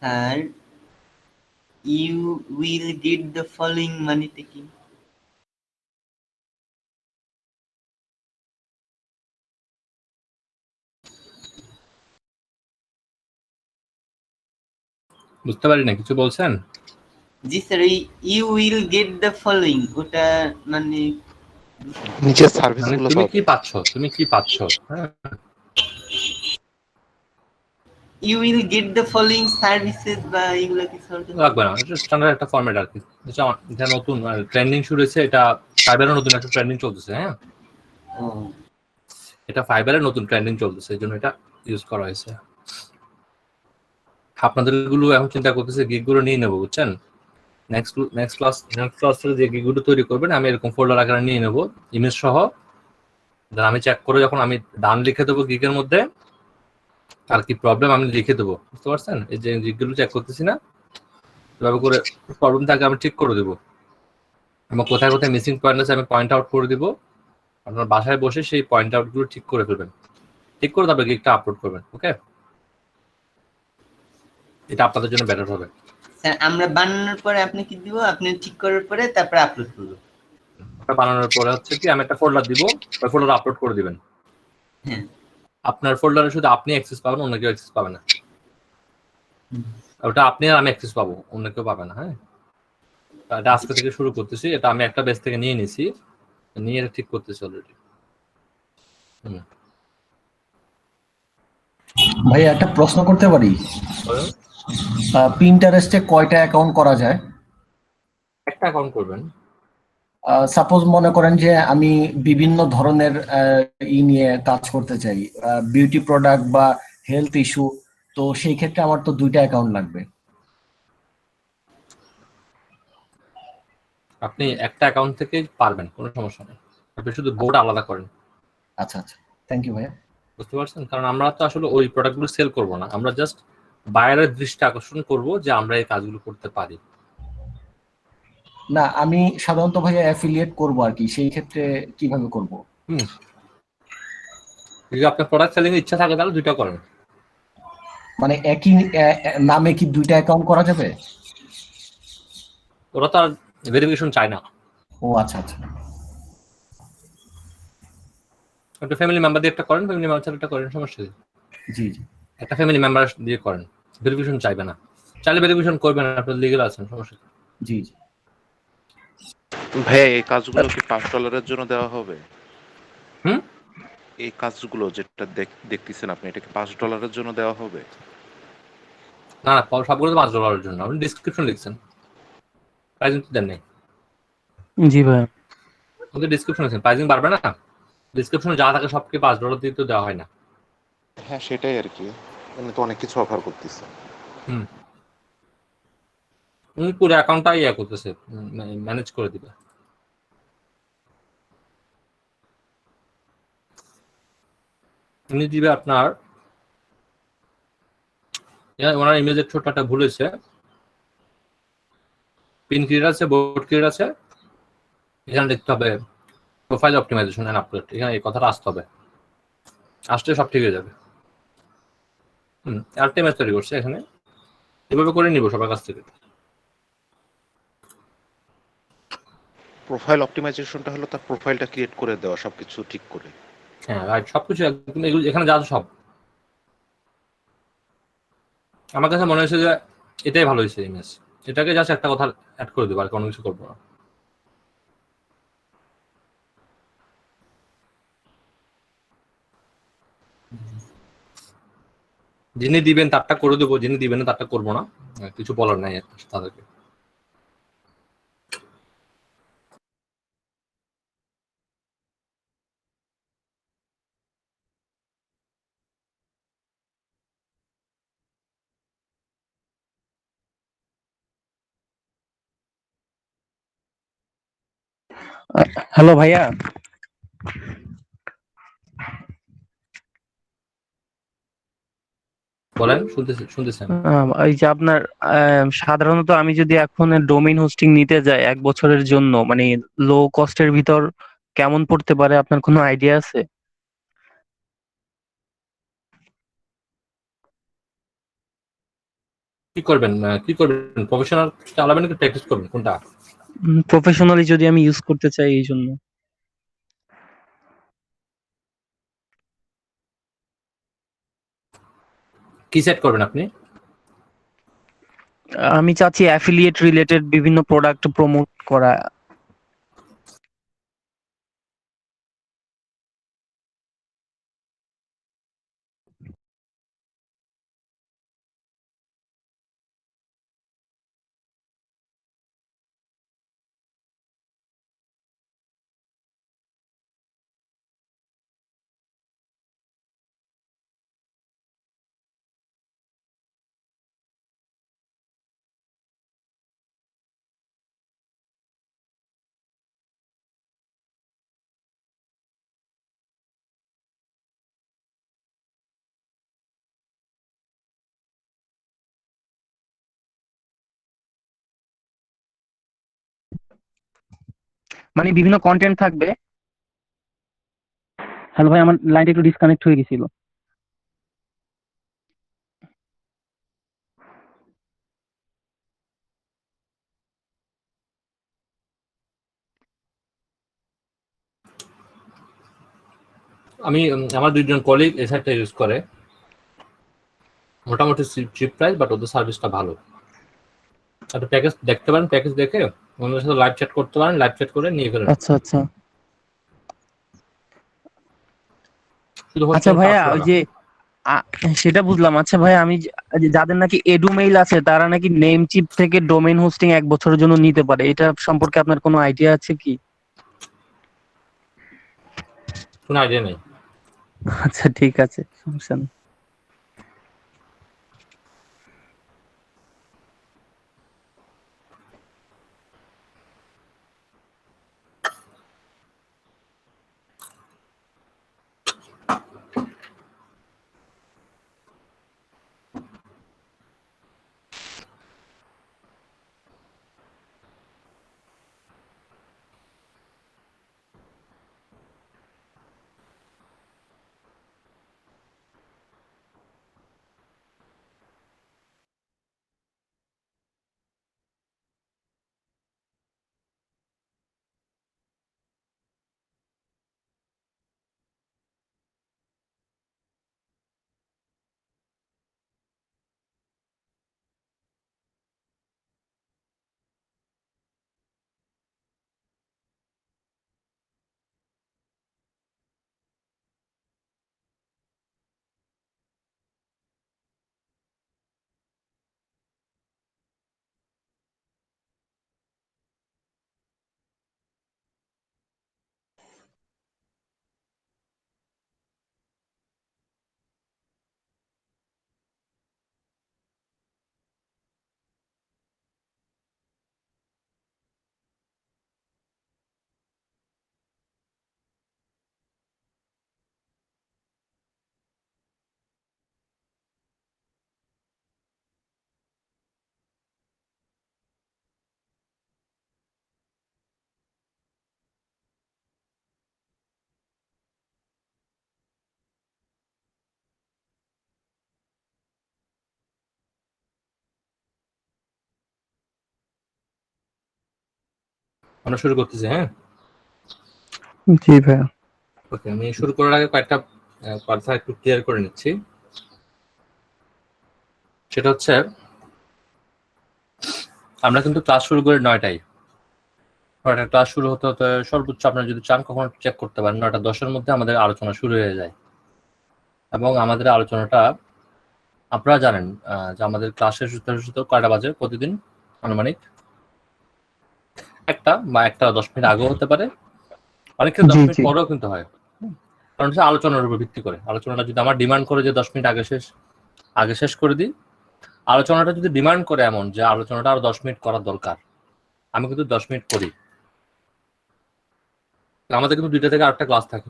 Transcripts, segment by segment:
Sir, you will get the following মানেটা কি? বুঝতে পারি না, কিছু বলছেন? জি স্যার, ওই you will get the following, ওটা মানে নিচের সার্ভিস মানে গুলো তুমি সব কি পাচ্ছ, তুমি কি পাচ্ছ। হ্যাঁ, you will get the following services বা এগুলো কি স্যার? লাগবে না, এটা স্ট্যান্ডার্ড একটা ফরম্যাট আর কি। এটা নতুন ট্রেন্ডিং শুরু হয়েছে, এটা ফাইবারের নতুন একটা ট্রেন্ডিং চলতেছে। হ্যাঁ, ও এটা ফাইবারের নতুন ট্রেন্ডিং চলতেছে, এই জন্য এটা ইউজ করা হয়েছে। আপনাদের গুলো এখন চিন্তা করতেছে গিগ গুলো নিয়ে নেবো, বুঝছেন। নেক্সট ক্লাস থেকে যে গিগ গুলো তৈরি করবেন আমি এরকম ফোল্ডার আকারে নিয়ে নেবো ইমেজ সহ। আমি চেক করে যখন আমি ডান লিখে দেবো গিগের মধ্যে আর কি প্রবলেম আমি লিখে দেবো, বুঝতে পারছেন। এই যে গিগগুলো চেক করতেছি না, এভাবে করে প্রবলেম থাকে আমি ঠিক করে দেবো, এবং কোথায় কোথায় মিসিং পয়েন্ট আছে আমি পয়েন্ট আউট করে দিব। আপনার বাসায় বসে সেই পয়েন্ট আউট গুলো ঠিক করে ফেলবেন, ঠিক করে তারপরে গিগটা আপলোড করবেন। ওকে, এটা আপনাদের জন্য বেটার হবে। স্যার, আমরা বানানোর পরে আপনি কি দিব? আপনি ঠিক করার পরে তারপরে আপলোড করব। বানানোর পরে হচ্ছে কি আমি একটা ফোল্ডার দিব, ওই ফোল্ডার আপলোড করে দিবেন। হ্যাঁ, আপনার ফোল্ডারে শুধু আপনি অ্যাক্সেস পাবেন, অন্য কেউ অ্যাক্সেস পাবে না। ওটা আপনি আর আমি অ্যাক্সেস পাবো, অন্য কেউ পাবে না। হ্যাঁ, এটা আজকে থেকে শুরু করতেছি, এটা আমি একটা বেস থেকে নিয়ে নিছি, নিয়ে এটা ঠিক করতেছি অলরেডি। ভাই একটা প্রশ্ন করতে পারি? পিন্টারেস্টে কয়টা অ্যাকাউন্ট করা যায়? একটা অ্যাকাউন্ট করবেন। সাপোজ মনে করেন যে আমি বিভিন্ন ধরনের নিয়ে কাজ করতে চাই, বিউটি প্রোডাক্ট বা হেলথ ইস্যু, তো সেই ক্ষেত্রে আমার তো 2টা অ্যাকাউন্ট লাগবে। আপনি একটা অ্যাকাউন্ট থেকে পারবেন, কোনো সমস্যা নেই। আপনি শুধু বোর্ড আলাদা করেন। আচ্ছা আচ্ছা, থ্যাংক ইউ ভাইয়া। বুঝতে পারছেন, কারণ আমরা তো আসলে ওই প্রোডাক্টগুলো সেল করব না, আমরা জাস্ট বায়ারের দৃষ্টি আকর্ষণ করব যে আমরা এই কাজগুলো করতে পারি। না, আমি সাধারণত ভাইয়া অ্যাফিলিয়েট করব আর কি, সেই ক্ষেত্রে কিভাবে করব? যদি আপনার প্রোডাক্ট সেলিং এর ইচ্ছা থাকে তাহলে দুইটা করেন। মানে একই নামে কি 2টা অ্যাকাউন্ট করা যাবে? ওরা তো আর ভেরিফিকেশন চায় না। ও আচ্ছা আচ্ছা, একটা ফ্যামিলি মেম্বার দিয়ে একটা করেন, ফ্যামিলি মেম্বার ছাড়া একটা করেন, সমস্যা নেই। জি জি, একটা ফ্যামিলি মেম্বার দিয়ে করেন, ভেরিফিকেশন চাইবে না। চাইলে ভেরিফিকেশন করবেন, আপনার লিগ্যাল আছেন, সমস্যা নেই। জি জি। ভাই এই কাজগুলো কি $5 জন্য দেওয়া হবে? হুম, এই কাজগুলো যেটা দেখতেছেন আপনি, এটা কি $5 জন্য দেওয়া হবে? না না, সবগুলো তো $5 জন্য। আপনি ডিসক্রিপশন লিখছেন, প্রাইজিং তো দেন নাই। জি ভাই, ওদের ডিসক্রিপশন লিখছেন, প্রাইজিং বাড়বে না। ডিসক্রিপশনে যা থাকে সবকে $5 দিয়ে তো দেওয়া হয় না। হ্যাঁ সেটাই আর কি, এমনি তো অনেক কিছু অফার করতেছে। হুম, উনি পুরো অ্যাকাউন্টটা ইয়ে করতেছে, ম্যানেজ করে দিবে। উনি দিবে আপনার, ওনার ইমেজের ছোট একটা ভুল হয়েছে, পিন ক্রিয়েট আছে, বোর্ড ক্রিয়েট আছে, এখানে দেখতে হবে প্রোফাইল অপটিমাইজেশন এন্ড আপলোড, এখানে এই কথাটা আসতে হবে, আসলে সব ঠিক হয়ে যাবে। আরেকটা ইমেজ তৈরি করছে এখানে, এভাবে করে নিব সবার কাছ থেকে। প্রোফাইল অপটিমাইজেশনটা হলো তার প্রোফাইলটা ক্রিয়েট করে দেওয়া, সবকিছু ঠিক করে। হ্যাঁ রাইট, সবকিছু একদম এগুলো এখানে যা আছে সব। আমার কাছে মনে হয়েছে যে এটাই ভালো হয়েছে ইমেজ, এটাকে জাস্ট একটা কথা অ্যাড করে দেবো, আর কোনো কিছু করবো না। যিনি দিবেন তারটা করে দেবো, যিনি দিবেন না তারটা করবো না, কিছু বলার নাই তাদেরকে। হ্যালো ভাইয়া। বলেন, শুনতেছেন। এই যে আপনার সাধারণত আমি যদি এখন ডোমেইন হোস্টিং নিতে যাই 1 বছরের জন্য, মানে লো কস্টের ভিতর কেমন পড়তে পারে, আপনার কোনো আইডিয়া আছে? কি করবেন প্রফেশনাল চালাবেন নাকি প্র্যাকটিস করবেন কোনটা? প্রফেশনালি যদি আমি ইউজ করতে চাই এই জন্য। কি সেট করবেন আপনি? আমি চাচ্ছি অ্যাফিলিয়েট রিলেটেড বিভিন্ন প্রোডাক্ট প্রমোট করা। মানে বিভিন্ন কন্টেন্ট থাকবে। হ্যালো ভাই, আমার লাইনটা একটু ডিসকানেক্ট হয়ে গেছিল। আমার দুইজন কলিগ এই সাইটটা ইউজ করে, মোটামুটি চিপ প্রাইস, বাট ওদের সার্ভিসটা ভালো। একটা প্যাকেজ দেখতে পারেন, প্যাকেজ দেখে ওনাদের সাথে লাইভ চ্যাট করতে পারেন, লাইভ চ্যাট করে নিয়ে ফেলেন। আচ্ছা আচ্ছা শুধু আচ্ছা হোস্টিং ভাইয়া, ওই 500 টাকা। যে সেটা বুঝলাম। আচ্ছা ভাইয়া, আমি যাদের নাকি এডু মেইল আছে তারা নাকি নেম চিপ থেকে ডোমেইন হোস্টিং 1 বছরের জন্য নিতে পারে, এটা সম্পর্কে আপনার কোনো আইডিয়া আছে কি? কোনো আইডিয়া নেই। আচ্ছা ঠিক আছে, সমস্যা নেই। আমরা শুরু করতেছি, হ্যাঁ? জি ভাইয়া। ওকে, আমি শুরু করার আগে কয়েকটা কথা একটু ক্লিয়ার করে নিচ্ছি। সেটা হচ্ছে, আমরা কিন্তু ক্লাস শুরু করি 9টায়। ক্লাস শুরু হতে হতে সর্বোচ্চ আপনারা যদি চান কখনো চেক করতে পারেন, 9:10-এর মধ্যে আমাদের আলোচনা শুরু হয়ে যায়। এবং আমাদের আলোচনাটা আপনারা জানেন যে আমাদের ক্লাস শেষ হতে কয়টা বাজে প্রতিদিন? আনুমানিক 1টা বা 1:10 আগেও হতে পারে, অনেক ক্ষেত্রে 10 মিনিট জি পরেও কিন্তু হয়। কারণ হচ্ছে আলোচনার উপর ভিত্তি করে। আলোচনাটা যদি আমার ডিমান্ড করে যে 10 মিনিট আগে শেষ করে দিই, আলোচনাটা যদি ডিমান্ড করে এমন যে আলোচনাটা আরো 10 মিনিট করার দরকার, আমি কিন্তু 10 মিনিট করি। আমাদের কিন্তু 2টা থেকে আরেকটা ক্লাস থাকে।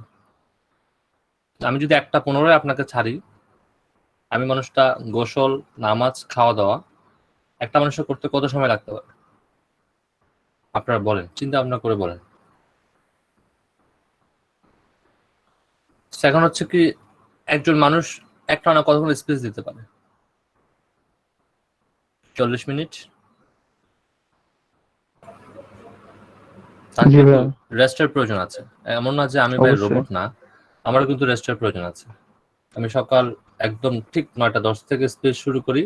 আমি যদি 1:15 আপনাকে ছাড়ি, আমি মানুষটা গোসল, নামাজ, খাওয়া দাওয়া একটা মানুষের করতে কত সময় লাগতে পারে আপনারা বলেন, চিন্তা ভাবনা করে বলেন। এখন হচ্ছে কি, একজন মানুষ একটানা কতক্ষণ স্পেস দিতে পারে? 40 মিনিট। জি ভাইয়া, রেস্টের প্রয়োজন আছে, এমন না যে আমি ভাই অবশ্যই। রোবট না, আমারও কিন্তু রেস্টের প্রয়োজন আছে। আমি সকাল একদম ঠিক 9টা 10 থেকে স্পিচ শুরু করি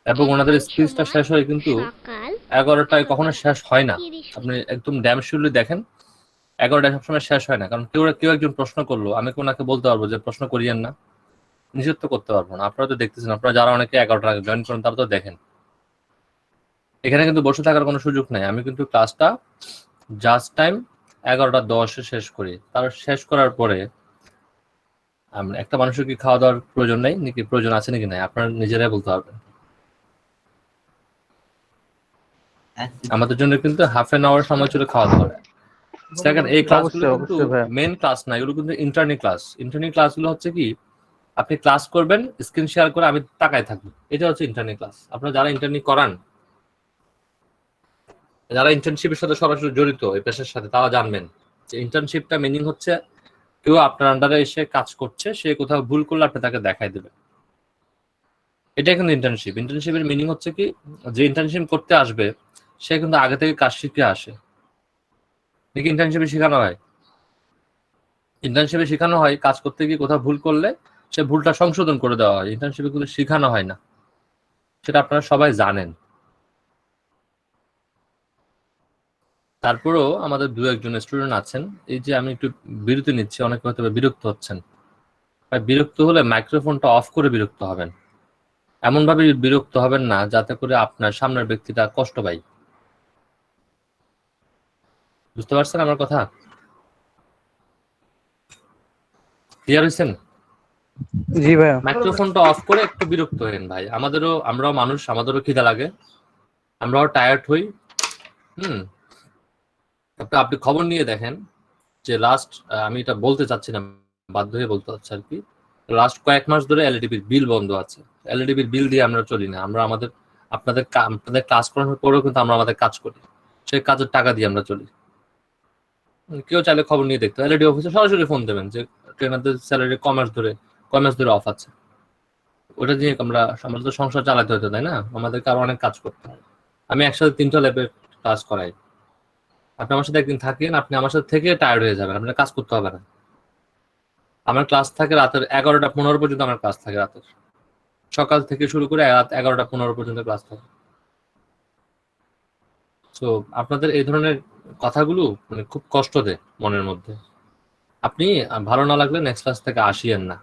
এবং ওনাদের স্পিচটা শেষ হয় কিন্তু 11টায় কখনো শেষ হয় না। আপনি একদম ড্যাম শিওরলি দেখেন 11টায় সবসময় শেষ হয় না, কারণ কেউ একজন প্রশ্ন করলো, আমি কি ওনাকে বলতে পারবো যে প্রশ্ন করিয়েন না? নিষেধ তো করতে পারবো না। আপনারা তো দেখতেছেন, আপনারা যারা অনেকে 11টার আগে জয়েন করেন তারা তো দেখেন। এখানে কিন্তু বসে থাকার কোনো সুযোগ নাই। আমি কিন্তু ক্লাসটা জাস্ট টাইম 11টা 10-এ শেষ করি। তার শেষ করার পরে একটা মানুষের কি খাওয়া দাওয়ার প্রয়োজন নেই নাকি প্রয়োজন আছে নাকি নাই, আপনারা নিজেরাই বলতে পারবেন। আমাদের জন্য কিন্তু হাফ এন আওয়ার সময় ছিল খাওয়া দাওয়ার। সেকেন্ড, এই ক্লাসগুলো অবশ্যই, কিন্তু অবশ্যই ভাইয়া। মেন ক্লাস না, এগুলো কিন্তু ইন্টার্নি ক্লাস। ইন্টার্নি ক্লাসগুলো হচ্ছে কি, আপনি ক্লাস করবেন, স্ক্রিন শেয়ার করে আমি তাকায় থাকবো, এটা হচ্ছে ইন্টার্নি ক্লাস। আপনারা যারা ইন্টার্নি করান, যারা ইন্টার্নশিপের সাথে সরাসরি জড়িত এই পেশার সাথে, তারা জানবেন যে ইন্টার্নশিপটা মিনিং হচ্ছে কেউ আপনার আন্ডারে এসে কাজ করছে, সে কোথাও ভুল করলে আপনি তাকে দেখাই দেবেন। এটাই কিন্তু ইন্টার্নশিপ। ইন্টার্নশিপের মিনিং হচ্ছে কি, যে ইন্টার্নশিপ করতে আসবে সে কিন্তু আগে থেকে কাজ শিখে আসে। নাকি ইন্টার্নশিপে শেখানো হয়? ইন্টার্নশিপে শেখানো হয় কাজ করতে গিয়ে কোথাও ভুল করলে সে ভুলটা সংশোধন করে দেওয়া হয়। ইন্টার্নশিপে কিন্তু শেখানো হয় না, সেটা আপনারা সবাই জানেন। তারপরেও আমাদের দু একজন স্টুডেন্ট আছেন, এই যে আমি একটু বিরতি নিচ্ছি, অনেকে হয়তো বিরক্ত হচ্ছেন। বিরক্ত হলে মাইক্রোফোনটা অফ করে বিরক্ত হবেন। এমনভাবে বিরক্ত হবেন না যাতে করে আপনার সামনের ব্যক্তিটা কষ্ট পায়। বুঝতে পারছেন আমার কথা? ক্লিয়ার হয়েছেন? জি ভাইয়া। মাইক্রোফোনটা অফ করে একটু বিরক্ত হবেন ভাই। আমরাও মানুষ, আমাদেরও খিদা লাগে, আমরাও টায়ার্ড হই। আপনি খবর নিয়ে দেখেন যে লাস্ট, আমি এটা বলতে চাচ্ছি না, বাধ্য হয়ে বলতে হচ্ছে আর কি, লাস্ট কয়েক মাস ধরে এলইডিবির বিল বন্ধ আছে। এলইডিবির বিল দিয়ে আমরা চলি না। আমরা আপনাদের ক্লাস করানোর পরেও কিন্তু আমরা আমাদের কাজ করি, সেই কাজের টাকা দিয়ে আমরা চলি। কেউ চাইলে খবর নিয়ে দেখতে এলইডি অফিসে সরাসরি ফোন দেবেন যে ট্রেনারদের স্যালারি কমার্স ধরে অফ আছে। ওটা দিয়ে আমাদের তো সংসার চালাতে হতো, তাই না? আমাদেরকে আরো অনেক কাজ করতে হয়। আমি একসাথে 3টা ল্যাবের ক্লাস করাই। আপনি আমার সাথে একদিন থাকেন, আপনি আমার সাথে থেকে টায়ার্ড হয়ে যাবেন, আপনার কাজ করতে হবে না। আমার ক্লাস থাকে রাতের 11টা 15 পর্যন্ত। আমার ক্লাস থাকে রাতের, সকাল থেকে শুরু করে রাত 11টা 15 পর্যন্ত ক্লাস থাকে। তো আপনাদের এই ধরনের কথাগুলো মানে খুব কষ্ট দেয় মনের মধ্যে। আপনি ভালো না লাগলে নেক্সট ক্লাস থেকে আসিয়েন না।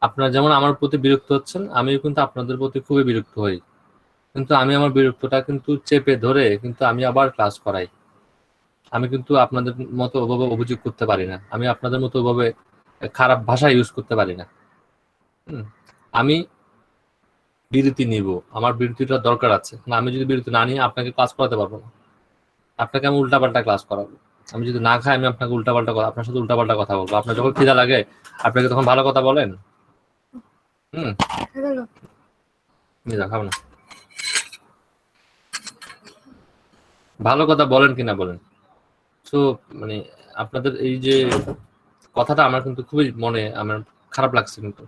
আপনারা যেমন আমার প্রতি বিরক্ত হচ্ছেন, আমিও কিন্তু আপনাদের প্রতি খুবই বিরক্ত হই, কিন্তু আমি আমার বিরক্তটা কিন্তু চেপে ধরে কিন্তু আমি আবার ক্লাস করাই। আমি কিন্তু আপনাদের মতো ওভাবে অভিযোগ করতে পারি না, আমি আপনাদের মতো ওভাবে খারাপ ভাষা ইউজ করতে পারি না। আমি বিরতি নিব, আমার বিরতিটা দরকার আছে না। আমি যদি বিরতি না নিয়ে আপনাকে ক্লাস করাতে পারবো না। আপনাকে আমি উল্টাপাল্টা ক্লাস করাবো। আমি যদি না খাই, আমি আপনাকে আপনার সাথে উল্টাপাল্টা কথা বলবো। আপনার যখন খিদা লাগে আপনাকে তখন ভালো কথা বলেন? খাবো না, ভালো কথা বলেন কিনা বলেন। তো মানে আপনাদের এই যে কথাটা আমার কিন্তু খুবই আমার খারাপ লাগছে। কিন্তু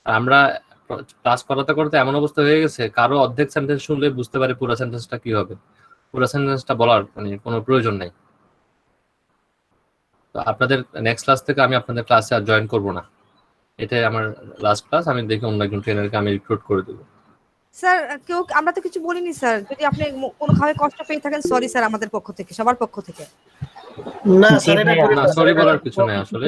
আমরা ক্লাস করাতে করতে এমন অবস্থা হয়ে গেছে, কারো অর্ধেক সেন্টেন্স শুনলে বুঝতে পারে পুরো সেন্টেন্সটা কি হবে। পুরো সেন্টেন্সটা বলার কোনো প্রয়োজন নাই। তো আপনাদের নেক্সট ক্লাস থেকে আমি আপনাদের ক্লাসে আর জয়েন করব না। এটাই আমার লাস্ট ক্লাস। আমি দেখি অন্য একজন ট্রেনারকে আমি রিক্রুট করে দেবো। স্যার আমরা তো কিছু বলিনি স্যার। যদি আপনি কোনোভাবে কষ্ট পেয়ে থাকেন, সরি স্যার, আমাদের পক্ষ থেকে, সবার পক্ষ থেকে। না স্যার, না, সরি বলার কিছু নাই আসলে।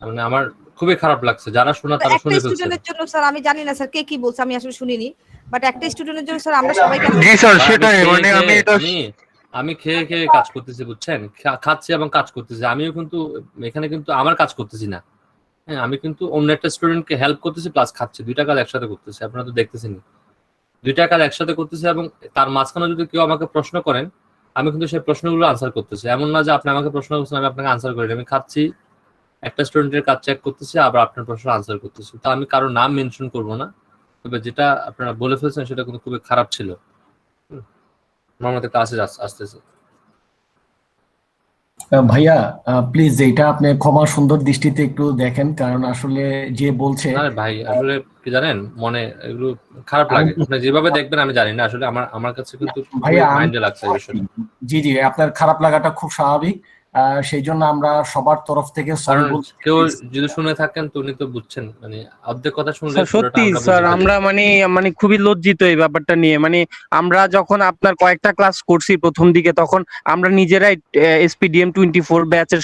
মানে আমার খুবই খারাপ লাগছে, যারা শোনা তারা একটা শুনে ফেলছে। স্টুডেন্টের জন্য স্যার, আমি জানি না স্যার কে কি বলছে, আমি আসলে শুনিনি, বাট একটা স্টুডেন্টের জন্য স্যার আমরা সবাইকে জি স্যার, সেটাই মানে আমি খেয়ে খেয়ে কাজ করতেছি, বুঝছেন? খাচ্ছি এবং কাজ করতেছি। আমিও কিন্তু এখানে কিন্তু আমার কাজ করতেছি না। হ্যাঁ, আমি কিন্তু অন্য একটা স্টুডেন্টকে হেল্প করতেছি প্লাস খাচ্ছি। 2টা কাজ একসাথে করতেছি, আপনারা তো দেখতেছেন। 2টা কাজ একসাথে করতেছি এবং তার মাঝখানে যদি কেউ আমাকে প্রশ্ন করেন, আমি কিন্তু সেই প্রশ্নগুলো আনসার করতেছি। এমন না যে আপনি আমাকে প্রশ্ন করছেন আমি আপনাকে আনসার করি। আমি খাচ্ছি, একটা স্টুডেন্টের কাজ চেক করতেছি, আবার আপনার প্রশ্ন আনসার করতেছি। তো আমি কারো নাম মেনশন করব না, তবে যেটা আপনারা বলে ফেলছেন সেটা কিন্তু খুবই খারাপ ছিল। আমার মধ্যে ক্লাসে আসতেছে। ভাইয়া প্লিজ এটা আপনি ক্ষমা সুন্দর দৃষ্টিতে একটু দেখেন, কারণ আসলে যে বলছে না ভাই, আসলে কি জানেন, মনে এগুলো খারাপ লাগে। আমি আপনি যেভাবে দেখবেন আমি জানি না, আসলে আমার আমার কাছে কিন্তু খুবই ভাইয়া আমি মাইন্ডে লাগছে এই বিষয়টা। জি জি, আপনার খারাপ লাগাটা খুব স্বাভাবিক। সেই জন্য আমরা সবার তরফ থেকে সরি কারণ বলতে কেউ চাইছি। যদি শুনে থাকেন তো উনি তো বুঝছেন, মানে অর্ধেক কথা শুনলে স্যার পুরোটা সত্যি আমরা বুঝে স্যার, ফেলি। আমরা মানে মানে খুবই লজ্জিত এই ব্যাপারটা নিয়ে। মানে আমরা যখন আপনার কয়েকটা ক্লাস করছি প্রথম দিকে, তখন আমরা নিজেরাই SPDM 24 ব্যাচের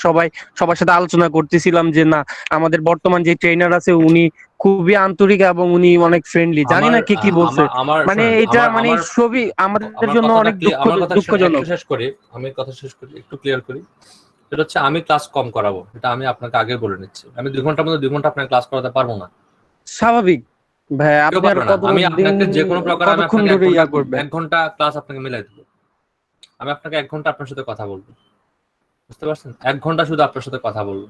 সবার সাথে আলোচনা করতেছিলাম যে না, আমাদের বর্তমান যে ট্রেনার আছে উনি খুবই আন্তরিক এবং উনি অনেক ফ্রেন্ডলি। জানি আমার না কে কি বলছে, আমার আমার মানে শোনেন, এটা আমার মানে আমার সবই আমাদের আমার জন্য কথাটা অনেক আমার কথা একটু দুঃখজনক। শেষ করি। আমি কথা শেষ করি, একটু ক্লিয়ার করি। সেটা হচ্ছে আমি ক্লাস কম করাবো, এটা আমি আপনাকে আগে বলে নিচ্ছি। আমি 2 ঘন্টার মধ্যে 2 ঘন্টা আপনাকে ক্লাস করাতে পারবো না, স্বাভাবিক ভাই, কেউ আপনি আর পারবে না। আমি দিন আপনাকে যে কোনো প্রকার আমি কতক্ষণ আপনাকে এক ধরে ঘন্টা ইয়া করবেন? 1 ঘন্টা ক্লাস আপনাকে মিলাই দেবো। আমি আপনাকে 1 ঘন্টা আপনার সাথে কথা বলবো, বুঝতে পারছেন? 1 ঘন্টা শুধু আপনার সাথে কথা বলবো,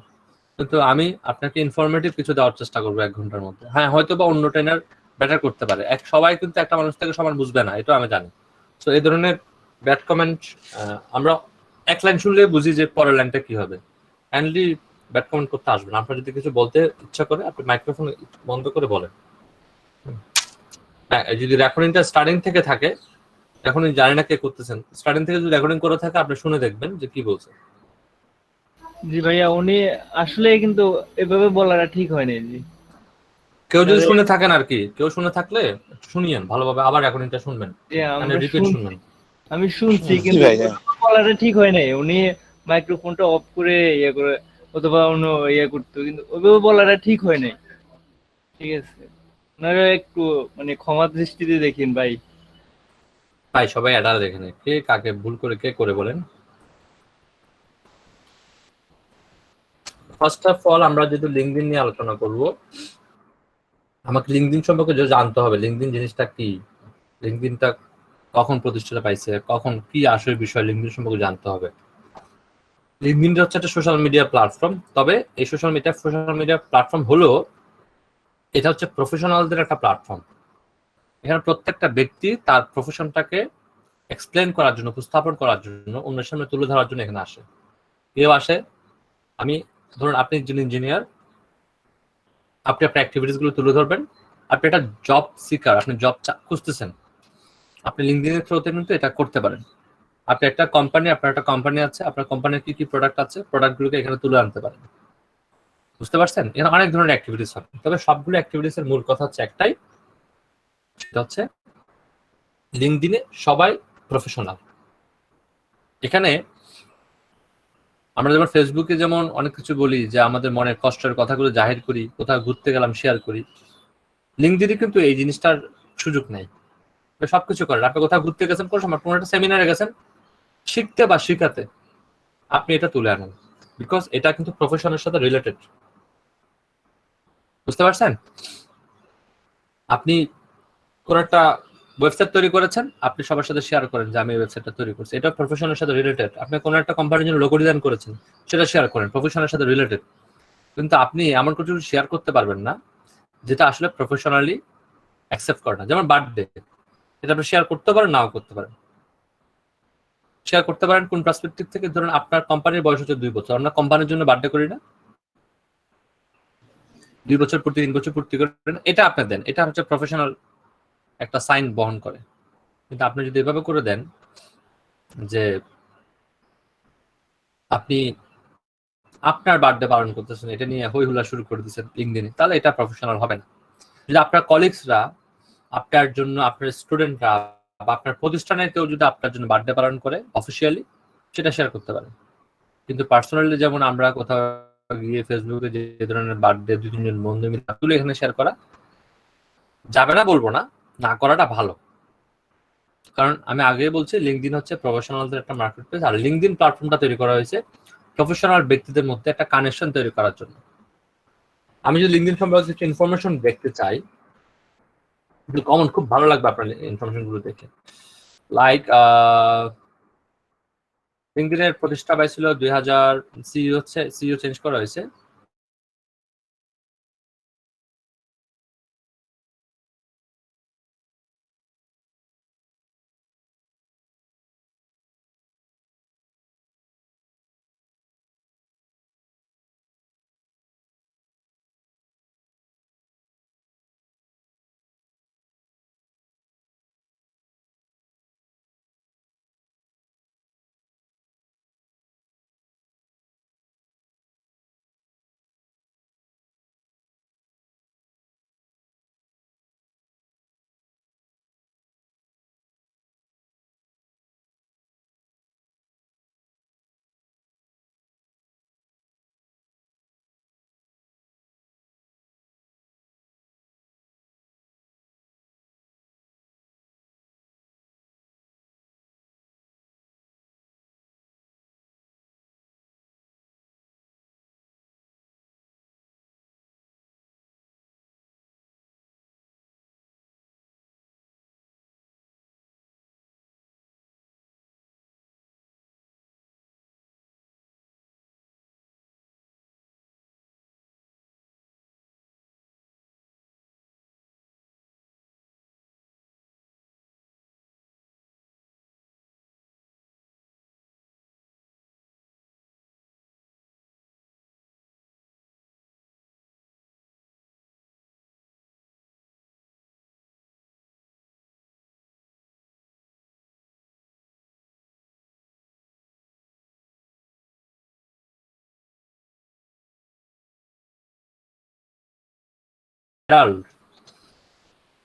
কিন্তু আমি আপনাকে ইনফরমেটিভ কিছু দেওয়ার চেষ্টা করবো 1 ঘন্টার মধ্যে। হ্যাঁ, হয়তো বা অন্য ট্রেনার বেটার করতে পারে, সবাই কিন্তু একটা মানুষ থেকে সমান বুঝবে না, এটা আমি জানি। তো এই ধরনের ব্যাড কমেন্ট আমরা এক লাইন শুনলে বুঝি যে পরের লাইনটা কি হবে। কাইন্ডলি ব্যাড কমেন্ট করতে আসবেন। আপনার যদি কিছু বলতে ইচ্ছা করে আপনি মাইক্রোফোন বন্ধ করে বলেন। হ্যাঁ, যদি রেকর্ডিংটা স্টার্টিং থেকে থাকে, এখন জানি না কে করতেছেন, স্টার্টিং থেকে যদি রেকর্ডিং করে থাকে আপনি শুনে দেখবেন যে কি বলছে। জি ভাইয়া, উনি আসলে কিন্তু এভাবে বলাটা ঠিক হয়নি জি। কেউ যদি তাহলে শুনে থাকেন আর কি, কেউ শুনে থাকলে শুনিয়েন ভালোভাবে, আবার রেকর্ডিংটা শুনবেন, যে মানে আমরা রিপিট শুনছি, শুনবেন। আমি শুনছি জি কিন্তু ভাই, বলাটা ঠিক হয় নাই। উনি মাইক্রোফোনটা অফ করে ইয়ে করে অথবা অন্য ইয়ে করতো, কিন্তু ওইভাবে বলাটা ঠিক হয় নাই। ঠিক আছে, আপনারা একটু মানে ক্ষমা দৃষ্টিতে দেখেন ভাই। ভাই সবাই অ্যাডাল দেখে নেয়, কে কাকে ভুল করে কে করে বলেন। ফার্স্ট অফ অল আমরা যদি লিঙ্কডিন নিয়ে আলোচনা করব, আমাকে লিঙ্কডিন সম্পর্কে যে জানতে হবে, লিঙ্কডিন জিনিসটা কি, লিঙ্কডিনটা কখন প্রতিষ্ঠাটা পাইছে, কখন কি আসলে বিষয়, লিঙ্কডিন সম্পর্কে জানতে হবে। লিঙ্কডিনটা হচ্ছে একটা সোশ্যাল মিডিয়া প্ল্যাটফর্ম, তবে এই সোশ্যাল মিডিয়া প্ল্যাটফর্ম হলো, এটা হচ্ছে প্রফেশনালদের একটা প্ল্যাটফর্ম। এখানে প্রত্যেকটা ব্যক্তি তার প্রফেশনটাকে এক্সপ্লেন করার জন্য, উপস্থাপন করার জন্য, অন্যের সামনে তুলে ধরার জন্য এখানে আসে। কেউ আসে, আমি ধরুন আপনি একজন ইঞ্জিনিয়ার, আপনি আপনার অ্যাক্টিভিটিস গুলো তুলে ধরবেন। আপনি একটা জব সিকার, আপনি জব খুঁজতেছেন, আপনি লিঙ্কডিনের থ্রুতে কিন্তু এটা করতে পারেন। আপনি একটা কোম্পানি, আপনার একটা কোম্পানি আছে, আপনার কোম্পানির কি কি প্রোডাক্ট আছে, প্রোডাক্টগুলোকে এখানে তুলে আনতে পারেন। বুঝতে পারছেন? এখানে অনেক ধরনের অ্যাক্টিভিটিস হবে, তবে সবগুলো অ্যাক্টিভিটিস এর মূল কথা হচ্ছে একটাই, সেটা হচ্ছে লিঙ্কডিনে সবাই প্রফেশনাল। এখানে আমরা যেমন ফেসবুকে যেমন অনেক কিছু বলি যে আমাদের মনের কষ্টের কথাগুলো জাহির করি, কোথাও ঘুরতে গেলাম শেয়ার করি, লিঙ্কডিনে কিন্তু এই জিনিসটার সুযোগ নেই। সবকিছু করেন, আপনি কোথাও ঘুরতে গেছেন, কোনো সময় কোনো একটা সেমিনারে গেছেন, শিখতে বা শিখাতে, আপনি এটা তুলে আনেন, বিকজ এটা কিন্তু প্রফেশনের সাথে রিলেটেড। বুঝতে পারছেন? আপনি কোন একটা ওয়েবসাইট তৈরি করেছেন, আপনি সবার সাথে শেয়ার করেন যে আমি এই ওয়েবসাইটটা তৈরি করছি, এটা প্রফেশনের সাথে রিলেটেড। আপনি কোন একটা কোম্পানির জন্য লোগো ডিজাইন করেছেন, সেটা শেয়ার করেন, প্রফেশনের সাথে রিলেটেড। কিন্তু আপনি এমন কিছু শেয়ার করতে পারবেন না যেটা আসলে প্রফেশনালি অ্যাকসেপ্ট করে না। যেমন বার্থডে, এটা আপনি শেয়ার করতে পারেন, নাও করতে পারেন। শেয়ার করতে পারেন কোন পার্সপেক্টিভ থেকে, ধরুন আপনার কোম্পানির বয়স হচ্ছে 2 বছর, আমরা কোম্পানির জন্য বার্থডে করি না, 2 বছর পূর্তি, 3 বছর পূর্তি করেন, এটা আপনি দেন, এটা হচ্ছে প্রফেশনাল একটা সাইন বহন করে। কিন্তু আপনি যদি এভাবে করে দেন যে আপনি আপনার বার্থডে পালন করতেছেন, এটা নিয়ে হই হুল্লা শুরু করে দিচ্ছেন লিঙ্কডিনে, তাহলে এটা প্রফেশনাল হবে না। যদি আপনার কলিগসরা আপনার জন্য, আপনার স্টুডেন্টরা বা আপনার প্রতিষ্ঠানের কেউ যদি আপনার জন্য বার্থডে পালন করে অফিসিয়ালি, সেটা শেয়ার করতে পারেন। কিন্তু পার্সোনালি যেমন আমরা কোথাও গিয়ে ফেসবুকে যে ধরনের বার্থডে 2-3 জন বন্ধু মিলে তুলে এখানে শেয়ার করা যাবে না, বলবো না, না করাটা ভালো। কারণ আমি আগেই বলছি, লিঙ্কডিন হচ্ছে প্রফেশনালদের একটা মার্কেট প্লেস, আর লিঙ্কডিন প্ল্যাটফর্মটা তৈরি করা হয়েছে প্রফেশনাল ব্যক্তিদের মধ্যে একটা কানেকশন তৈরি করার জন্য। আমি যদি লিঙ্কডিন সম্পর্কে কিছু ইনফরমেশন দেখতে চাই, কমন খুব ভালো লাগবে আপনার ইনফরমেশন গুলো দেখে। লাইক লিঙ্কডিনের প্রতিষ্ঠা পাইছিল 2000, সিইও চেঞ্জ করা হয়েছে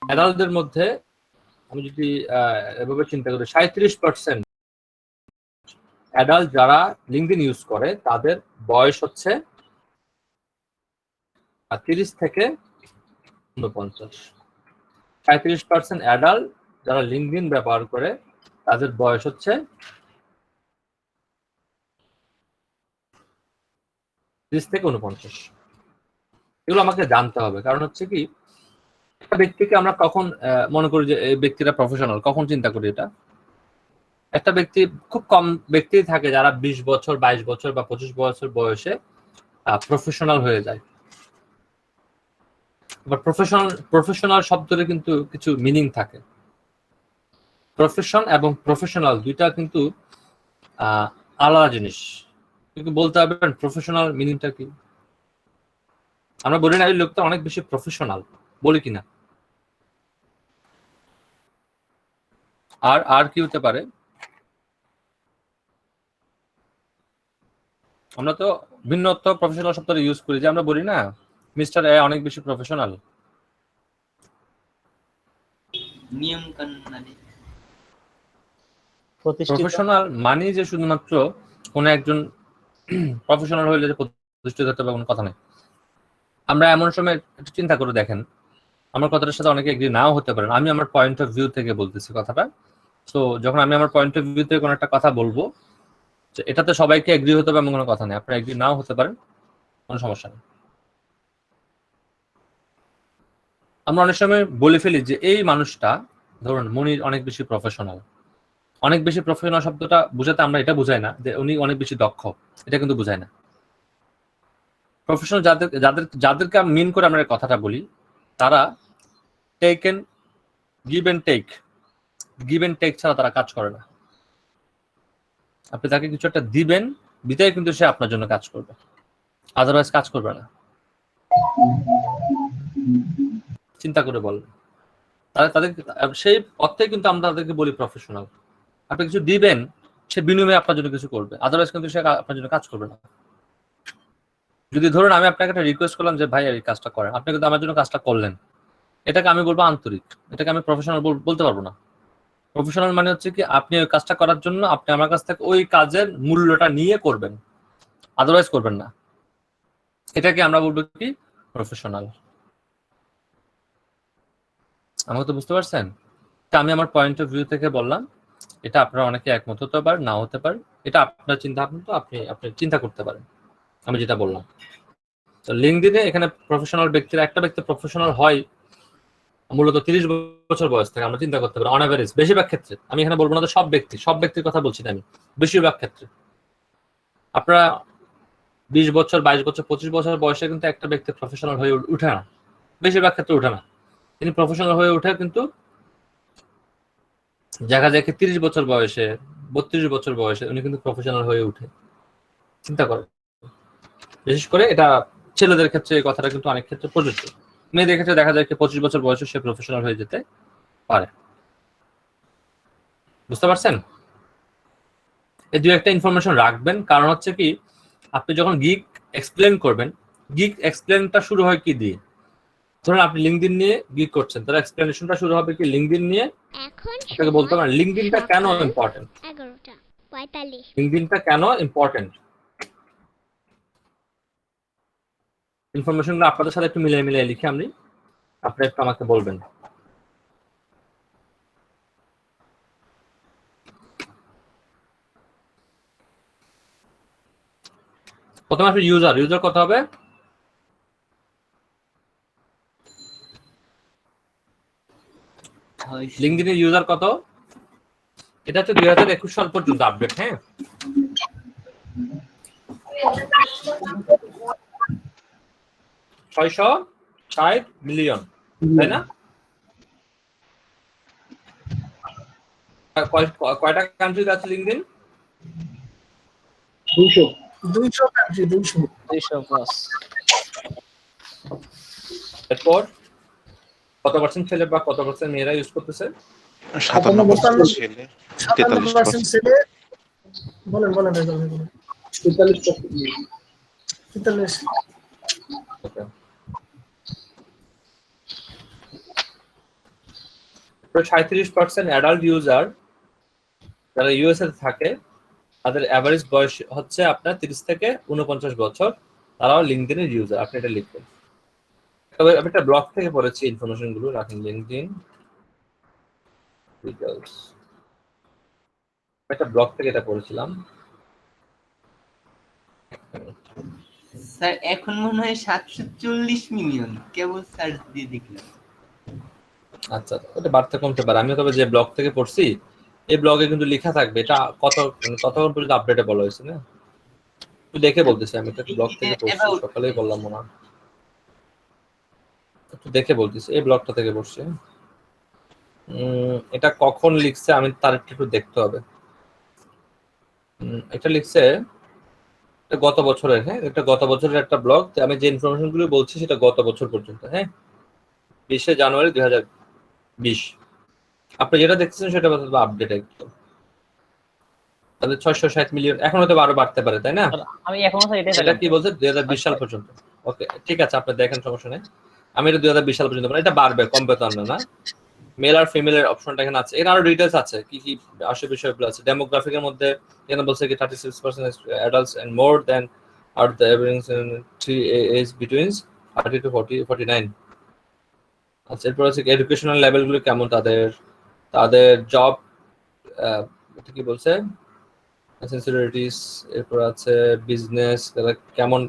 অ্যাডাল্টদের মধ্যে আমি যদি এভাবে চিন্তা করি 37% অ্যাডাল্ট যারা লিঙ্কডইন ইউজ করে তাদের বয়স হচ্ছে 30 থেকে 49। 37% অ্যাডাল্ট যারা লিঙ্কডইন ব্যবহার করে তাদের বয়স হচ্ছে 30 থেকে 49। এগুলো আমাকে জানতে হবে, কারণ হচ্ছে কি একটা ব্যক্তিকে আমরা কখন মনে করি যে এই ব্যক্তিটা প্রফেশনাল, কখন চিন্তা করি এটা? একটা ব্যক্তি, খুব কম ব্যক্তি থাকে যারা 20 বছর 22 বছর বা 25 বছর বয়সে প্রফেশনাল হয়ে যায়। এবার প্রফেশনাল শব্দটা কিন্তু কিছু মিনিং থাকে। প্রফেশন এবং প্রফেশনাল দুইটা কিন্তু আলাদা জিনিস। কিন্তু বলতে হবে প্রফেশনাল মিনিংটা কি। আমরা বলি না এই লোকটা অনেক বেশি প্রফেশনাল, বলি কিনা? আর কি হতে পারে? আমরা তো ভিন্নত্ব প্রফেশনাল শব্দটা ইউজ করি, যে আমরা বলি না মিস্টার এ অনেক বেশি প্রফেশনাল। নিয়ম কানুন প্রফেশনাল মানে যে শুধুমাত্র কোন একজন প্রফেশনাল হইলে যে প্রতিষ্ঠিত হতে হবে কোনো কথা নেই। আমরা এমন সময় একটু চিন্তা করে দেখেন, আমার কথাটার সাথে অনেকে এগ্রি নাও হতে পারেন, আমি আমার পয়েন্ট অফ ভিউ থেকে বলতেছি কথাটা। সো যখন আমি আমার পয়েন্ট অফ ভিউ থেকে কোনো একটা কথা বলবো, এটাতে সবাইকে এগ্রি হতে হবে এমন কোনো কথা নেই, আপনারা এগ্রি নাও হতে পারেন, কোনো সমস্যা নেই। আমরা অনেক সময় বলে ফেলি যে এই মানুষটা, ধরুন মনির অনেক বেশি প্রফেশনাল। অনেক বেশি প্রফেশনাল শব্দটা বুঝাতে আমরা এটা বুঝাই না যে উনি অনেক বেশি দক্ষ, এটা কিন্তু বুঝায় না। প্রফেশনাল যাদেরকে মিন করে আমরা কথাটা বলি, তারা গিভ এন্ড টেক ছাড়া তারা কাজ করে না। আপনি তাকে কিছু একটা দিবেন, দিতেই কিন্তু সে আপনার জন্য কাজ করবে, আদারওয়াইজ কাজ করবে না। চিন্তা করে বলেন, তাদের সেই অর্থে কিন্তু আমরা তাদেরকে বলি প্রফেশনাল। আপনি কিছু দিবেন, সে বিনিময়ে আপনার জন্য কিছু করবে, আদারওয়াইজ কিন্তু সে আপনার জন্য কাজ করবে না। যদি ধরুন আমি আপনাকে একটা রিকোয়েস্ট করলাম যে ভাই এই কাজটা করেন, আপনি কিন্তু আমার জন্য কাজটা করলেন, এটাকে আমি বলবো আন্তরিক, এটাকে আমি প্রফেশনাল বলতে পারবো না। প্রফেশনাল মানে হচ্ছে কি আপনি ওই কাজটা করার জন্য আপনি আমার কাছ থেকে ওই কাজের মূল্যটা নিয়ে করবেন, আদারওয়াইজ করবেন না। এটাকে আমরা বলবো কি প্রফেশনাল। আমাকে তো বুঝতে পারছেন? তা আমি আমার পয়েন্ট অফ ভিউ থেকে বললাম, এটা আপনারা অনেকে একমত হতে পারে, না হতে পারে, এটা আপনার চিন্তা ভাবনা, তো আপনি চিন্তা করতে পারেন আমি যেটা বললাম। তো লিঙ্কডইনে এখানে প্রফেশনাল ব্যক্তিরা, একটা ব্যক্তি প্রফেশনাল হয় মূলত 30 বছর বয়স থেকে। আমরা চিন্তা করতে পারি অন অ্যাভারেজ, বেশিরভাগ ক্ষেত্রে, আমি এখানে বলবো না তো সব ব্যক্তির কথা বলছি না আমি, বেশিরভাগ ক্ষেত্রে আপনারা 20 বছর 22 বছর 25 বছর বয়সে কিন্তু একটা ব্যক্তি প্রফেশনাল হয়ে উঠে না, বেশিরভাগ ক্ষেত্রে উঠে না। তিনি প্রফেশনাল হয়ে উঠে কিন্তু দেখা যায় 30 বছর বয়সে 32 বছর বয়সে উনি কিন্তু প্রফেশনাল হয়ে উঠে। চিন্তা করেন, বিশেষ করে এটা ছেলেদের ক্ষেত্রে এই কথাটা কিন্তু অনেক ক্ষেত্রে প্রযোজ্য। মেয়েদের ক্ষেত্রে দেখা যায় 25 বছর বয়সে সে প্রফেশনাল হয়ে যেতে পারে। বুঝতে পারছেন? এই দুই একটা ইনফরমেশন রাখবেন, কারণ হচ্ছে কি আপনি যখন গিগ এক্সপ্লেন করবেন, গিগ এক্সপ্লেনটা শুরু হয় কি দিয়ে? ধরুন আপনি লিঙ্কডইন নিয়ে গিগ করছেন, তাহলে এক্সপ্লেনেশনটা শুরু হবে কি লিঙ্কডইন নিয়ে। আপনাকে বলতে পারেন লিঙ্কডইনটা কেন ইম্পর্টেন্ট, 11:45 লিঙ্কডইনটা কেন ইম্পর্টেন্ট। ইনফরমেশনগুলো আপনাদের সাথে একটু মিলিয়ে লিখে আপনি একটু আমাকে বলবেন। প্রথমে আপনি ইউজার কত হবে? লিঙ্কডইনের ইউজার কত? এটা হচ্ছে 2021 সাল পর্যন্ত আপডেট। হ্যাঁ, 660 মিলিয়ন, তাই না? কয়টা কান্ট্রিতে আছে লিঙ্কডইন? 200 country, 200 plus. এরপর কত পার্সেন্ট ছেলে বা কত পার্সেন্ট মেয়েরা ইউজ করতেছে? 57% ছেলে, 57% ছেলে। বলেন 43%। 37% অ্যাডাল্ট ইউজার যারা ইউএসএ থাকে তাদের অ্যাভারেজ বয়স হচ্ছে আপনার 30 থেকে 49 বছর, তারাও লিঙ্কডইনের ইউজার। আপনি এটা লিখবেন। তবে আমি একটা ব্লগ থেকে পড়েছি ইনফরমেশন গুলো, রাখেন লিঙ্কডইন ডিটেইলস, একটা ব্লগ থেকে এটা পড়েছিলাম। স্যার এখন মনে হয় 740 মিলিয়ন, কেবল সার্চ দিয়ে দেখলাম। আচ্ছা, ওটা বাড়তে কমতে পারে। আমি তবে যে ব্লগ থেকে পড়ছি, এই ব্লগে কিন্তু লেখা থাকবে এটা কতক্ষণ পর্যন্ত আপডেটে বলা হয়েছে না, একটু দেখে বলতেছি। আমি একটা ব্লগ থেকে পড়ছি, সকালেই বললাম মনে হয়, একটু দেখে বলতেছি। এই ব্লগটা থেকে পড়ছি। এটা কখন লিখছে আমি তার একটু দেখতে হবে। এটা লিখছে গত বছরের, হ্যাঁ, এটা গত বছরের একটা ব্লগ। আমি যে ইনফরমেশন গুলো বলছি সেটা গত বছর পর্যন্ত, হ্যাঁ, 20শে জানুয়ারি 2020। আপনি যেটা দেখছেন সেটা আপডেট একদম। তাহলে 660 মিলিয়ন, এখন হয়তো আরো বাড়তে পারে, তাই না? আমি এখনো স্যার এটাই এটা কি বলছে 2020 সাল পর্যন্ত। ওকে, ঠিক আছে, আপনি দেখেন, সমস্যা নেই। আমি এটা 2020 সাল পর্যন্ত, এটা বাড়বে, কমবে তো না। মেল আর ফিমেলের অপশনটা এখানে আছে, এর আরো ডিটেইলস আছে, কি কি আসে বিষয়গুলো আছে। ডেমোগ্রাফিকের মধ্যে এখানে বলছে কি 36% adults and more than are the average in 3 age between 30 to 49। আচ্ছা, এরপর আছে এডুকেশনাল লেভেলগুলো কেমন তাদের, তাদের জব এটা কি বলছে, সিনসিয়ারিটিস, এরপর আছে বিজনেস, তারা কেমন,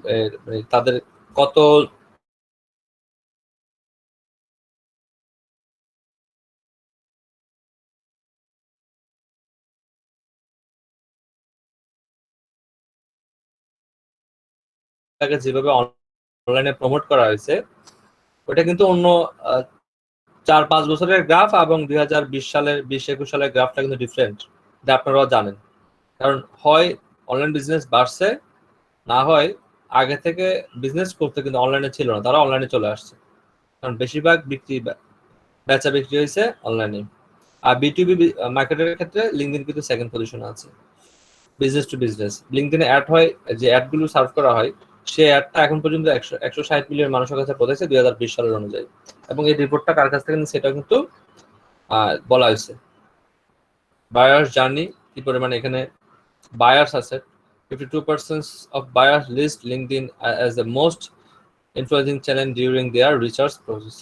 তাদের কত তাকে যেভাবে অনলাইনে প্রমোট করা হয়েছে, ওটা কিন্তু অন্য 4-5 বছরের গ্রাফ এবং 2020 সালের 20-21 সালের গ্রাফটা কিন্তু ডিফারেন্ট, এটা আপনারাও জানেন। কারণ হয় অনলাইন বিজনেস বাড়ছে, না হয় আগে থেকে বিজনেস করতে কিন্তু অনলাইনে ছিল না, তারা অনলাইনে চলে আসছে। কারণ বেশিরভাগ বেচা বিক্রি হয়েছে অনলাইনে। আর বিটুবি মার্কেটের ক্ষেত্রে লিঙ্কডইন কিন্তু সেকেন্ড পজিশনে আছে। বিজনেস টু বিজনেস লিঙ্কডইনে অ্যাড হয়, যে অ্যাডগুলো সার্ভ করা হয়, সেই অ্যাডটা এখন পর্যন্ত 160 মিলিয়ন মানুষের কাছে পৌঁছেছে 2020 সালের অনুযায়ী। এবং এই রিপোর্টটা কার কাছ থেকে সেটা কিন্তু বলা হয়েছে। বায়ার্স জার্নি কি পরিমাণে, এখানে বায়ার্স আছে 52% of buyers list LinkedIn as the most influencing channel during their research process।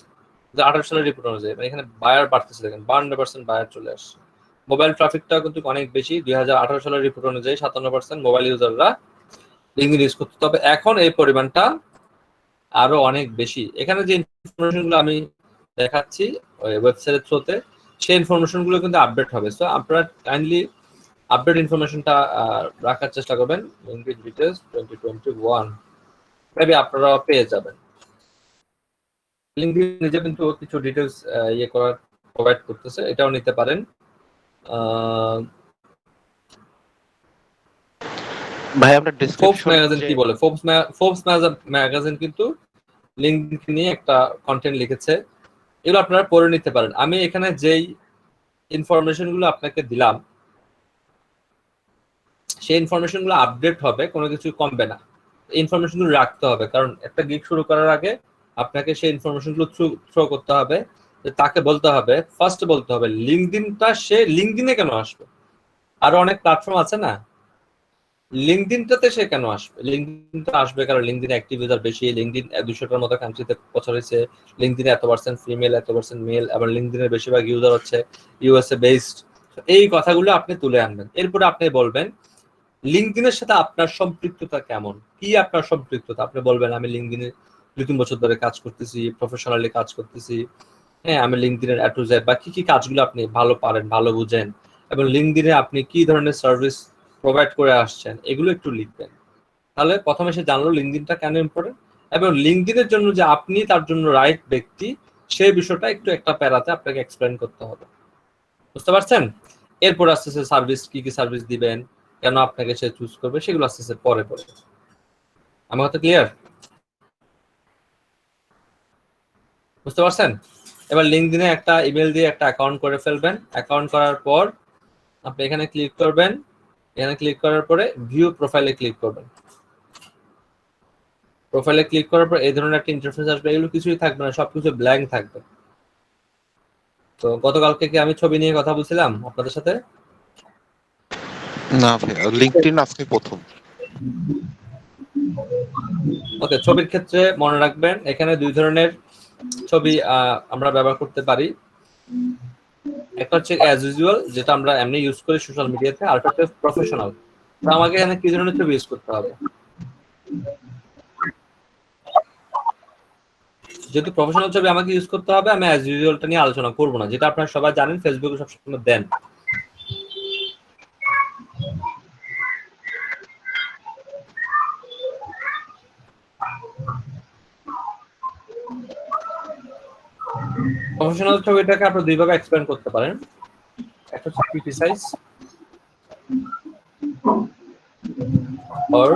2018 সালের রিপোর্ট অনুযায়ী এখানে বায়ার বাড়তেছে, দেখেন 52% বায়ার চলে আসছে। মোবাইল ট্রাফিকটা কিন্তু অনেক বেশি, 2018 সালের রিপোর্ট অনুযায়ী 57% মোবাইল ইউজাররা লিঙ্কডইন ইউজ করতে। তবে এখন এই পরিমাণটা আরো অনেক বেশি। এখানে যে ইনফরমেশনগুলো আমি দেখাচ্ছি ওয়েবসাইটের থ্রুতে, সেই ইনফরমেশনগুলো কিন্তু আপডেট হবে। সো আপনারা কাইন্ডলি আপডেট ইনফরমেশনটা রাখার চেষ্টা করবেন। লিঙ্কডইন ডিটেইলস 2021 মেবি আপনারা পেয়ে যাবেন। লিঙ্কডইন নিজে কিন্তু কিছু ডিটেইলস করার প্রোভাইড করতেছে, এটাও নিতে পারেন। ভাই আমরা ফোর্বস ডেসক্রিপশন ম্যাগাজিন কি বলে, ফোর্বস ম্যাগাজিন কিন্তু লিঙ্কডইন নিয়ে একটা কন্টেন্ট লিখেছে, এগুলো আপনারা পড়ে নিতে পারেন। আমি এখানে যেই ইনফরমেশন গুলো আপনাকে দিলাম, সেই ইনফরমেশন গুলো আপডেট হবে, কোনো কিছু কমবে না। ইনফরমেশন গুলো রাখতে হবে, কারণ একটা গিগ শুরু করার আগে আপনাকে সেই ইনফরমেশন গুলো থ্রো করতে হবে। তাকে বলতে হবে, ফার্স্ট বলতে হবে লিঙ্কডইনটা, সে লিঙ্কডইনে কেন আসবে। আরো অনেক প্ল্যাটফর্ম আছে না, লিঙ্কডইনটাতে সে কেন আসবে। লিঙ্কডইনটা আসবে কারণ লিঙ্কডইনে অ্যাক্টিভ ইউজার বেশি, লিঙ্কডইন 200টার মতো কান্ট্রিতে প্রচার হয়েছে, লিঙ্কডইনে এত পার্সেন্ট ফিমেল, এত পার্সেন্ট মেল, আবার লিঙ্কডইনের বেশিরভাগ ইউজার হচ্ছে ইউএসএ বেসড। এই কথাগুলো আপনি তুলে আনবেন। এরপরে আপনি বলবেন লিঙ্কডইনের সাথে আপনার সম্পৃক্ততা কেমন, কি আপনার সম্পৃক্ততা। আপনি বলবেন আমি লিঙ্কডইনে 2-3 বছর ধরে কাজ করতেছি, প্রফেশনালি কাজ করতেছি, হ্যাঁ, আমি লিঙ্কডইনের A to Z বা কি কি কাজগুলো আপনি ভালো পারেন, ভালো বুঝেন, এবং লিঙ্কডইনে আপনি কি ধরনের সার্ভিস প্রোভাইড করে আসছেন, এগুলো একটু লিখবেন। তাহলে প্রথমে সে জানলো লিঙ্কডইনটা কেন ইম্পর্টেন্ট, এবং লিঙ্কডইনের জন্য যে আপনি তার জন্য রাইট ব্যক্তি, সেই বিষয়টা একটু একটা প্যারাতে আপনাকে এক্সপ্লেইন করতে হবে। বুঝতে পারছেন? এরপর আস্তে আস্তে সার্ভিস, কি কি সার্ভিস দিবেন, কেন আপনাকে সে চুজ করবে, সেগুলো আস্তে আস্তে পরে পরে। আমার কথা ক্লিয়ার? বুঝতে পারছেন? এবার লিঙ্কডইনে একটা ইমেল দিয়ে একটা অ্যাকাউন্ট করে ফেলবেন। অ্যাকাউন্ট করার পর আপনি এখানে ক্লিক করবেন, এখানে ক্লিক করার পরে ভিউ প্রোফাইলে ক্লিক করবেন। প্রোফাইলে ক্লিক করার পর এই ধরনের একটা ইন্টারফেস আসবে, এগুলো কিছুই থাকবে না, সবকিছু ব্ল্যাঙ্ক থাকবে। তো গতকালকে কি আমি ছবি নিয়ে কথা বলছিলাম আপনাদের সাথে? না ভাই, লিঙ্কডইন আজকে প্রথম। ওকে, ছবির ক্ষেত্রে মনে রাখবেন এখানে দুই ধরনের ছবি আমরা ব্যবহার করতে পারি। একটা হচ্ছে অ্যাজ ইউজুয়াল, যেটা আমরা এমনি ইউজ করি সোশ্যাল মিডিয়াতে, আর একটা হচ্ছে প্রফেশনাল। তো আমাকে এখানে কি ধরনের ছবি ইউজ করতে হবে? যেহেতু প্রফেশনাল ছবি আমাকে ইউজ করতে হবে, আমি অ্যাজ ইউজুয়ালটা নিয়ে আলোচনা করব না, যেটা আপনারা সবাই জানেন ফেসবুকে সবসময় দেন। প্রফেশনাল ছবিটাকে আপনি দুইভাবে এক্সপ্লেন করতে পারেন। একটা হচ্ছে ক্রিটিসাইজ অর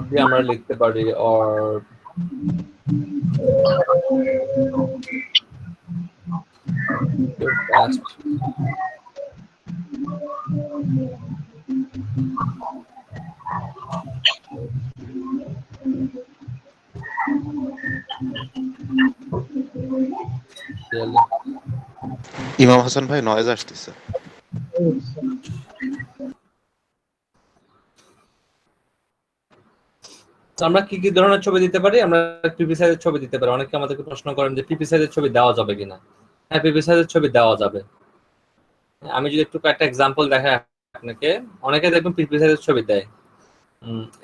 দিয়ে আমরা লিখতে পারি অর ইমাম হাসান ভাই, নয়েজ আসতেছে। আমরা কি কি ধরনের ছবি দিতে পারি? আমরা পিপি সাইজের ছবি দিতে পারি। অনেকে আমাদেরকে প্রশ্ন করেন যে পিপি সাইজের ছবি দেওয়া যাবে কিনা। হ্যাঁ, পিপি সাইজের ছবি দেওয়া যাবে। আমি যদি একটু একটা এক্সাম্পল দেখাই আপনাকে, অনেকে দেখবেন পিপি সাইজের ছবি দেয়।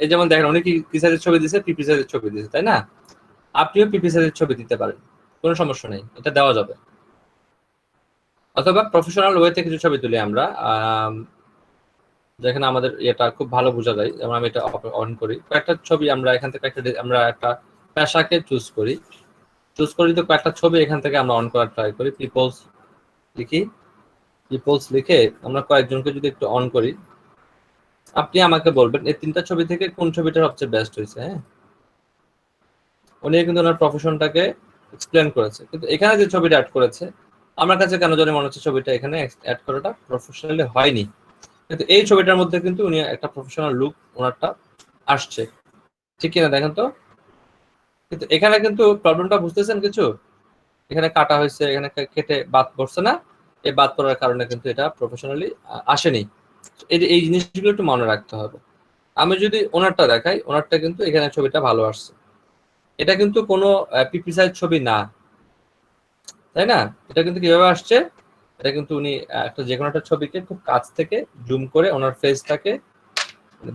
এই যেমন দেখেন উনি কি সাইজের ছবি দিয়েছে, পিপি সাইজের ছবি দিয়েছে, তাই না? আপনিও পিপি সাইজের ছবি দিতে পারেন, কোনো সমস্যা নেই, এটা দেওয়া যাবে। অথবা প্রফেশনাল ওয়েতে কিছু ছবি তুলি আমরা, যেখানে আমাদের এটা খুব ভালো বোঝা যায়। যেমন আমি এটা অন করি, কয়েকটা ছবি আমরা এখান থেকে আমরা একটা পেশাকে চুজ করি তো কয়েকটা ছবি এখান থেকে আমরা অন করার ট্রাই করি। পিপলস লিখে আমরা কয়েকজনকে যদি একটু অন করি, আপনি আমাকে বলবেন এই তিনটা ছবি থেকে কোন ছবিটা সবচেয়ে বেস্ট হয়েছে। হ্যাঁ, উনি কিন্তু ওনার প্রফেশনটাকে এক্সপ্লেন করেছে, কিন্তু এখানে যে ছবিটা অ্যাড করেছে আমার কাছে কেন জানি মনে হচ্ছে ছবিটা এখানে অ্যাড করাটা প্রফেশনালি হয়নি। কিন্তু এই ছবিটার মধ্যে কিন্তু উনি একটা প্রফেশনাল লুক ওনারটা আসছে, ঠিক কিনা দেখেন তো। কিন্তু এখানে কিন্তু প্রবলেমটা বুঝতেছেন কিছু? এখানে কাটা হয়েছে, এখানে কেটে বাদ পড়ছে না, এই বাদ পড়ার কারণে কিন্তু এটা প্রফেশনালি আসেনি। এই জিনিসগুলো একটু মনে রাখতে হবে। আমি যদি ওনারটা দেখাই, ওনারটা কিন্তু এখানে ছবিটা ভালো আসছে। এটা কিন্তু কোনো পিপি সাইজ ছবি না, তাই না? এটা কিন্তু কিভাবে আসছে, এটা কিন্তু উনি একটা যে কোনো একটা ছবিকে খুব কাছ থেকে জুম করে ওনার ফেসটাকে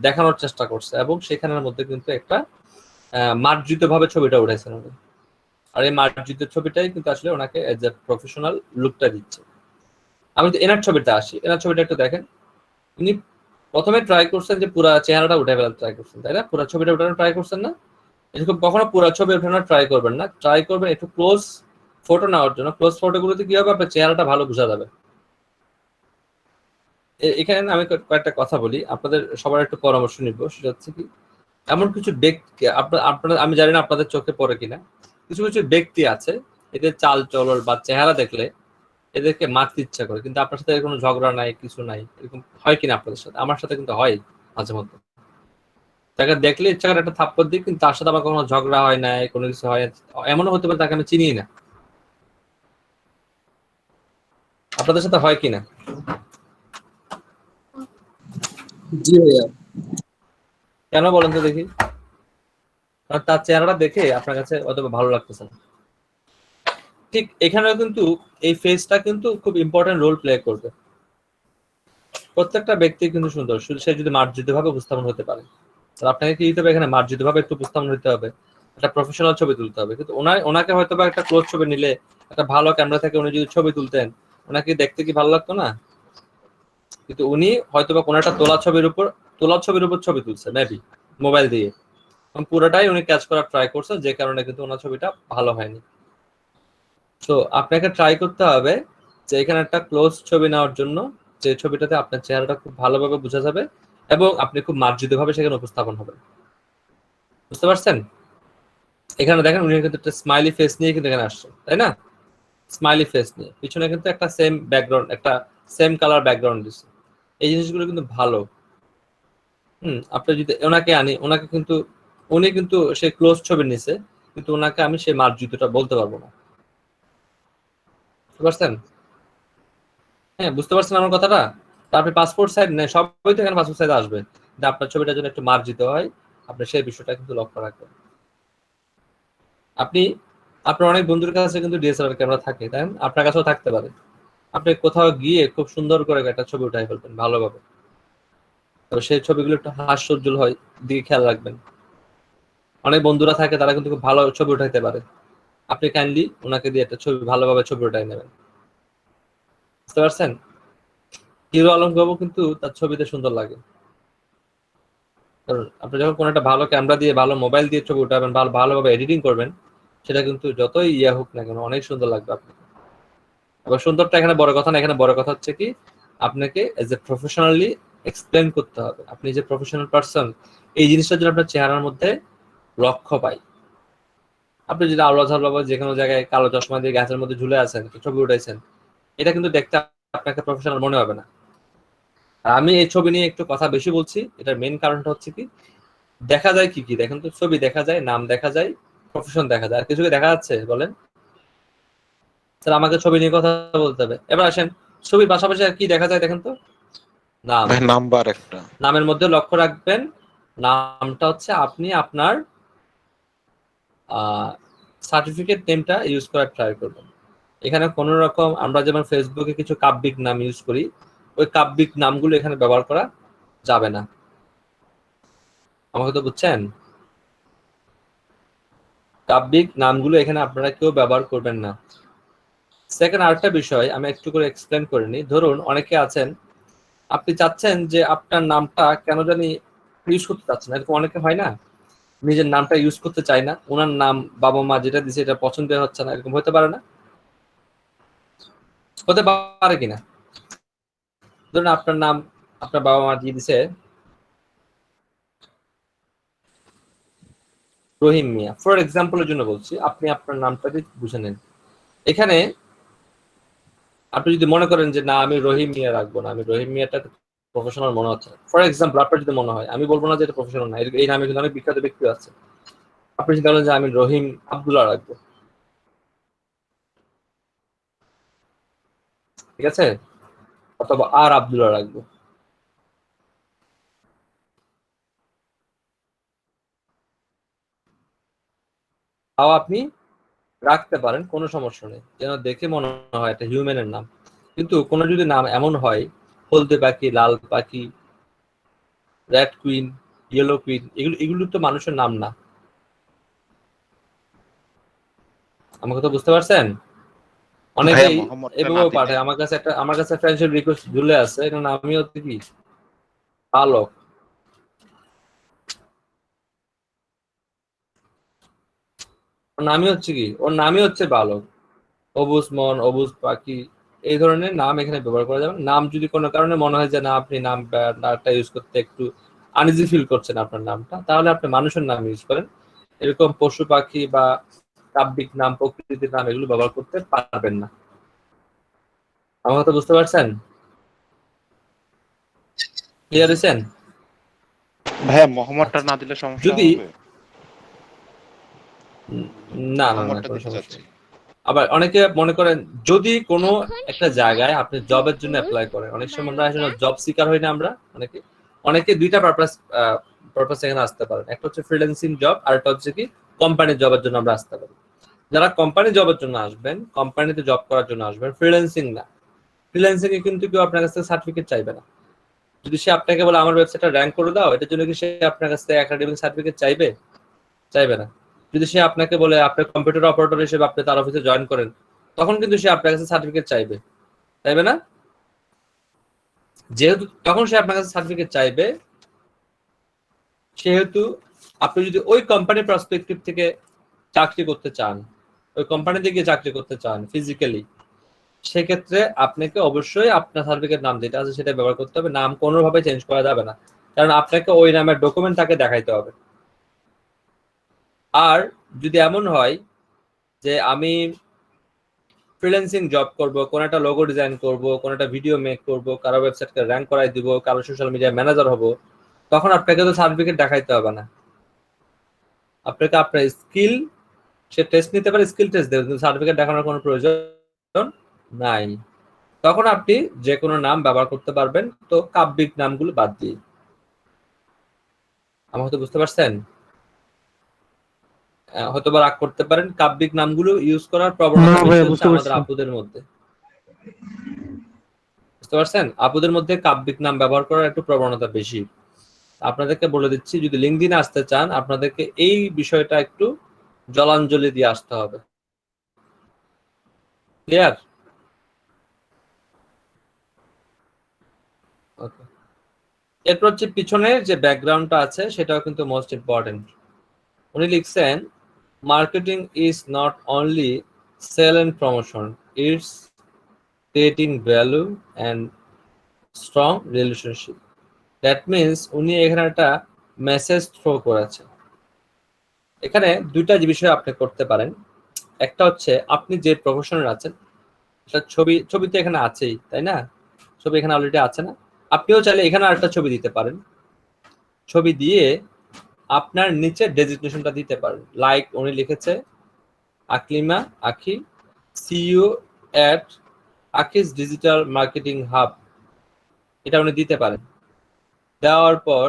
দেখানোর চেষ্টা করছে, এবং সেখানের মধ্যে কিন্তু একটা মার্জিত ভাবে ছবিটা উঠেছেন উনি। আর এই মার্জিত ছবিটাই কিন্তু আসলে ওনাকে এজ এ প্রফেশনাল লুকটা দিচ্ছে। আমি তো এনার ছবিটা আসি, এনার ছবিটা একটু দেখেন। উনি প্রথমে ট্রাই করছেন যে পুরো চেহারাটা উঠে ফেলার ট্রাই করছেন, তাই না? পুরো ছবিটা উঠানোর ট্রাই করছেন না? এরকম কখনো পুরো ছবি উঠানোর ট্রাই করবেন না, ট্রাই করবেন একটু ক্লোজ ফটো নেওয়ার জন্য। ক্লোজ ফটোগুলোতে কি হবে, আপনার চেহারাটা ভালো বোঝা যাবে। এখানে আমি কয়েকটা কথা বলি, আপনাদের সবার একটু পরামর্শ নিব। সেটা হচ্ছে কি, এমন কিছু ব্যক্তি আপনার আমি জানি না আপনাদের চোখে পড়ে কিনা, কিছু কিছু ব্যক্তি আছে এদের চাল চলন বা চেহারা দেখলে এদেরকে মারতে ইচ্ছা করে, কিন্তু আপনার সাথে কোনো ঝগড়া নাই, কিছু নাই। এরকম হয় কিনা আপনাদের সাথে? আমার সাথে কিন্তু হয় মাঝে মধ্যে। তাকে দেখলে ইচ্ছা করে একটা থাপ্পড় দিই, কিন্তু তার সাথে আমার কোনো ঝগড়া হয় নাই, কোনো কিছু হয়, এমনও হতে পারে তাকে আমি চিনি না। আপনাদের সাথে হয় কিনা? জি ভাইয়া। কেন বলেন তো দেখি? কারণ তার চেহারাটা দেখে আপনার কাছে অথবা ভালো লাগতেছে না। ঠিক এখানেও কিন্তু এই ফেসটা কিন্তু খুব ইম্পর্টেন্ট রোল প্লে করবে। প্রত্যেকটা ব্যক্তি কিন্তু সুন্দর, শুধু সে যদি মার্জিত ভাবে উপস্থাপন হতে পারে। আপনাকে কি দিতে হবে এখানে? মার্জিত ভাবে একটু উপস্থাপন হতে হবে, একটা প্রফেশনাল ছবি তুলতে হবে। কিন্তু ওনাকে হয়তো বা একটা ক্লোজ ছবি নিলে, একটা ভালো ক্যামেরা থেকে উনি যদি ছবি তুলতেন, ওনাকে দেখতে কি ভালো লাগতো না? কিন্তু উনি হয়তো বা কোনো একটা তোলা ছবির উপর ছবি তুলছে, মেবি মোবাইল দিয়ে, পুরোটাই উনি ক্যাচ করার ট্রাই করছে, যে কারণে কিন্তু ওনার ছবিটা ভালো হয়নি। তো আপনাকে ট্রাই করতে হবে যে এখানে একটা ক্লোজ ছবি নেওয়ার জন্য, যে ছবিটাতে আপনার চেহারাটা খুব ভালোভাবে বোঝা যাবে এবং আপনি খুব মার্জিত ভাবে সেখানে উপস্থাপন হবেন। বুঝতে পারছেন? এখানে দেখেন উনি কিন্তু একটা স্মাইলি ফেস নিয়ে কিন্তু এখানে আসছেন, তাই না? স্মাইলি ফেস নিয়ে পিছনে কিন্তু একটা সেম ব্যাকগ্রাউন্ড, একটা সেম কালার ব্যাকগ্রাউন্ড দিচ্ছে। এই জিনিসগুলো কিন্তু ভালো। আপনি যদি ওনাকে আনি, ওনাকে কিন্তু উনি কিন্তু সেই ক্লোজ ছবি নিছে, কিন্তু ওনাকে আমি সেই মার্জিতটা বলতে পারবো না। বুঝতে পারছেন? হ্যাঁ, বুঝতে পারছেন আমার কথাটা? তারপরে পাসপোর্ট সাইজ নেই, সবাই তো এখানে পাসপোর্ট সাইজ আসবে, কিন্তু আপনার ছবিটা যেন একটু মার্জিত হয়, আপনি সেই বিষয়টা কিন্তু লক্ষ্য রাখবেন। আপনি আপনার অনেক বন্ধুর কাছে কিন্তু ডিএসএলআর ক্যামেরা থাকে, তাই না? আপনার কাছেও থাকতে পারে। আপনি কোথাও গিয়ে খুব সুন্দর করে একটা ছবি উঠাই ফেলবেন ভালোভাবে, তবে সেই ছবিগুলো একটু হাস্যোজ্জ্বল হয়, দিকে খেয়াল রাখবেন। অনেক বন্ধুরা থাকে, তারা কিন্তু খুব ভালো ছবি উঠাইতে পারে, আপনি কাইন্ডলি ওনাকে দিয়ে একটা ছবি ভালোভাবে ছবি উঠাই নেবেন। বুঝতে পারছেন? হিরো আলম বাবু কিন্তু তার ছবিতে সুন্দর লাগে, কারণ আপনি যখন কোনো একটা ভালো ক্যামেরা দিয়ে, ভালো মোবাইল দিয়ে ছবি উঠাবেন, ভালোভাবে এডিটিং করবেন, সেটা কিন্তু যতই ইয়া হোক না কেন অনেক সুন্দর লাগবে আপনাকে। আবার সুন্দরটা এখানে বড় কথা না, এখানে বড় কথা হচ্ছে কি, আপনাকে এজ এ প্রফেশনালি এক্সপ্লেন করতে হবে আপনি যে প্রফেশনাল পারসন, এই জিনিসটা যেন আপনার চেহারার মধ্যে লক্ষ্য পাই। আপনি যদি আল্লাহ বাবা যে কোনো জায়গায় কালো চশমা দিয়ে গাছের মধ্যে ঝুলে আছেন, ছবি উঠাইছেন, এটা কিন্তু দেখতে আপনাকে প্রফেশনাল মনে হবে না। আর আমি এই ছবি নিয়ে একটু কথা বেশি বলছি, এটার মেইন কারণটা হচ্ছে কি, দেখা যায় কি কি দেখেন তো, ছবি দেখা যায়, নাম দেখা যায়, প্রফেশন দেখা যায়, আর কিছু কি দেখা যাচ্ছে বলেন? স্যার আমাকে ছবি নিয়ে কথা বলতে হবে। এবার আসেন, ছবির পাশাপাশি আর কি দেখা যায় দেখেন তো? নাম। ভাই নাম্বার একটা। নামের মধ্যে লক্ষ্য রাখবেন, নামটা হচ্ছে আপনি আপনার সার্টিফিকেট নেমটা ইউজ করার ট্রাই করবেন। এখানে কোনো রকম আমরা যেমন ফেসবুকে কিছু কাব্যিক নাম ইউজ করি, ওই কাব্যিক নামগুলো এখানে ব্যবহার করা যাবে না। আমাকে তো বুঝছেন? কাব্যিক নামগুলো এখানে আপনারা কেউ ব্যবহার করবেন না। সেকেন্ড আরেকটা বিষয় আমি একটু করে এক্সপ্লেন করে নিই। ধরুন অনেকে আছেন, আপনি চাচ্ছেন যে আপনার নামটা কেন জানি ইউজ করতে চাচ্ছেন না, এরকম অনেকে হয় না, নিজের নামটা ইউজ করতে চায় না, ওনার নাম বাবা মা যেটা দিছে এটা পছন্দের হচ্ছে না, এরকম হতে পারে না? হতে পারে কিনা? ধরুন আপনার নাম আপনার বাবা মা দিয়ে দিছে রহিম মিয়া, ফর এক্সাম্পলের জন্য বলছি, আপনি আপনার নামটা দিয়ে বুঝে নেন। এখানে আপনি যদি মনে করেন যে না আমি রহিম মিয়া রাখবো না, আমি রহিম মিয়াটা প্রফেশনাল মনে হচ্ছে, ফর এক্সাম্পল আপনার যদি মনে হয়, আমি বলবো না যে এটা প্রফেশনাল না, এই নামে কিন্তু অনেক বিখ্যাত ব্যক্তি আছে, আপনি যদি বলেন যে আমি রহিম আব্দুল্লাহ রাখবো, ঠিক আছে, অথবা আর আব্দুল্লাহ রাখবো, তাও আপনি রাখতে পারেন, কোনো সমস্যা নেই, যেন দেখে মনে হয় একটা হিউম্যানের নাম। কিন্তু কোনো যদি নাম এমন হয়, হলদে পাখি, লাল পাখি, রেড কুইন, ইয়েলো কুইন, এগুলো এগুলো তো মানুষের নাম না। আমাকে তো বুঝতে পারছেন? ভাইয়া অনেকেই মোহাম্মদটা না এভাবেও দিলে। পাঠায় আমার কাছে ফ্রেন্ডশিপ রিকোয়েস্ট ঝুলে আছে, এটা নামই হচ্ছে কি বালক। ওর নামই হচ্ছে কি, ওর নামই হচ্ছে বালক। অবুজ মন, অবুজ পাখি, এই ধরনের নাম এখানে ব্যবহার করা যাবে না। নাম যদি কোনো কারণে মনে হয় যে না আপনি নামটা ইউজ করতে একটু আনইজি ফিল করছেন আপনার নামটা, তাহলে আপনি মানুষের নাম ইউজ করেন। এরকম পশু পাখি বা কাব্যিক নাম, প্রকৃতির নাম এগুলো ব্যবহার করতে পারবেন না। আমার কথা বুঝতে পারছেন? ক্লিয়ার হয়েছেন? ভাইয়া মোহাম্মদটা না দিলে সমস্যা যদি হবে? না না না, মোহাম্মদটা কোনো দিতে সমস্যা চাচ্ছি। নেই। আবার অনেকে মনে করেন যদি কোনো এখন একটা শুরু জায়গায় আপনি জবের জন্য দুপুর অ্যাপ্লাই করেন, অনেক সময় আমরা আসলে 12টা জব সিকার হই না আমরা, অনেকে অনেকে দুইটা পারপাস এখানে আসতে পারেন। একটা হচ্ছে ফ্রিল্যান্সিং জব, আর একটা হচ্ছে কি কোম্পানির জবের জন্য আমরা আসতে পারি। যারা কোম্পানি জবের জন্য আসবেন, কোম্পানিতে জব করার জন্য আসবেন, ফ্রিল্যান্সিং না, ফ্রিল্যান্সিং এ কিন্তু কেউ আপনার কাছ থেকে সার্টিফিকেট চাইবে না। যদি সে আপনাকে বলে আমার ওয়েবসাইটটা র্যাঙ্ক করে দাও, এটার জন্য কি সে আপনার কাছ থেকে একাডেমিক সার্টিফিকেট চাইবে? চাইবে না। যদি সে আপনাকে বলে আপনার কম্পিউটার অপারেটর হিসেবে আপনি তার অফিসে জয়েন করেন, তখন কিন্তু সে আপনার কাছে সার্টিফিকেট চাইবে, চাইবে না? যেহেতু তখন সে আপনার কাছে সার্টিফিকেট চাইবে, সেহেতু আপনি যদি ওই কোম্পানির পার্সপেক্টিভ থেকে চাকরি করতে চান, ওই কোম্পানিতে গিয়ে চাকরি করতে চান ফিজিক্যালি, সেক্ষেত্রে আপনাকে অবশ্যই আপনার সার্টিফিকেট নাম যেটা আছে সেটা ব্যবহার করতে হবে। নাম কোনোভাবে চেঞ্জ করা যাবে না, কারণ আপনাকে ওই নামের ডকুমেন্ট তাকে দেখাইতে হবে। আর যদি এমন হয় যে আমি ফ্রিল্যান্সিং জব করব, কোন একটা লোগো ডিজাইন করব, কোন একটা ভিডিও মেক করব, কারো ওয়েবসাইটকে র্যাঙ্ক করাই দিব, কারো সোশ্যাল মিডিয়া ম্যানেজার হব, তখন আপনাকে তো সার্টিফিকেট দেখাইতে হবে না। আপনাকে আপনার স্কিল, সে টেস্ট নিতে পারে, স্কিল টেস্ট দেবে, কিন্তু সার্টিফিকেট দেখানোর কোনো প্রয়োজন নাই, তখন আপনি যে কোনো নাম ব্যবহার করতে পারবেন, তো কাব্যিক নামগুলো বাদ দিয়ে। আমার হয়তো বুঝতে পারছেন? হয়তো বা রাগ করতে পারেন, কাব্যিক নামগুলো ইউজ করার না প্রবণতা বেশি ভাইয়া, হচ্ছে বুঝতে আমাদের পারছি। আপুদের মধ্যে। বুঝতে পারছেন? আপুদের মধ্যে কাব্যিক নাম ব্যবহার করার একটু প্রবণতা বেশি। আপনাদেরকে বলে দিচ্ছি, যদি লিঙ্কডিনে আসতে চান আপনাদেরকে এই বিষয়টা একটু জলাঞ্জলি দিয়ে আসতে হবে। ক্লিয়ার? ওকে। এরপর হচ্ছে পিছনের যে ব্যাকগ্রাউন্ডটা আছে সেটাও কিন্তু মোস্ট ইম্পর্টেন্ট। উনি লিখছেন, marketing is not only sale and promotion, it's creating value and strong relationship. That means উনি এখানে একটা মেসেজ থ্রো করেছে। এখানে দুইটা বিষয় আপনি করতে পারেন। একটা হচ্ছে আপনি যে প্রফেশনের আছেন সেটা ছবি তো এখানে আছেই, তাই না? ছবি এখানে অলরেডি আছে না? আপনিও চাইলে এখানে আরেকটা ছবি দিতে পারেন। ছবি দিয়ে আপনার নিচে ডেজিগনেশনটা দিতে পারেন। লাইক উনি লিখেছে আকলিমা আখি, সিইও এট আকিস ডিজিটাল মার্কেটিং হাব, এটা উনি দিতে পারেন। দেওয়ার পর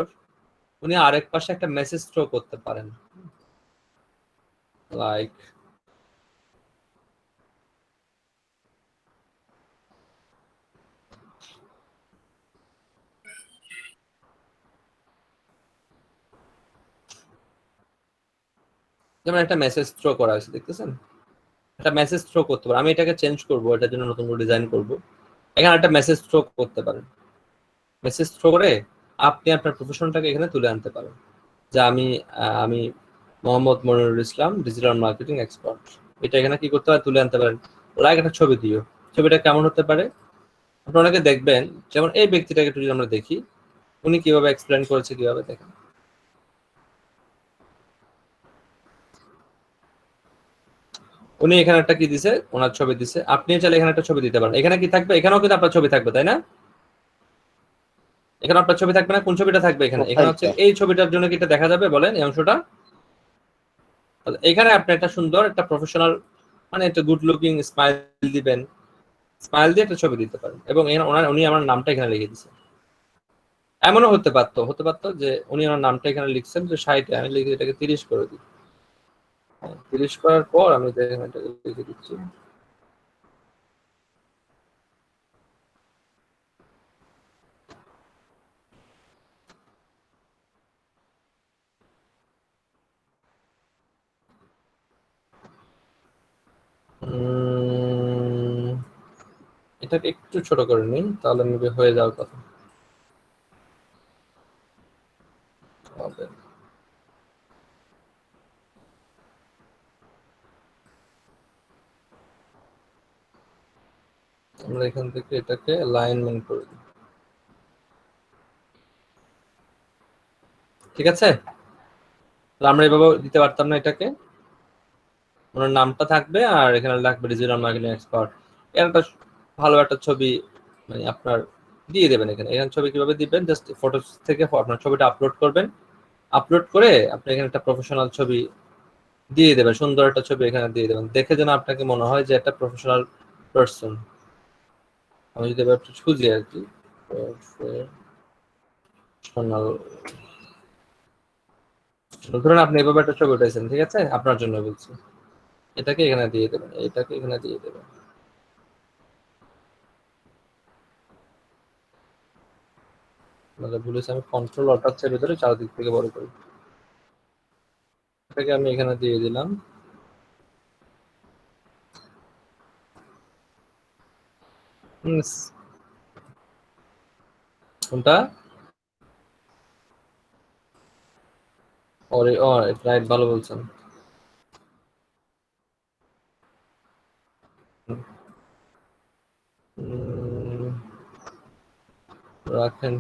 উনি আরেক পাশে একটা মেসেজ থ্রো করতে পারেন, লাইক যেমন একটা মেসেজ থ্রো করা হয়েছে, দেখতেছেন? একটা মেসেজ থ্রো করতে পারেন। আমি এটাকে চেঞ্জ করবো, এটার জন্য নতুন করে ডিজাইন করবো। এখানে একটা মেসেজ থ্রো করতে পারেন। মেসেজ থ্রো করে আপনি আপনার প্রফেশনটাকে এখানে তুলে আনতে পারেন, যে আমি মোহাম্মদ মনিরুল ইসলাম, ডিজিটাল মার্কেটিং এক্সপার্ট। এটা এখানে কি করতে পারেন, তুলে আনতে পারেন। লাইক একটা ছবি দিও। ছবিটা কেমন হতে পারে? আপনারা অনেকে দেখবেন, যেমন এই ব্যক্তিটাকে একটু যদি আমরা দেখি, উনি কিভাবে এক্সপ্লেন করেছে, কিভাবে দেখেন। উনি এখানে একটা কি দিছে, ওনার ছবি দিছে। আপনি চাইলে এখানে একটা ছবি দিতে পারেন। এখানে কি থাকবে? এখানেও কিন্তু আপনার ছবি থাকবে, তাই না? এখানে আপনার ছবি থাকবে না? কোন ছবিটা থাকবে এখানে? এখানে হচ্ছে প্রোফাইলটা। এই ছবিটার জন্য কি এটা দেখা যাবে বলেন, এই অংশটা? এখানে আপনি একটা সুন্দর একটা প্রফেশনাল, মানে একটা গুড লুকিং স্মাইল দিবেন। স্মাইল দিয়ে একটা ছবি দিতে পারেন, এবং উনি আমার নামটা এখানে লিখে দিচ্ছেন। এমনও হতে পারতো যে উনি আমার নামটা এখানে লিখছেন যে 60, আমি লিখে এটাকে 30 করে দিই। 30 করার পর আমি এখানে এটাকে লিখে দিচ্ছি। এটাকে একটু ছোট করে নিই, তাহলে মেবি হয়ে যাওয়ার কথা হবে। আমরা এখান থেকে এটাকে অ্যালাইনমেন্ট করে দিই। ঠিক আছে? আমরা এভাবে দিতে পারতাম না এটাকে? ওনার নামটা থাকবে আর এখানে লাগবে ডিজিটাল মার্কেটিং এক্সপার্ট। এর একটা ভালো একটা ছবি মানে আপনার দিয়ে দেবেন। এখানে ছবি কিভাবে দিবেন, জাস্ট ফটো থেকে আপনার ছবিটা আপলোড করবেন। আপলোড করে আপনি এখানে একটা প্রফেশনাল ছবি দিয়ে দেবেন, সুন্দর একটা ছবি এখানে দিয়ে দেবেন, দেখে যেন আপনাকে মনে হয় যে একটা প্রফেশনাল পারসন। আমি যদি এবার একটু খুঁজি আর কি, প্রফেশনাল, ধরুন আপনি এভাবে একটা ছবি উঠাইছেন, ঠিক আছে? আপনার জন্য বলছি। এটাকে এখানে দিয়ে দেবেন, এটাকে এখানে দিয়ে দেবেন। মানে বলেছি আমি কন্ট্রোল অল্টার চেপে ধরে চারদিক থেকে বড় করি। এটাকে আমি এখানে দিয়ে দিলাম। কোনটা? ওরে ও, রাইট, ভালো বলছেন। রাখেন।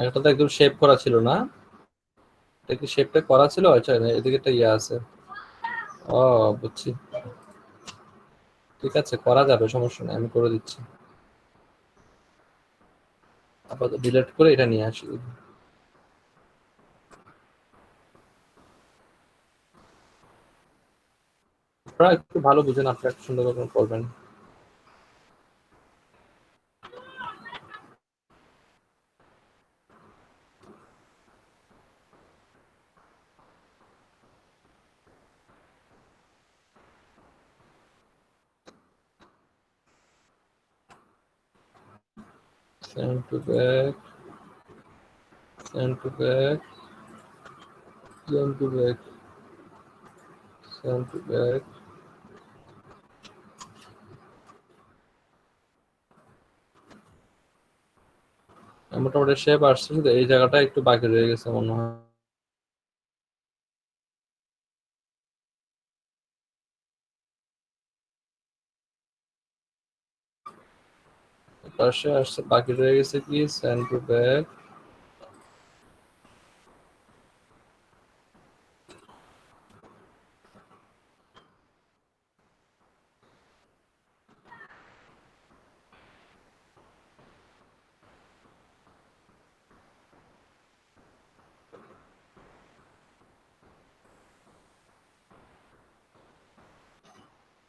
এটা তো একদম শেপ করা ছিল না? এটা কি শেপটা করা ছিল? আচ্ছা, এদিকে একটা ইয়ে আছে। ও, বুঝছি। ঠিক আছে, করা যাবে, সমস্যা নেই, আমি করে দিচ্ছি। আপাতত ডিলিট করে এটা নিয়ে আসি। আপনারা একটু ভালো বুঝেন, আপনারা একটু সুন্দর করে করবেন। Send to back, send to back, send to back, send to back. মোটামুটি শেপ আসছে, শুধু এই জায়গাটা একটু বাকি রয়ে গেছে মনে হয়। পাশে আসছে, বাকি রয়ে গেছে কি সেন্ড টু ব্যাক।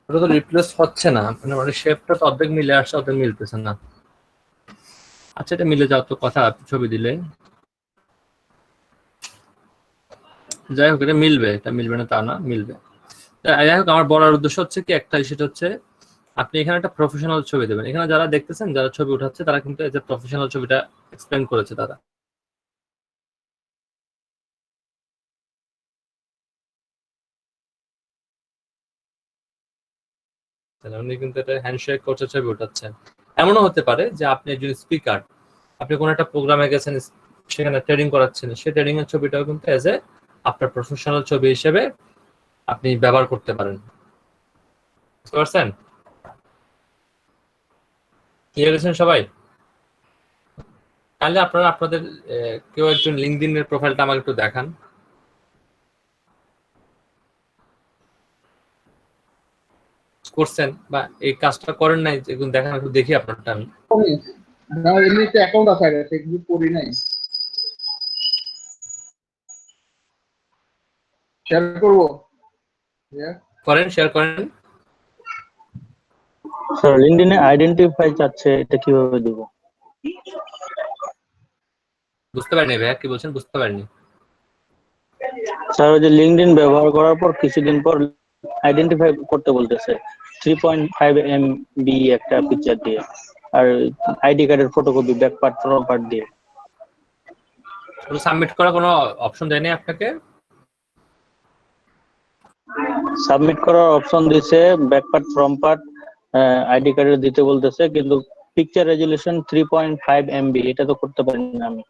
ওটা তো রিপ্লেস হচ্ছে না, মানে শেপটা তো অর্ধেক মিলে আসছে, অর্ধেক মিলতেছে না। আচ্ছা, এটা মিলে যাওয়ার তো কথা ছবি দিলে। যাই হোক, এটা মিলবে, এটা মিলবে না তা না, মিলবে। যাই হোক, আমার বলার উদ্দেশ্য হচ্ছে কি একটা, সেটা হচ্ছে আপনি এখানে একটা প্রফেশনাল ছবি দেবেন। এখানে যারা দেখতেছেন, যারা ছবি উঠাচ্ছে, তারা কিন্তু এই যে প্রফেশনাল ছবিটা এক্সপ্লেন করেছে তারা। উনি কিন্তু এটা হ্যান্ডশেক করছে, ছবি উঠাচ্ছেন। এমনও হতে পারে যে আপনি একজন স্পিকার, আপনি কোনো একটা প্রোগ্রামে গেছেন, সেখানে ট্রেডিং করাচ্ছেন, সেই ট্রেডিং এর ছবিটাও কিন্তু এজ এ আপনার প্রফেশনাল ছবি হিসেবে আপনি ব্যবহার করতে পারেন। বুঝতে পারছেন? ক্লিয়ার হয়েছেন সবাই? তাহলে আপনারা আপনাদের কেউ একজন লিঙ্কডইন এর প্রোফাইলটা আমাকে একটু দেখান। করছেন বা এই কাজটা করেন নাই, যেগুলো দেখান, একটু দেখি আপনারটা আমি। না, এমনিতে অ্যাকাউন্ট আছে আগে, সেগুলো করি নাই। শেয়ার করবো? করেন, শেয়ার করেন। স্যার লিংকডইনে আইডেন্টিফাই চাচ্ছে, এটা কিভাবে দেব? বুঝতে পারিনি ভাইয়া, কি বলছেন? বুঝতে পারিনি। স্যার ওই যে লিংকডইন ব্যবহার করার পর কিছুদিন পর আইডেন্টিফাই করতে বলতেছে 3.5 MB একটা পিকচার দিয়ে, আর আইডি কার্ডের photocopy back part front part দিয়ে। সাবমিট করার কোনো অপশন দেয়নি আপনাকে? সাবমিট করার অপশন দিছে, back part front part ID কার্ডের দিতে বলতেছে, কিন্তু পিকচার রেজুলেশন 3.5 MB, এটা তো করতে পারি না আমি।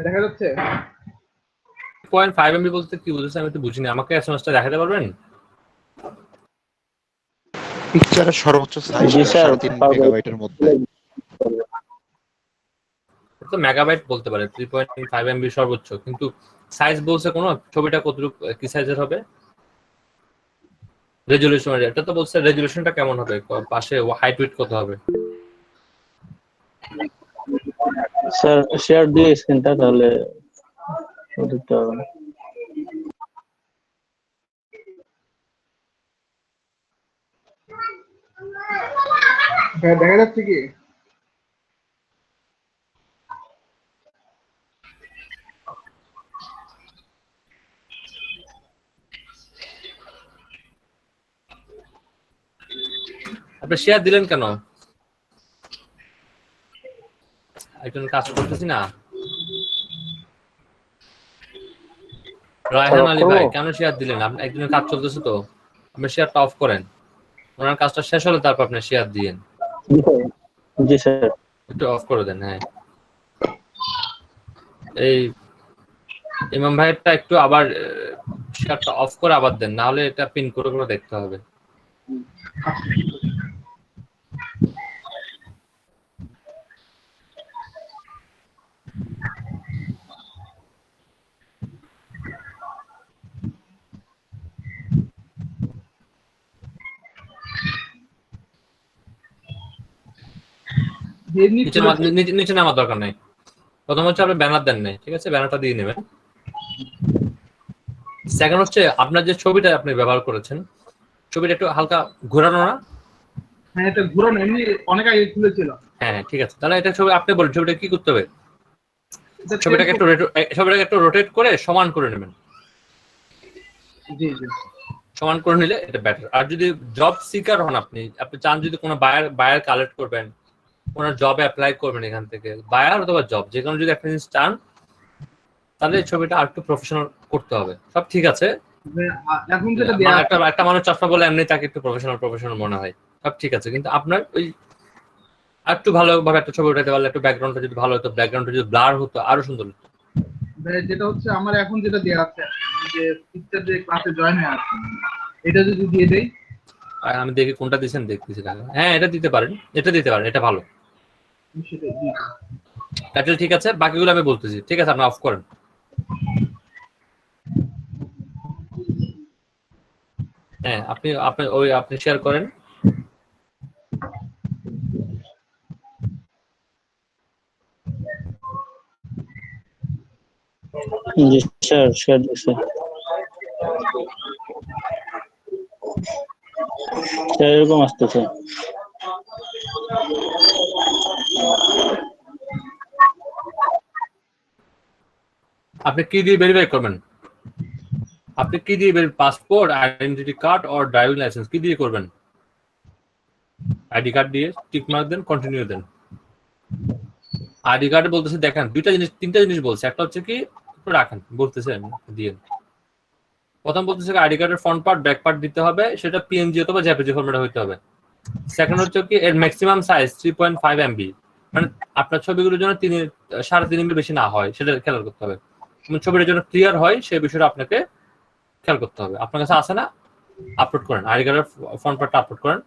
দেখা যাচ্ছে 0.5 MB বলতে কি বুঝেছে আমি তো বুঝিনি, আমাকে এসএমএসটা দেখাতে পারবেন? পিকচারের সর্বোচ্চ সাইজ জি স্যার, 3.5 মেগাবাইটের মধ্যে। তো মেগাবাইট বলতে পারে, 3.5 MB সর্বোচ্চ, কিন্তু সাইজ বলছে কোন ছবিটা কতটুকু কি সাইজের হবে, রেজুলেশন এটা তো বলছে, রেজুলেশনটা কেমন হবে, পাশে হাইট উইডথ কত হবে? স্যার শেয়ার দিয়ে স্ক্রিনটা, তাহলে দেখতে হবে না। দেখা যাচ্ছে কি? আপনি শেয়ার দিলেন কেন? একজন কাজ করতেছি না। রায়হান আলী ভাই, কেন শেয়ার দিলেন? আপনি একজনের কাজ চলতেছে তো, আপনি শেয়ারটা অফ করেন, ওনার কাজটা শেষ হলে তারপর আপনি শেয়ার দিয়েন। জি স্যার, একটু অফ করে দেন। হ্যাঁ, এই ইমাম ভাইয়েরটা একটু আবার শেয়ারটা অফ করে আবার দেন, না হলে এটা পিন করে করে দেখতে হবে। নিচে নামার দরকার নাই, প্রথম হচ্ছে আপনি ব্যানার দেন নাই, ঠিক আছে? ব্যানারটা দিয়ে নেবেন। সেকেন্ড হচ্ছে আপনার যে ছবিটা আপনি ব্যবহার করেছেন, ছবিটা একটু হালকা ঘোরানো না? হ্যাঁ, এটা ঘুরানো, এমনি অনেক আগে খুলেছিল। হ্যাঁ ঠিক আছে, তাহলে এটা ছবি আপনি বলেন ছবিটা কি করতে হবে? এটা ছবিটাকে একটু রোটেট করে সমান করে নেবেন। জি জি। সমান করে নিলে এটা বেটার। আর যদি জব সিকার হন, আপনি চান যদি কোনো বায়ার কালেক্ট করবেন, কোনো জবে অ্যাপ্লাই করবেন, এখান থেকে বায়ার অথবা জব যে কোনো যদি একটা জিনিস চান, তাহলে ছবিটা আর একটু প্রফেশনাল করতে হবে। সব ঠিক আছে, এখন যেটা দেয়া একটা মানুষ চশমা বলে এমনি তাকে একটু প্রফেশনাল মনে হয়, সব ঠিক আছে, কিন্তু আপনার ওই আর একটু ভালোভাবে একটা ছবি উঠাতে পারলে, একটু ব্যাকগ্রাউন্ডটা যদি ভালো হতো, ব্যাকগ্রাউন্ডটা যদি ব্লার হতো আরো সুন্দর হতো। যেটা হচ্ছে আমার এখন যেটা দেয়া আছে, যে পিকচার যে ক্লাসে জয়েন হয়ে আছে, এটা যদি দিয়ে দেই। আর আমি দেখি কোনটা দিয়েছেন, দেখতেছি। হ্যাঁ এটা দিতে পারেন, এটা ভালো, টাইটেল ঠিক আছে, বাকিগুলো আমি বলতেছি। ঠিক আছে, আপনি অফ করেন। হ্যাঁ আপনি শেয়ার করেন। জি স্যার, শেয়ার দিছি স্যার, এরকম আসতেছে। আপনি কি দিয়ে ভেরিফাই করবেন? আপনি কি দিয়ে পাসপোর্ট, আইডেন্টিটি কার্ড আর ড্রাইভিং লাইসেন্স কি দিয়ে করবেন? আইডি কার্ড দিয়ে টিক মার্ক দেন, কন্টিনিউ দেন। আইডি কার্ডে বলতেছে দেখেন তিনটা জিনিস বলছে। একটা হচ্ছে কি একটু রাখেন, বলতেছে দিয়ে। প্রথম বলতেছে আইডি কার্ডের ফ্রন্ট পার্ট ব্যাক পার্ট দিতে হবে, সেটা পিএনজি অথবা জেপিজি ফরম্যাটে হইতে হবে। সেকেন্ড হচ্ছে কি এর ম্যাক্সিমাম সাইজ 3.5 MB, মানে আপনার ছবিগুলোর জন্য 3.5 MB বেশি না হয়, সেটা খেয়াল করতে হবে। ছবিটার জন্য ক্লিয়ার হয় সেই বিষয়টা আপনাকে খেয়াল করতে হবে। আপনার কাছে আছে না, আপলোড করেন, আইডি কার্ডের ফ্রন্ট পার্টটা আপলোড করেন।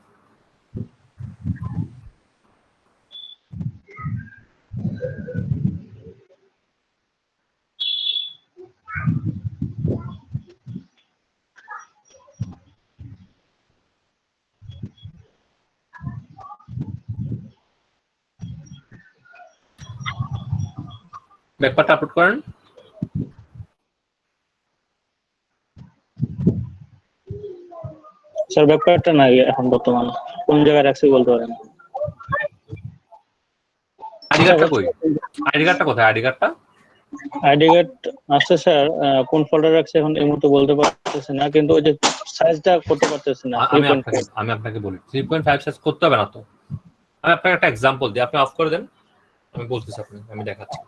ব্যাকপার্টটা আপলোড করেন। স্যার ব্যাপারটা নাই এখন বর্তমানে, কোন জায়গায় রাখছি বলতে পারেন? আইডি কার্ডটা কই? আইডি কার্ডটা কোথায়? আইডি কার্ডটা আছে স্যার, কোন ফোল্ডার রাখছে এখন এই মুহূর্তে বলতে পারতেছি না, কিন্তু ওই যে সাইজটা করতে পারতেছি না। আমি আপনাকে বলি 3.5 সাইজ করতে হবে না তো। আমি আপনাকে একটা এক্সাম্পল দিই, আপনি অফ করে দেন, আমি বলতেছি আপনাকে, আমি দেখাচ্ছি।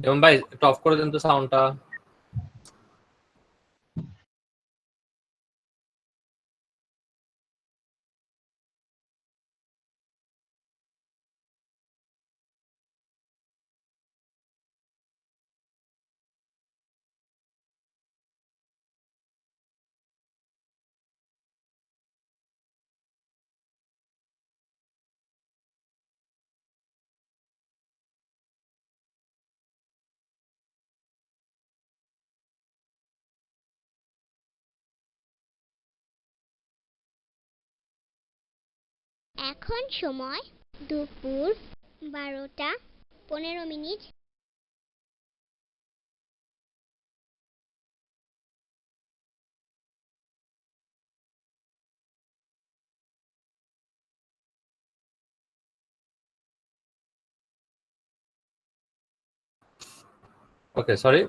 এবং ভাই একটু অফ করে দেন তো সাউন্ডটা। এখন সময় দুপুর 12:15। ওকে সরি,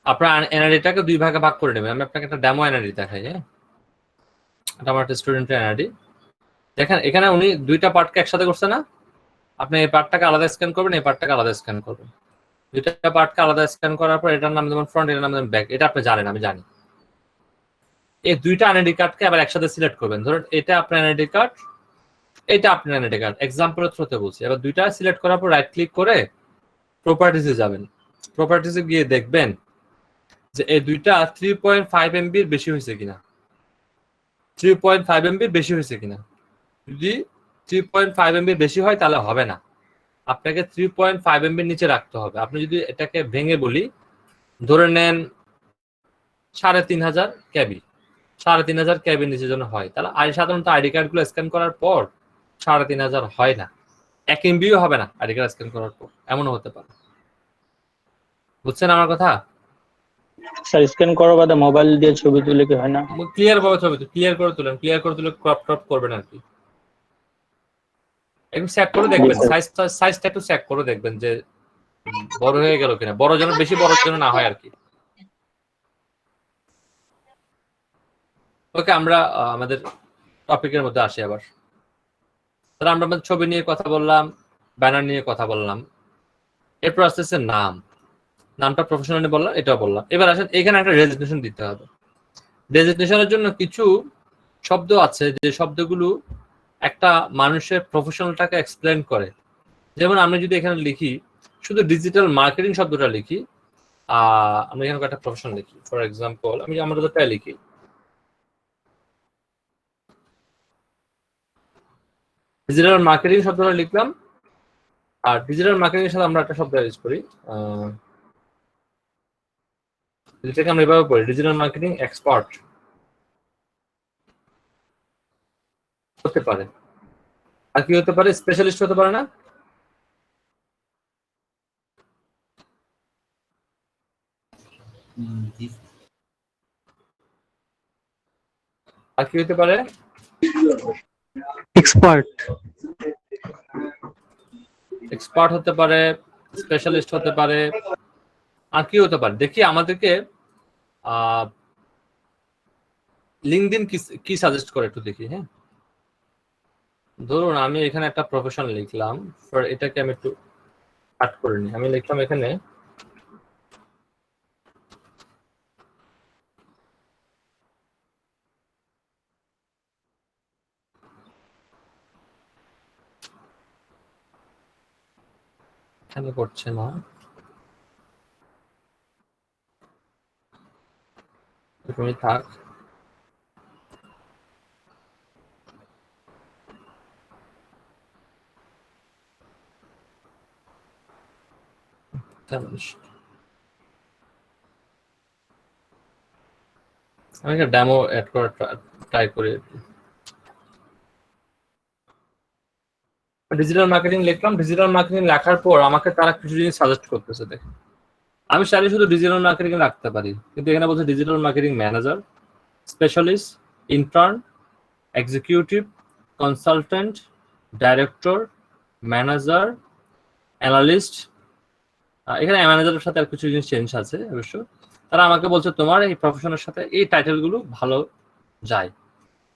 আপনার এনআইডিটাকে দুই ভাগে ভাগ করে নেবেন। আমি আপনাকে একটা ডেমো এনআইডি দেখাই। হ্যাঁ, এটা আমার একটা স্টুডেন্টের এনআইডি। দেখেন এখানে উনি দুইটা পার্টকে একসাথে করছে না? আপনি এই পার্টটাকে আলাদা স্ক্যান করবেন, এই পার্টটাকে আলাদা স্ক্যান করবেন। দুইটা পার্টকে আলাদা স্ক্যান করার পর এটার নাম যেমন ফ্রন্ট, এটার নাম যেমন ব্যাক, এটা আপনি জানেন, আমি জানি। এই দুইটা এনআইডি কার্ডকে আবার একসাথে সিলেক্ট করবেন। ধরুন এটা আপনার এনআইডি কার্ড, এটা আপনার এনআইডি কার্ড, এক্সাম্পলের থ্রুতে বলছি। এবার দুইটা সিলেক্ট করার পর রাইট ক্লিক করে প্রপার্টিসে যাবেন। প্রপার্টিসে গিয়ে দেখবেন যে এই দুইটা 3.5 MB বেশি হয়েছে কিনা, 3.5 MB বেশি হয়েছে কিনা। যদি 3.5 MB বেশি হয় তাহলে হবে না, আপনাকে 3.5 MB নিচে রাখতে হবে। আপনি যদি এটাকে ভেঙে বলি, ধরে নেন 3,500 কেবি, 3,500 কেবির নিচে যেন হয়। তাহলে সাধারণত আইডি কার্ড গুলো স্ক্যান করার পর 3,500 হয় না, 1 এমবিও হবে না আইডি কার্ড স্ক্যান করার পর, এমনও হতে পারে। বুঝছেন আমার কথা? স্যার স্ক্যান করার বাদে মোবাইল দিয়ে ছবি তুলে কি হয় না? ক্লিয়ার ভাবে ছবি ক্লিয়ার করে তুলেন, ক্লিয়ার করে তুলে ক্রপ টপ করবেন আর কি। একটু চেক করে দেখবেন, সাইজটা একটু চেক করে দেখবেন যে বড় হয়ে গেল কিনা, বড় যেন বেশি বড় যেন না হয় আর কি। ওকে, আমরা আমাদের টপিকের মধ্যে আসি আবার। তাহলে আমরা আমাদের ছবি নিয়ে কথা বললাম, ব্যানার নিয়ে কথা বললাম, এরপর আস্তে আস্তে নামটা প্রফেশনালি বললাম, এটাও বললাম। এবার আসেন এখানে একটা রেজিগনেশন দিতে হবে। রেজিগনেশনের জন্য কিছু শব্দ আছে যে শব্দগুলো একটা মানুষের প্রফেশনালটাকে এক্সপ্লেন করে। যেমন আমি যদি এখানে লিখি শুধু ডিজিটাল মার্কেটিং শব্দটা লিখি, আমি এখানে একটা প্রফেশন লিখি, ফর এক্সাম্পল আমি আমাদের তাই লিখি ডিজিটাল মার্কেটিং শব্দটা লিখলাম। আর ডিজিটাল মার্কেটিং এর সাথে আমরা একটা শব্দ ইউজ করি, যেটাকে আমরা এভাবে বলি ডিজিটাল মার্কেটিং এক্সপার্ট হতে পারে। আর কি হতে পারে? স্পেশালিস্ট হতে পারে না? আর কি হতে পারে? এক্সপার্ট হতে পারে, স্পেশালিস্ট হতে পারে। আর কি হতে পারে দেখি, আমাদেরকে লিঙ্কডইন কি সাজেস্ট করে একটু দেখি। হ্যাঁ, ধরুন আমি এখানে একটা প্রফেশন লিখলাম, এটাকে আমি একটু কাট করে নিই। আমি লিখলাম এখানে এখানে করছে না, তুমি থাক। আমি একটা ডেমো অ্যাড করার ট্রাই করি। ডিজিটাল মার্কেটিং লিখলাম, ডিজিটাল মার্কেটিং লেখার পর আমাকে তারা কিছু জিনিস সাজেস্ট করতেছে। দেখেন আমি চাইলে শুধু ডিজিটাল মার্কেটিং রাখতে পারি, কিন্তু এখানে বলছে digital marketing manager, specialist, intern, executive, consultant, director, manager, analyst. এখানে ম্যানেজারের সাথে আর কিছু জিনিস চেঞ্জ আছে অবশ্য। তারা আমাকে বলছে তোমার এই প্রফেশনের সাথে এই টাইটেলগুলো ভালো যায়।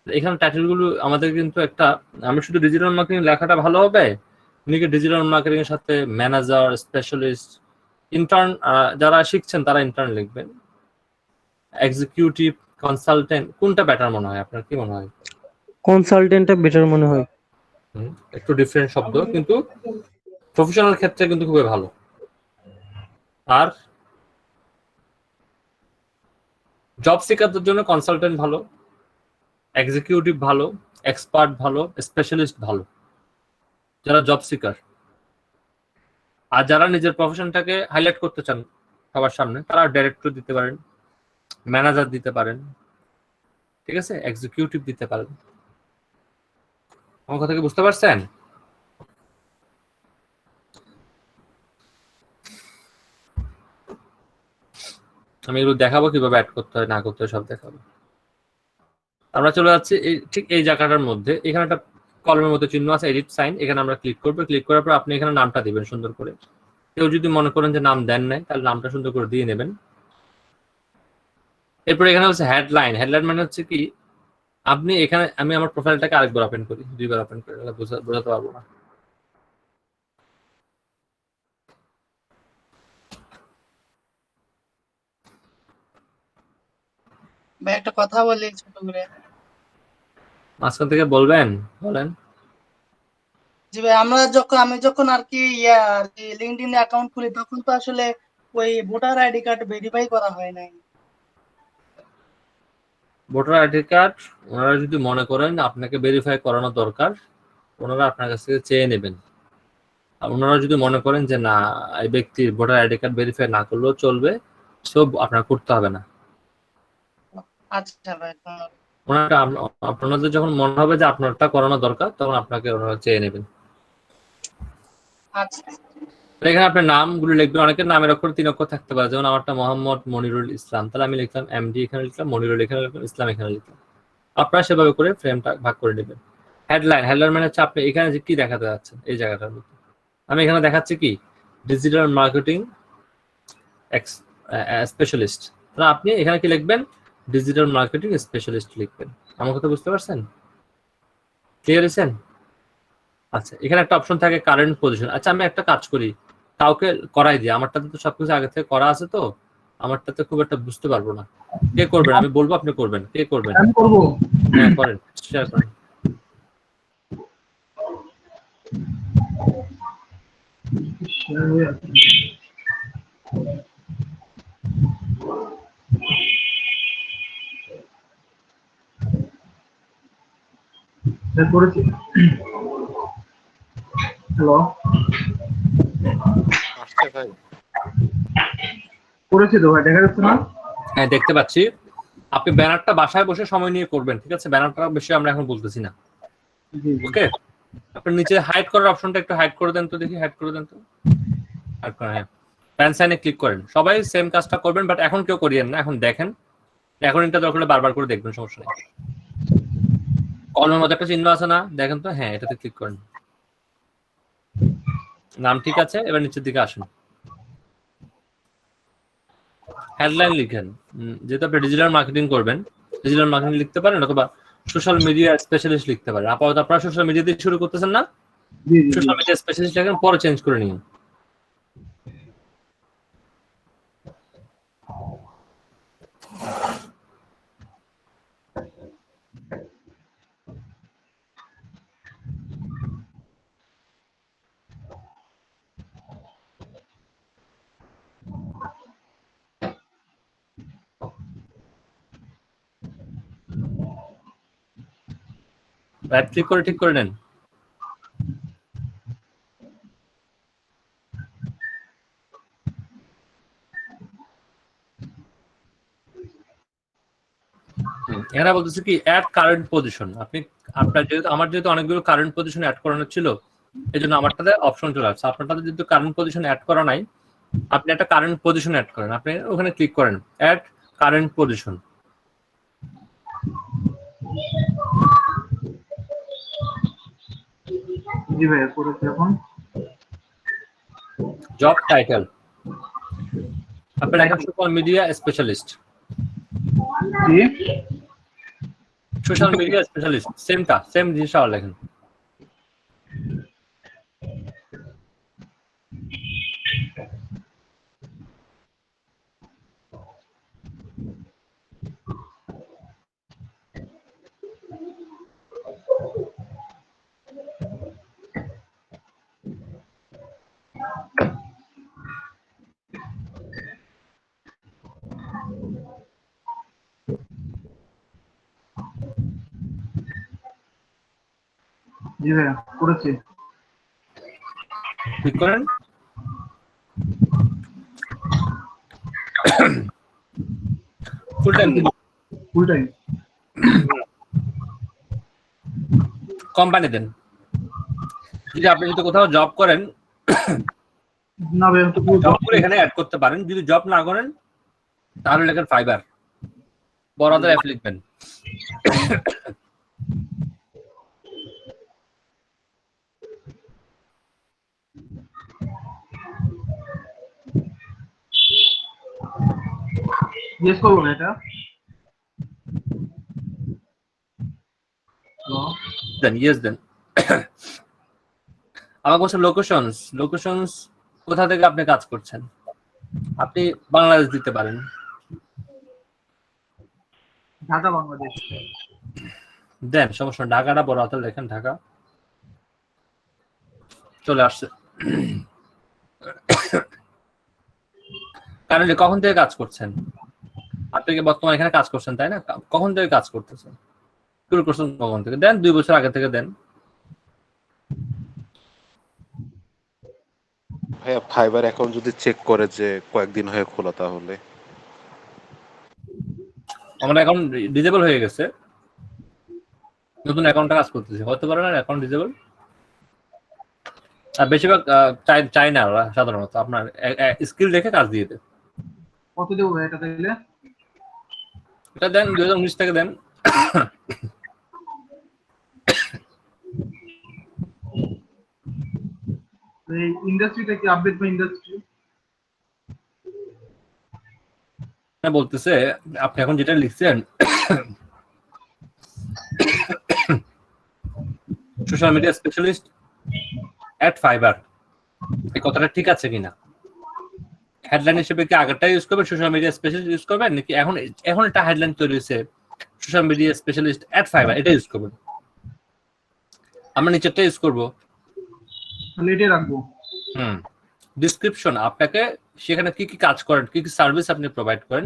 এখানে টাইটেলগুলো আমাদের কিন্তু একটা, আমি শুধু ডিজিটাল মার্কেটিং লেখাটা ভালো হবে, উনিকে ডিজিটাল মার্কেটিং এর সাথে ম্যানেজার, স্পেশালিস্ট, ইন্টার্ন, যারা শিখছেন তারা ইন্টার্ন লিখবেন, এক্সিকিউটিভ, কনসালটেন্ট, কোনটা বেটার মনে হয়? আপনার কি মনে হয়? কনসালটেন্টটা বেটার মনে হয়। একটু ডিফারেন্ট শব্দ, কিন্তু প্রফেশনাল ক্ষেত্রে কিন্তু খুবই ভালো। আর জব সিকারদের জন্য কনসালটেন্ট ভালো, এক্সিকিউটিভ ভালো, এক্সপার্ট ভালো, স্পেশালিস্ট ভালো, যারা জব সিকার। আর যারা নিজের প্রফেশনটাকে হাইলাইট করতে চান সবার সামনে, তারা ডাইরেক্টর দিতে পারেন, ম্যানেজার দিতে পারেন, ঠিক আছে, এক্সিকিউটিভ দিতে পারেন। আমার কথা কি বুঝতে পারছেন? আমি এগুলো দেখাবো কিভাবে অ্যাড করতে হয় না করতে হয়, সব দেখাবো। আমরা চলে যাচ্ছি ঠিক এই জায়গাটার মধ্যে, এখানে একটা কলমের মধ্যে চিহ্ন আছে, এডিট সাইন, এখানে আমরা ক্লিক করবো। ক্লিক করার পর আপনি এখানে নামটা দিবেন সুন্দর করে। কেউ যদি মনে করেন যে নাম দেন নাই, তাহলে নামটা সুন্দর করে দিয়ে নেবেন। এরপরে এখানে হচ্ছে হেডলাইন। হেডলাইন মানে হচ্ছে কি, আপনি এখানে, আমি আমার প্রোফাইলটাকে আরেকবার ওপেন করি, 2বার ওপেন করি, বোঝাতে পারবো না। ভাই একটা কথা বলি ছোট করে। মাঝখান থেকে বলবেন? বলেন। জি ভাই, আমি যখন আর কি লিঙ্কডইন অ্যাকাউন্ট খুলি, তখন তো আসলে ওই ভোটার আইডি কার্ড ভেরিফাই করা হয় নাই। ভোটার আইডি কার্ড ওনারা যদি মনে করেন আপনাকে ভেরিফাই করানো দরকার, ওনারা আপনার কাছ থেকে চেয়ে নেবেন। আর ওনারা যদি মনে করেন যে না, এই ব্যক্তির ভোটার আইডি কার্ড ভেরিফাই না করলেও চলবে, সব আপনার করতে হবে না। আচ্ছা ভাই, ধন্যবাদ। ওনারটা আপনাদের যখন মনে হবে যে আপনারটা করানো দরকার তখন আপনাকে ওনারা চেয়ে নেবেন। আচ্ছা এখানে আপনার নামগুলো লিখবেন, অনেকের নামের অক্ষর 3 অক্ষর থাকতে পারে, যেমন আমারটা মোহাম্মদ মনিরুল ইসলাম, তাহলে আমি লিখলাম এমডি এখানে লিখলাম, মনিরুল এখানে লিখলাম, ইসলাম এখানে লিখলাম। আপনারা সেভাবে করে ফ্রেমটা ভাগ করে নেবেন। হেডলাইন মানে হচ্ছে আপনি এখানে যে কি দেখাতে যাচ্ছেন এই জায়গাটার মধ্যে। আমি এখানে দেখাচ্ছি কি ডিজিটাল মার্কেটিং স্পেশালিস্ট, তাহলে আপনি এখানে কি লিখবেন ডিজিটাল মার্কেটিং স্পেশালিস্ট লিখবেন। আমার কথা বুঝতে পারছেন? ক্লিয়ার হয়েছেন? আচ্ছা, এখানে একটা অপশন থাকে কারেন্ট পজিশন। আচ্ছা, আমি একটা কাজ করি, কাউকে করাই দিই, আমারটাতে তো সবকিছু আগে থেকে করা আছে, তো আমারটাতে খুব একটা বুঝতে পারবো না। কে করবেন? আমি বলবো, আপনি করবেন। কে করবেন? আমি করবো। হ্যাঁ, করেন, শেয়ার করেন। করেছি। হ্যালো, আসছে ভাই? করেছি তো ভাই, দেখা যাচ্ছে না? হ্যাঁ, দেখতে পাচ্ছি। আপনি ব্যানারটা বাসায় বসে সময় নিয়ে করবেন, ঠিক আছে? ব্যানারটা বেশি আমরা এখন বলতেছি না। জি জি। ওকে, আপনি নিচে হাইড করার অপশনটা একটু হাইড করে দেন তো, দেখি হাইড করে দেন তো। হাইড করেন, হ্যাঁ, প্যান সাইনে ক্লিক করেন। সবাই সেম কাজটা করবেন, বাট এখন কেউ করিয়েন না, এখন দেখেন। এখন এটা দরকার হলে বারবার করে দেখবেন, সমস্যা নেই। কলমের মধ্যে একটা চিহ্ন আছে না, দেখেন তো? হ্যাঁ, এটাতে ক্লিক করেন। নাম ঠিক আছে, এবার নিচের দিকে আসুন। হেডলাইন লিখেন। যেহেতু আপনি ডিজিটাল মার্কেটিং করবেন, ডিজিটাল মার্কেটিং লিখতে পারেন, অথবা সোশ্যাল মিডিয়া স্পেশালিস্ট লিখতে পারেন। আপাতত আপনারা সোশ্যাল মিডিয়া দিয়ে শুরু করতেছেন না, জি জি জি। সোশ্যাল মিডিয়া স্পেশালিস্ট লিখেন, পরে চেঞ্জ করে নিন। রাইট ক্লিক করে ঠিক করে নেন। এখানে বলতেছে কি অ্যাড কারেন্ট পজিশন। আপনি আপনার যেহেতু আমার যেহেতু অনেকগুলো কারেন্ট পজিশন অ্যাড করানো ছিল, এই জন্য আমারটাতে অপশন চলে আসছে। আপনারটাতে যেহেতু কারেন্ট পজিশন অ্যাড করা নাই, আপনি একটা কারেন্ট পজিশন অ্যাড করেন। আপনি ওখানে ক্লিক করেন অ্যাড কারেন্ট পজিশন। জি ভাই, করেছি এখন। জব টাইটেল আপনার এখন সোশ্যাল মিডিয়া স্পেশালিস্ট। জি। সোশ্যাল মিডিয়া স্পেশালিস্ট, সেম জিনিসটা লেখেন। জি ভাই, করেছি। ঠিক করেন। ফুল টাইম দিন। Full time. কোম্পানি দেন। যদি আপনি যদি কোথাও জব করেন, না ভাই, আমি তো পুরো জব করে এখানে অ্যাড করতে পারেন। যদি জব না করেন তাহলে লেখেন ফাইবার, বড় হাতের এফ লিখবেন। ইয়েস করবো না এটা। হ্যালো, দেন ইয়েস দেন। আমার বলছে লোকেশনস কোথা থেকে আপনি কাজ করছেন। আপনি বাংলাদেশ দিতে পারেন। ঢাকা বাংলাদেশ। দেন, সমস্যা না, ঢাকাটা বড় হাতের লেখেন, ঢাকা। চলে আসছে। কারণ কখন থেকে কাজ করছেন? আপনি কি বর্তমানে এখানে কাজ করছেন, তাই না? কখন থেকে কাজ করতেছেন, শুরু করছেন কখন থেকে? দেন 2 বছর আগে থেকে দেন। ভাইয়া ফাইবার অ্যাকাউন্ট যদি চেক করে যে কয়েকদিন হয়ে খোলা, তাহলে আমার অ্যাকাউন্ট ডিজেবল হয়ে গেছে, নতুন অ্যাকাউন্টটা কাজ করতেছে, হতে পারে না অ্যাকাউন্ট ডিজেবল। আর বেশিরভাগ চাই না ওরা সাধারণত, আপনার স্কিল দেখে কাজ দিয়ে দেয়। কত দেবো ভাই এটা তাইলে? এটা দেন 2019 থেকে দেন। এই ইন্ডাস্ট্রিটা কি আপডেট বা ইন্ডাস্ট্রি? বলতেছে আপনি এখন যেটা লিখছেন সোশ্যাল মিডিয়া স্পেশালিস্ট এট ফাইবার, এই কথাটা ঠিক আছে কিনা? হেডলাইন হিসেবে কি আগেরটা ইউজ করবেন সোশ্যাল মিডিয়া স্পেশালিস্ট ইউজ করবেন, নাকি এখন একটা হেডলাইন তৈরি হয়েছে সোশ্যাল মিডিয়া স্পেশালিস্ট এট ফাইবার, এটা ইউজ করবেন? আমরা নিচেরটা ইউজ করবো, তাহলে এটাই রাখবো। ডিসক্রিপশন আপনাকে সেখানে কি কি কাজ করেন, কি কি সার্ভিস আপনি প্রোভাইড করেন,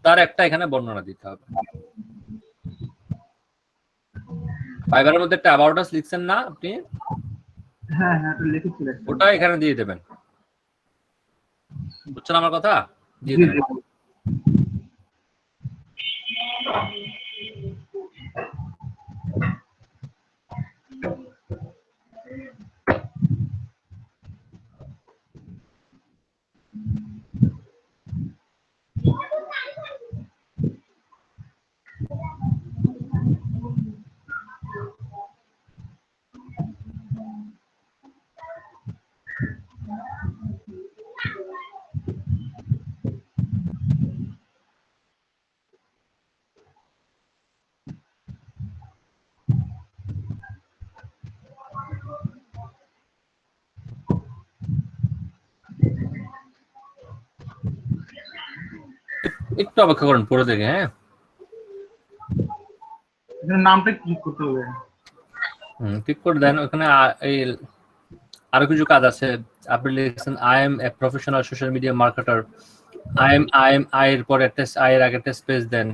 তার একটা এখানে বর্ণনা দিতে হবে। ফাইবারের মধ্যে একটা অ্যাবাউট আস লিখছেন না আপনি? হ্যাঁ হ্যাঁ এটা লিখেছিলেন, ওটা এখানে দিয়ে দেবেন, বুঝছেন আমার কথা? দিয়ে দেবেন। একটু অপেক্ষা করেন পরে দেখে। হ্যাঁ, এখানে নামটা ক্লিক করতে হবে। ক্লিক করে দেন, ওখানে এই আরো কিছু কাজ আছে। আপনি লিখছেন I M a professional social media marketer, I am এর পরে একটা আই এর আগে একটা স্পেস দেন।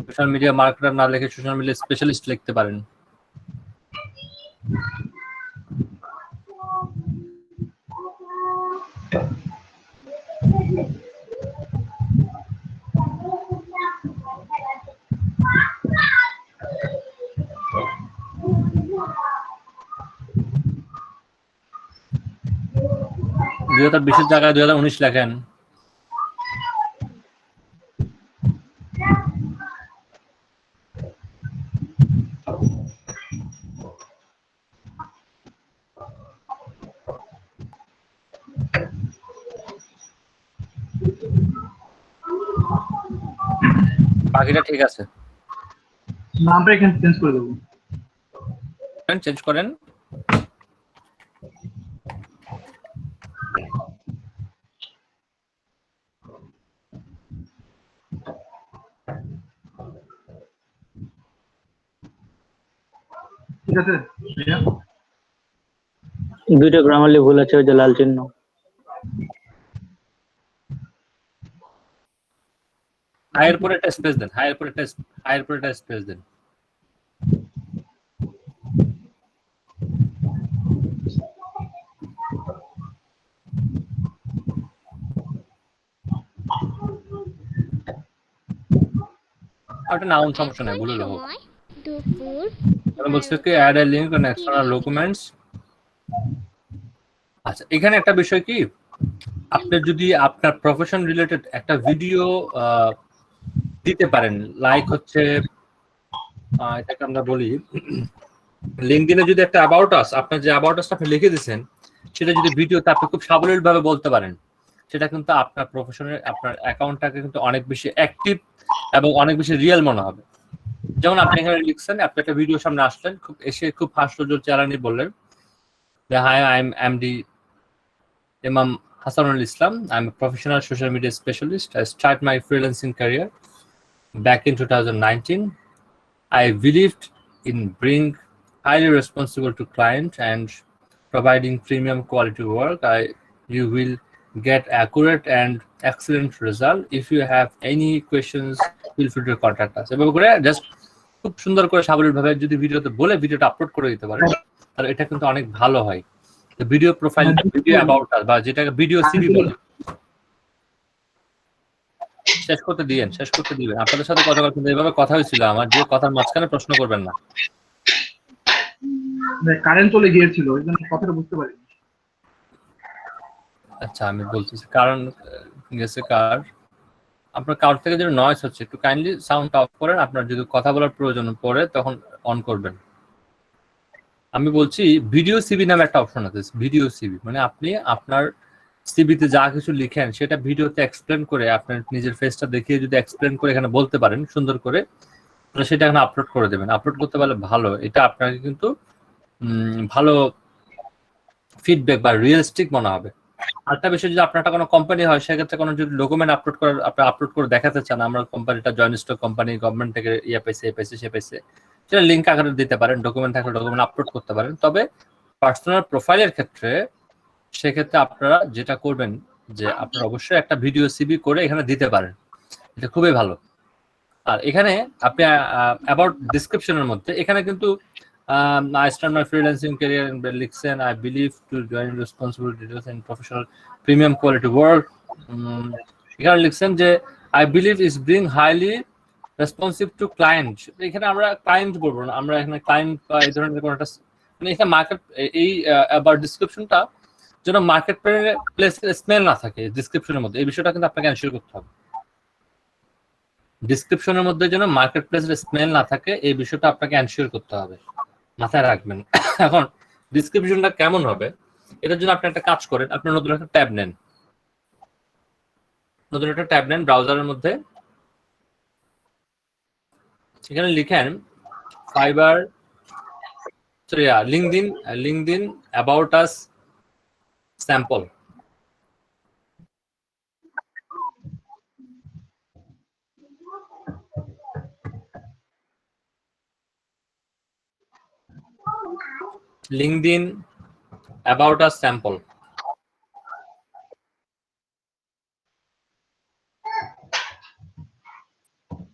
সোশ্যাল মিডিয়া মার্কেটার না লিখে সোশ্যাল মিডিয়া স্পেশালিস্ট লিখতে পারেন। দুই 2020 জায়গায় 2019 লেখেন। বাকিটা ঠিক আছে, নামটা এখানে চেঞ্জ করে দেবো। চেঞ্জ করেন। ঠিক আছে, দুইটা গ্রামারলি ভুল আছে, ওই যে লাল চিহ্ন। হায়ের পরে একটা স্পেস দেন, হায়ের পরে একটা স্পেস দেন। একটা নাউন সমস্যা নাই, ভুলে যাবো। দুপুর আমি বলছি কি add a link on external documents. আচ্ছা, এখানে একটা বিষয় কি, আপনি যদি আপনার প্রফেশন রিলেটেড একটা ভিডিও দিতে পারেন, লাইক হচ্ছে এটাকে আমরা বলি লিঙ্কডইনে যদি একটা অ্যাবাউট আস, আপনার যে অ্যাবাউট আসটা আপনি লিখে দিয়েছেন সেটা যদি ভিডিওতে আপনি খুব সাবলীলভাবে বলতে পারেন, সেটা কিন্তু আপনার প্রফেশনের আপনার অ্যাকাউন্টটাকে কিন্তু অনেক বেশি অ্যাক্টিভ এবং অনেক বেশি রিয়েল মনে হবে। যেমন আপনি এখানে লিখছেন, আপনি একটা ভিডিও সামনে আসলেন, খুব এসে খুব হাস্যজ্জ্বল চেহারা নিয়ে বললেন যে হাই আই এম এমডি ইমাম Hasanul Islam. I'm a professional social media specialist. I started my freelancing career back in 2019. I believed in being highly responsible to client and providing premium quality work. You will get accurate and excellent result. If you have any questions, feel free to contact us. এভাবে করে just খুব সুন্দর করে সাবলীলভাবে যদি ভিডিওতে বলে ভিডিওটা upload করে দিতে পারেন, তাহলে এটা কিন্তু অনেক ভালো হয়। Video profile, video about us বা যেটাকে ভিডিও সিভি বলে, শেষ করতে দিবেন, শেষ করতে দিবেন। আপনাদের সাথে কথা বলতে এইভাবে কথা হয়েছিল আমার, যে কথার মাঝখানে প্রশ্ন করবেন না। কারেন্ট চলে গিয়েছিল ওই জন্য কথাটা বুঝতে পারি। আচ্ছা আমি বলতেছি কারণ গেছে কার, আপনার কার থেকে যদি নয়েজ হচ্ছে একটু কাইন্ডলি সাউন্ড অফ করেন। আপনার যদি কথা বলার প্রয়োজন পড়ে তখন অন করবেন। আমি বলছি ভিডিও সিভি নামে একটা অপশন আছে, ভিডিও সিভি মানে আপনি আপনার সিভিতে যা কিছু লিখেন সেটা ভিডিওতে এক্সপ্লেন করে আপনার নিজের ফেসটা দেখিয়ে যদি এক্সপ্লেন করে এখানে বলতে পারেন সুন্দর করে, তাহলে সেটা এখানে আপলোড করে দেবেন। আপলোড করতে পারলে ভালো, এটা আপনাকে কিন্তু ভালো ফিডব্যাক বা রিয়েলিস্টিক মনে হবে। আরেকটা বিষয়, যদি আপনারটা কোনো কোম্পানি হয় সেক্ষেত্রে কোনো যদি ডকুমেন্ট আপলোড করার আপনি আপলোড করে দেখাতে চান আমরা কোম্পানিটা জয়েন্ট স্টক কোম্পানি, গভর্নমেন্ট থেকে ইয়ে পাইছে, এ পাইছে, সে পাইছে, সেটা লিঙ্ক আকারে দিতে পারেন। ডকুমেন্ট থাকলে ডকুমেন্ট আপলোড করতে পারেন। তবে পার্সোনাল প্রোফাইলের ক্ষেত্রে সেক্ষেত্রে আপনারা যেটা করবেন যে আপনারা অবশ্যই একটা ভিডিও সিভি করে এখানে দিতে পারেন, এটা খুবই ভালো। আর এখানে আপনি অ্যাবাউট ডিসক্রিপশনের মধ্যে এখানে কিন্তু I start my freelancing career in লিখছেন I believe to join responsible details and professional premium quality work। এখানে লিখছেন যে I believe is being highly responsive to client। এখানে আমরা ক্লায়েন্ট বলবো না, আমরা এখানে ক্লায়েন্ট বা এই ধরনের কোনো একটা মানে এখানে মার্কেট এই অ্যাবাউট ডিসক্রিপশনটা যেন মার্কেট প্লেসের স্মেল না থাকে ডিসক্রিপশনের মধ্যে, এই বিষয়টা কিন্তু আপনাকে এনশিওর করতে হবে। ডিসক্রিপশনের মধ্যে যেন মার্কেট প্লেসের স্মেল না থাকে এই বিষয়টা আপনাকে এনশিওর করতে হবে, মাথায় রাখবেন। এখন ডিসক্রিপশনটা কেমন হবে এটার জন্য আপনি একটা কাজ করেন, আপনি নতুন একটা ট্যাব নেন, নতুন একটা ট্যাব নেন ব্রাউজারের মধ্যে, এখানে লিখেন fibre LinkedIn about us sample. LinkedIn about a sample।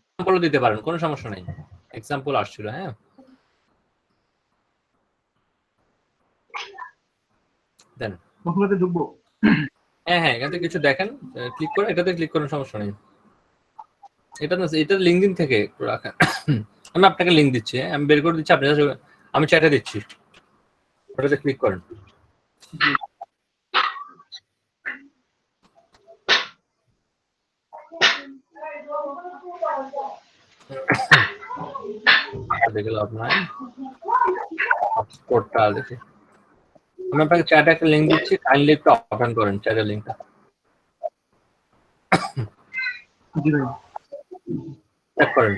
Example দিতে পারেন, কোনো সমস্যা নেই। এক্সাম্পল আসছিল, হ্যাঁ দেন প্রথমে ঢুকবো। হ্যাঁ এখান থেকে কিছু দেখেন, ক্লিক করে এটাতে ক্লিক করার সমস্যা নেই। এটা না, এটা লিঙ্কডইন থেকে রাখেন। আমি আপনাকে লিঙ্ক দিচ্ছি, আমি বের করে দিচ্ছি, আপনি আমি চ্যাটে দিচ্ছি, ওটাতে ক্লিক করেন। দেখে লাভ নাই, কোডটা দেখে আমি আপনাকে চ্যাটে একটা লিঙ্ক দিচ্ছি, কাইন্ডলি একটু ওপেন করেন চ্যাটের লিঙ্কটা। চেক করেন।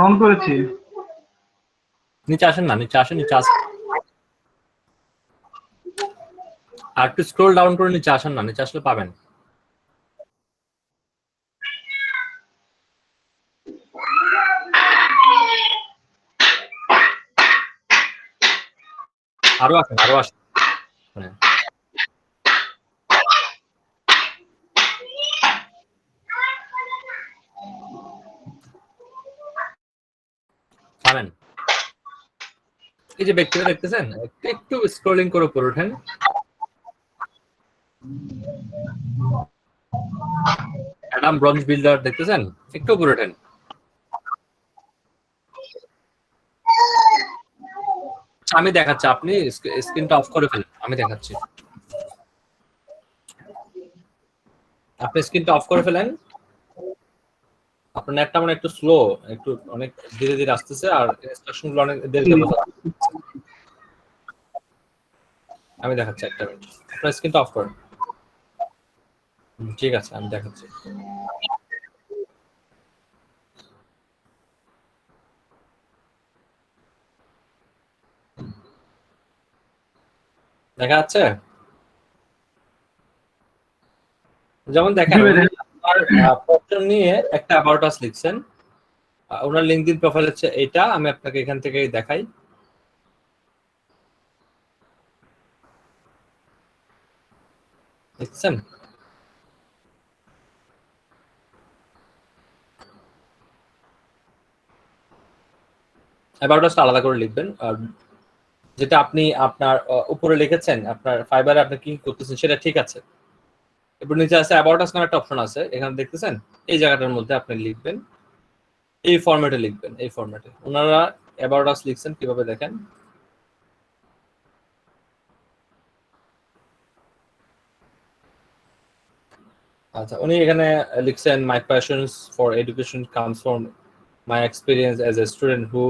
অন করেছি। নিচে আসেন না, নিচে আসেন, নিচে আসেন, আর একটু স্ক্রল ডাউন করে নিচে আসেন না, নিচে আসলে পাবেন। আরো আসেন, আরো আসেন, পাবেন। এই যে ব্যক্তিটা দেখতেছেন, একটু স্ক্রলিং করে উপরে ওঠেন, অ্যাডাম ব্রঞ্জ বিল্ডার দেখতেছেন, একটু উপরে ওঠেন। আমি দেখাচ্ছি, আপনি স্ক্রিনটা অফ করে ফেলেন, আমি দেখাচ্ছি। আপনি স্ক্রিনটা অফ করে ফেলেন। আপনার নেটটা মানে একটু স্লো, একটু অনেক ধীরে ধীরে আসতেছে, আর ইনস্ট্রাকশন গুলো অনেক দেরিতে বোঝা যাচ্ছে। আমি দেখাচ্ছি, একটা মিনিট, আপনার স্ক্রিনটা অফ করেন। ঠিক আছে, আমি দেখাচ্ছি। দেখা যাচ্ছে? যেমন দেখেন, আপনার প্রশ্ন নিয়ে একটা অ্যাবাউট আস লিখছেন, ওনার লিঙ্কডইন প্রোফাইল হচ্ছে এটা, আমি আপনাকে এখান থেকে দেখাই। দেখছেন? অ্যাবাউট আসটা আলাদা করে লিখবেন, আর যেটা আপনি আপনার উপরে লিখেছেন আপনার ফাইবারে আপনি কি করতেছেন সেটা ঠিক আছে। এরপর নিচে আছে অ্যাবাউট আস নামে একটা অপশন আছে, এখানে দেখতেছেন, এই জায়গাটার মধ্যে আপনি লিখবেন, এই ফরম্যাটে লিখবেন, এই ফরম্যাটে। ওনারা অ্যাবাউট আস লিখছেন কিভাবে দেখেন। আচ্ছা, উনি এখানে লিখছেন my passions for education comes from my experience as a student who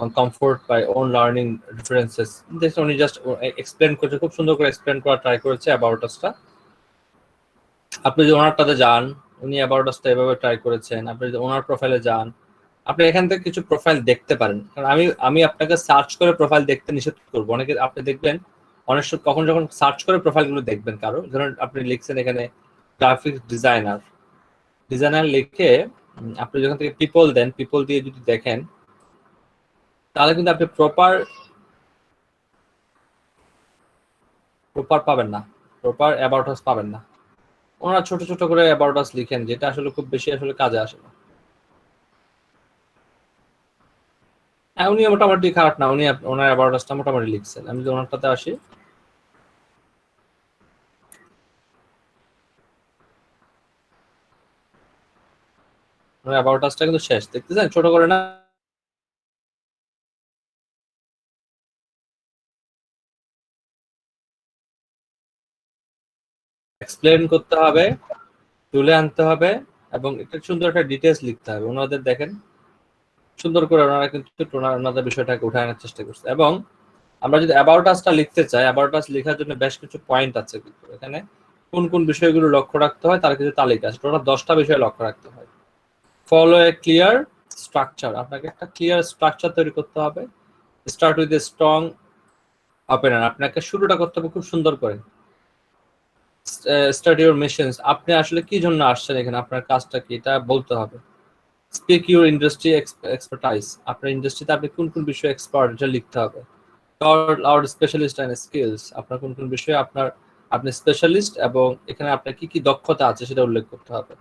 on comfort by own learning references. This only just explain করছে, খুব সুন্দর করে এক্সপ্লেন করা ট্রাই করেছে অ্যাবাউট আসটা। আপনি যদি ওনারটাতে যান, উনি অ্যাবাউট আসটা এভাবে ট্রাই করেছেন, আপনি যদি ওনার প্রোফাইলে যান, আপনি এখান থেকে কিছু প্রোফাইল দেখতে পারেন। কারণ আমি আপনাকে সার্চ করে প্রোফাইল দেখতে নিষেধ করবো। অনেকে আপনি দেখবেন অনেক সময় কখন যখন সার্চ করে প্রোফাইলগুলো দেখবেন কারো, ধরুন আপনি লিখছেন এখানে গ্রাফিক্স ডিজাইনার লিখে আপনি যখন থেকে পিপল দেন, পিপল দিয়ে যদি দেখেন তাহলে কিন্তু আপনি প্রপার পাবেন না, প্রপার অ্যাবাউট আস পাবেন না। ওনারা ছোট ছোট করে অ্যাবাউট আস লিখেন, যেটা আসলে খুব বেশি আসলে কাজে আসে না। হ্যাঁ, উনি মোটামুটি খারাপ না, উনি ওনার অ্যাবাউট আসটা মোটামুটি লিখছেন। আমি যদি ওনারটাতে আসি, ওনার অ্যাবাউট আসটা কিন্তু শেষ, দেখতেছেন ছোট করে না। এক্সপ্লেন করতে হবে, তুলে আনতে হবে, এবং একটা সুন্দর একটা ডিটেলস লিখতে হবে। ওনাদের দেখেন সুন্দর করে ওনারা কিন্তু ওনাদের বিষয়টাকে উঠে আনার চেষ্টা করছে। এবং আমরা যদি অ্যাবাউট আসটা লিখতে চাই, অ্যাবাউট আস লেখার জন্য বেশ কিছু পয়েন্ট আছে, কিন্তু এখানে কোন কোন বিষয়গুলো লক্ষ্য রাখতে হয় তার কিছু তালিকা আছে। টোটাল 10টা বিষয় লক্ষ্য রাখতে হয়। ফলো এ ক্লিয়ার স্ট্রাকচার, আপনাকে একটা ক্লিয়ার স্ট্রাকচার তৈরি করতে হবে। Start with a strong opener, আপনাকে শুরুটা করতে হবে খুব সুন্দর করে। স্টার্ট ইউর মিশনস, আপনি আসলে কি জন্য আসছেন এখানে, আপনার কাজটা কি, এটা বলতে হবে। স্পিক ইউর ইন্ডাস্ট্রি এক্সপার্টাইজ, আপনার ইন্ডাস্ট্রিতে আপনি কোন কোন বিষয়ে এক্সপার্ট এটা লিখতে হবে। আওয়ার স্পেশালিস্ট অ্যান্ড স্কিলস, আপনার কোন কোন বিষয়ে আপনি স্পেশালিস্ট এবং এখানে আপনার কি কি দক্ষতা আছে সেটা উল্লেখ করতে হবে।